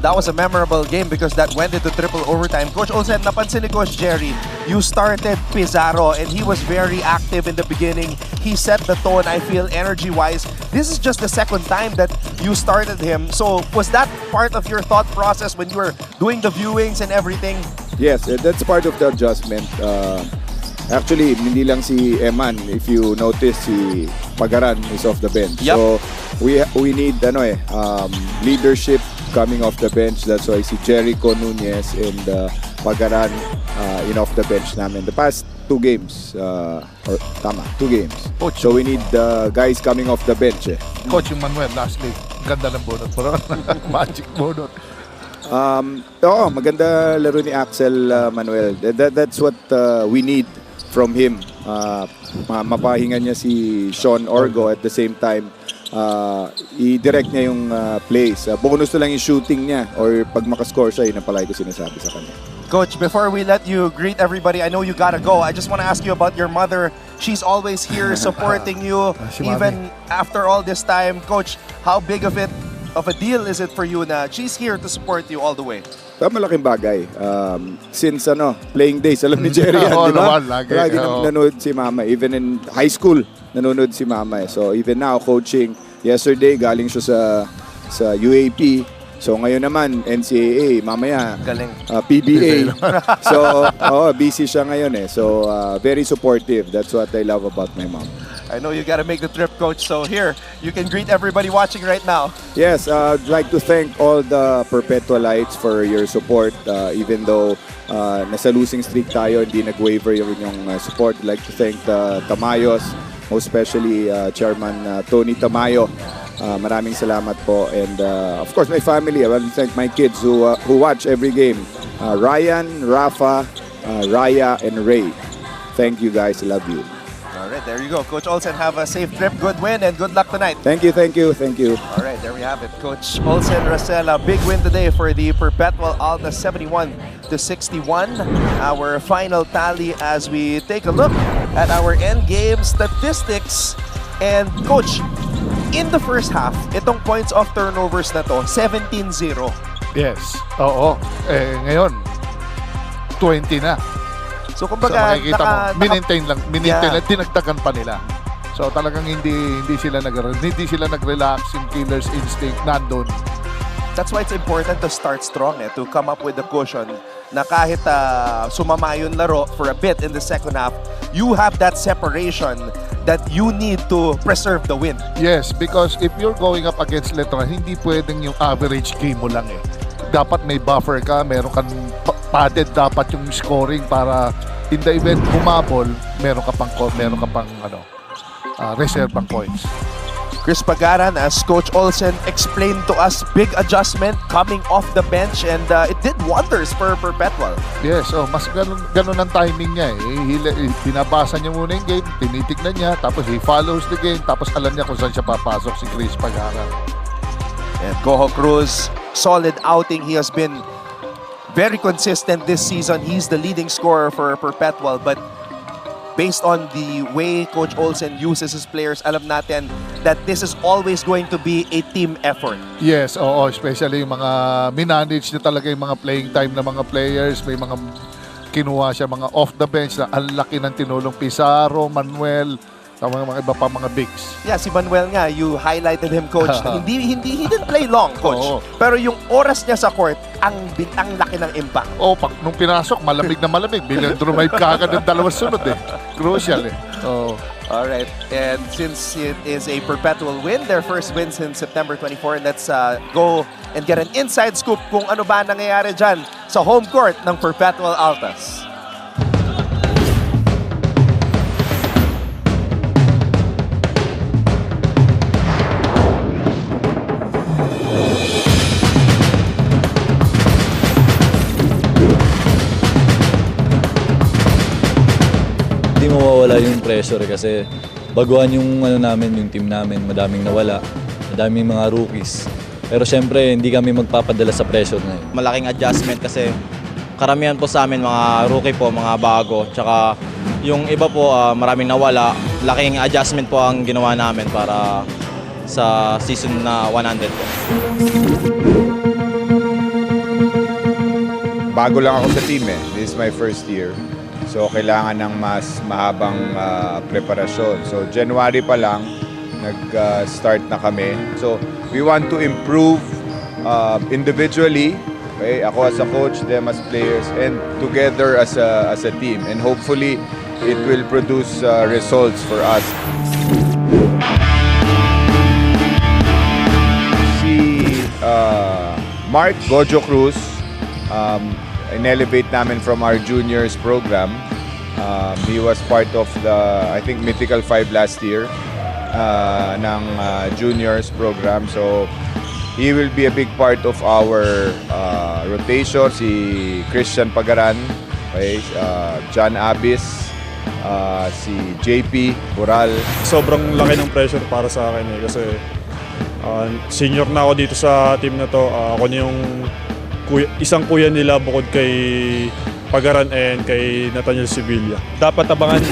That was a memorable game because that went into triple overtime. Coach Olsen, napansin ni Coach Jerry, you started Pizarro and he was very active in the beginning. He set the tone, I feel, energy-wise. This is just the second time that you started him. So was that part of your thought process when you were doing the viewings and everything? Yes, that's part of the adjustment. Actually, hindi lang si Eman. If you notice, si Pagaran is off the bench. Yep. So, we need leadership coming off the bench. That's why si Jericho Nunez and Pagaran off the bench namin. The past 2 games. 2 games. Coach, so, we need guys coming off the bench. Coach, yung Manuel, lastly, ganda ng bunot po ron. Magic bunot. Maganda laro ni Axel Manuel. That's what we need from him. Mapahinga niya si Sean Orgo at the same time i-direct niya yung plays. Bonus na lang yung shooting niya or pag makascore siya, yun ang palagi ko sinasabi sa kanya. Coach, before we let you greet everybody, I know you gotta go. I just want to ask you about your mother. She's always here supporting you, even after all this time. Coach, how big of a deal is it for you na she's here to support you all the way? Malaking bagay. Since playing days, alam ni Jerry yan, di ba? Lagi nanonood si Mama. Even in high school, nanonood si Mama. So even now, coaching. Yesterday, galing siya sa UAP. So ngayon naman, NCAA, mamaya, PBA. So, busy siya ngayon eh. So, very supportive. That's what I love about my mom. I know you gotta make the trip, Coach. So here, you can greet everybody watching right now. Yes, I'd like to thank all the Perpetual Altas for your support. Even though nasa losing streak tayo, hindi nag-waver yung inyong support. I'd like to thank the Tamayos, most especially Chairman Tony Tamayo. Maraming salamat po. And of course, my family. I want to thank my kids who watch every game. Ryan, Rafa, Raya, and Ray. Thank you guys. I love you. All right, there you go. Coach Olsen, have a safe trip, good win, and good luck tonight. Thank you, thank you, thank you. All right, there we have it. Coach Olsen Racela, big win today for the Perpetual Altas, 71-61. Our final tally as we take a look at our end game statistics. And Coach, in the first half, itong points of turnovers na to, 17-0. Yes, oo. Ngayon, 20 na. So kumbaga, makikita mo, minintay lang, dinagdagan pa nila. So talagang hindi sila nag-relax, yung killer's instinct nandun. That's why it's important to start strong, to come up with the cushion na kahit sumama yung laro for a bit in the second half, you have that separation that you need to preserve the win. Yes, because if you're going up against Letran, hindi pwedeng yung average game mo lang eh. Dapat may buffer ka, meron kang padded dapat yung scoring para in the event bumabol, meron ka pang reserve pang points. Chris Pagaran, as Coach Olsen explained to us, big adjustment coming off the bench and it did wonders for Perpetual. Yes, mas ganun ang timing niya eh. Binabasa niya muna yung game, tinitignan niya, tapos he follows the game, tapos alam niya kung saan siya papasok si Chris Pagaran. And Goho Cruz, solid outing. He has been very consistent this season. He's the leading scorer for Perpetual, but based on the way Coach Olsen uses his players, alam natin that this is always going to be a team effort. Yes, especially yung mga minanage niya talaga yung mga playing time ng mga players. May mga kinuha siya mga off the bench na ang laki ng tinulong. Pizarro, Manuel, mga iba pa mga bigs. Yeah, si Manuel nga, you highlighted him, Coach. He didn't play long, Coach. Pero yung oras niya sa court, ang laki ng impact. Nung pinasok, malamig na malamig. Bilang drive ka agad ng dalawang sunod eh. Crucial eh. Alright, and since it is a Perpetual win, their first win since September 24, let's go and get an inside scoop kung ano ba nangyayari dyan sa home court ng Perpetual Altas. Hindi mawawala yung pressure kasi baguhan yung yung team namin, madaming nawala, madaming mga rookies. Pero syempre hindi kami magpapadala sa pressure na yun. Malaking adjustment kasi karamihan po sa amin mga rookie po, mga bago, tsaka yung iba po maraming nawala. Laking adjustment po ang ginawa namin para sa season na 100 po. Bago lang ako sa team eh. This is my first year. So, kailangan ng mas mahabang preparasyon. So, January pa lang, nag-start na kami. So, we want to improve individually. Okay? Ako as a coach, them as players, and together as a team. And hopefully, it will produce results for us. Si Mark Gojo Cruz, in-elevate namin from our juniors program. He was part of the, I think, Mythical 5 last year ng juniors program. So, he will be a big part of our rotation. Si Christian Pagaran, okay, John Abis, si JP Boral. Sobrang laki ng pressure para sa akin kasi senior na ako dito sa team na to. Ako na yung isang kuya nila bukod kay Pagaran and kay Nathaniel Sevilla. Dapat abangan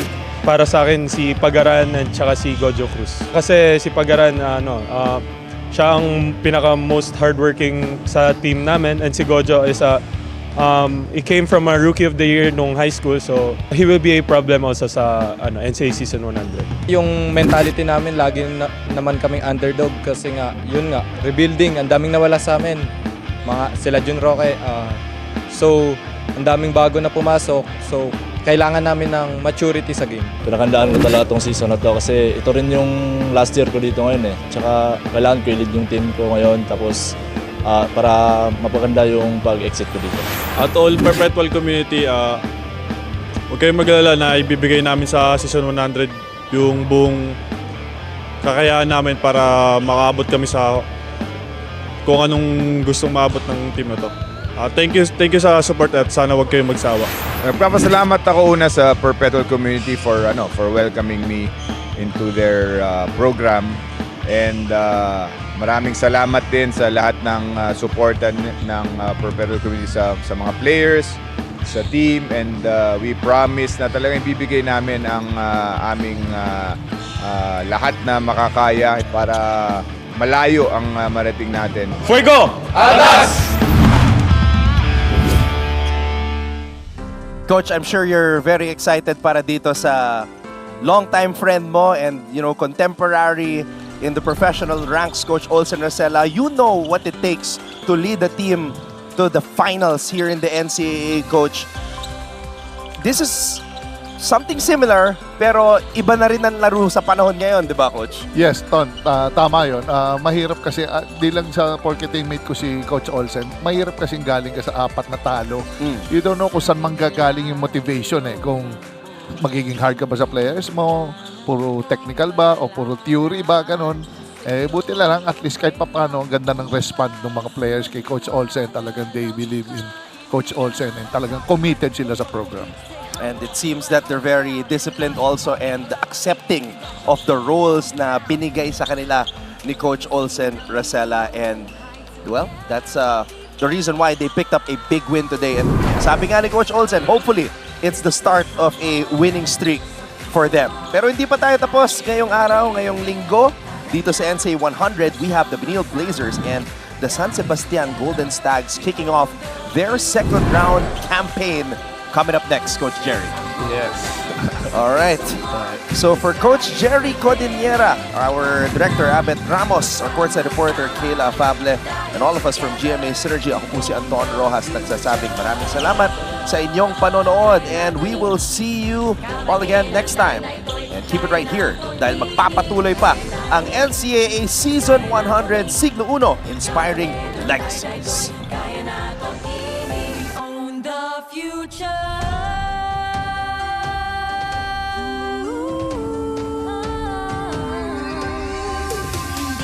para sa akin si Pagaran at saka si Gojo Cruz. Kasi si Pagaran, siya ang pinaka-most hardworking sa team namin, and si Gojo is he came from a Rookie of the Year nung high school, so he will be a problem also sa NCAA Season 100. Yung mentality namin, lagi naman kaming underdog kasi nga, yun nga, rebuilding, ang daming nawala sa amin. Sila Jun Roque, so ang daming bago na pumasok, so kailangan namin ng maturity sa game. Pinakandaan ko talaga itong season na to kasi ito rin yung last year ko dito ngayon eh. Tsaka kailangan ko i-lead yung team ko ngayon tapos para mapaganda yung pag-exit ko dito. At all Perpetual community, huwag kayong mag-alala na ibibigay namin sa season 100 yung buong kakayahan namin para makaabot kami sa kung anong gustong maabot ng team na to. Thank you sa support at sana huwag kayong magsawa. Nagpapasalamat ako una sa Perpetual community for welcoming me into their program, and maraming salamat din sa lahat ng suporta ng Perpetual community sa mga players, sa team, and we promise na talagang ibibigay namin ang aming lahat na makakaya para malayo ang marating natin. Fuego! Altas! Coach, I'm sure you're very excited para dito sa long-time friend mo and contemporary in the professional ranks, Coach Olsen Rosella. You know what it takes to lead the team to the finals here in the NCAA, Coach. This is something similar, pero iba na rin ang laro sa panahon ngayon, di ba, Coach? Yes, Ton, tama yun. Mahirap kasi, di lang sa porke teammate ko si Coach Olsen, mahirap kasing galing ka sa 4 na talo. You don't know kung saan manggagaling yung motivation eh. Kung magiging hard ka ba sa players mo, puro technical ba, o puro theory ba, ganun. Buti lang, at least kahit papano, ang ganda ng respond ng mga players kay Coach Olsen. Talagang they believe in Coach Olsen and talagang committed sila sa program. And it seems that they're very disciplined also and accepting of the roles na binigay sa kanila ni Coach Olsen Rosella. And, well, that's the reason why they picked up a big win today. And sabi nga ni Coach Olsen, hopefully, it's the start of a winning streak for them. Pero hindi pa tayo tapos ngayong araw, ngayong linggo. Dito sa NCAA 100, we have the Benil Blazers and the San Sebastian Golden Stags kicking off their second round campaign. Coming up next, Coach Jerry. Yes. All right. So for Coach Jerry Codiniera, our Director Abet Ramos, our courtside reporter Kayla Fable, and all of us from GMA Synergy, ako po si Anton Rojas, nagsasabing maraming salamat sa inyong panonood, and we will see you all again next time. And keep it right here dahil magpapatuloy pa ang NCAA Season 100 Siglo Uno, inspiring legacies.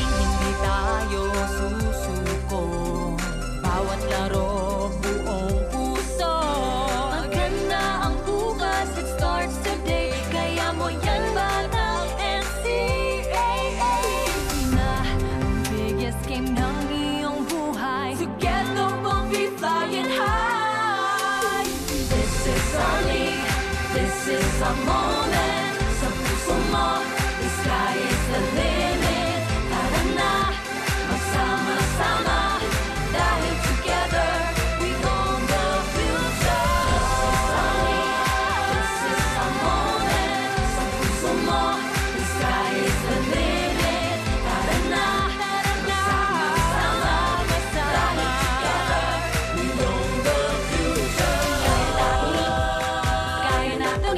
Hindi tayo susuko, bawat laro buong puso. Maganda ang bukas, it starts today, kaya mo yan ba ng NCAA? Na biggest game ng iyong buhay, together we'll be flying high. This is our league, this is our moment. Sa puso mo, the sky is the limit. Tara na, magsama-sama, dahil together we own the future. This is our league, this is our moment. Sa puso mo, the sky is the limit. Tara na, magsama-sama, dahil together we own the future. Kaya natin,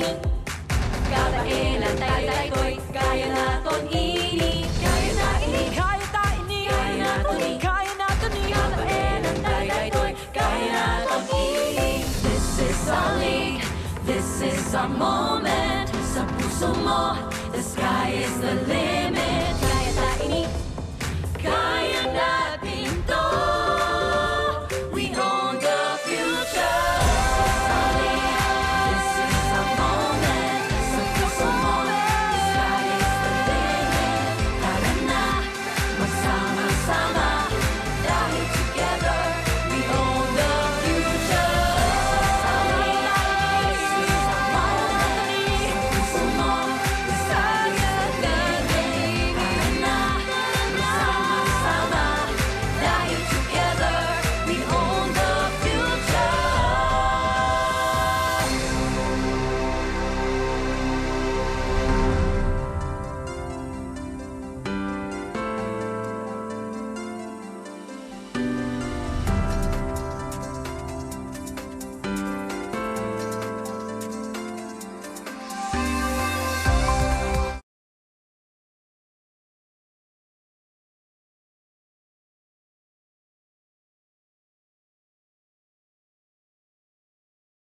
kada ilan tayo-tayo'y kaya natin ini. Kaya natin, kaya natin, kaya natin, kaya natin, kada ilan tayo-tayo'y kaya natin ini. This is our league, this is our moment. Sa puso mo, the sky is the limit.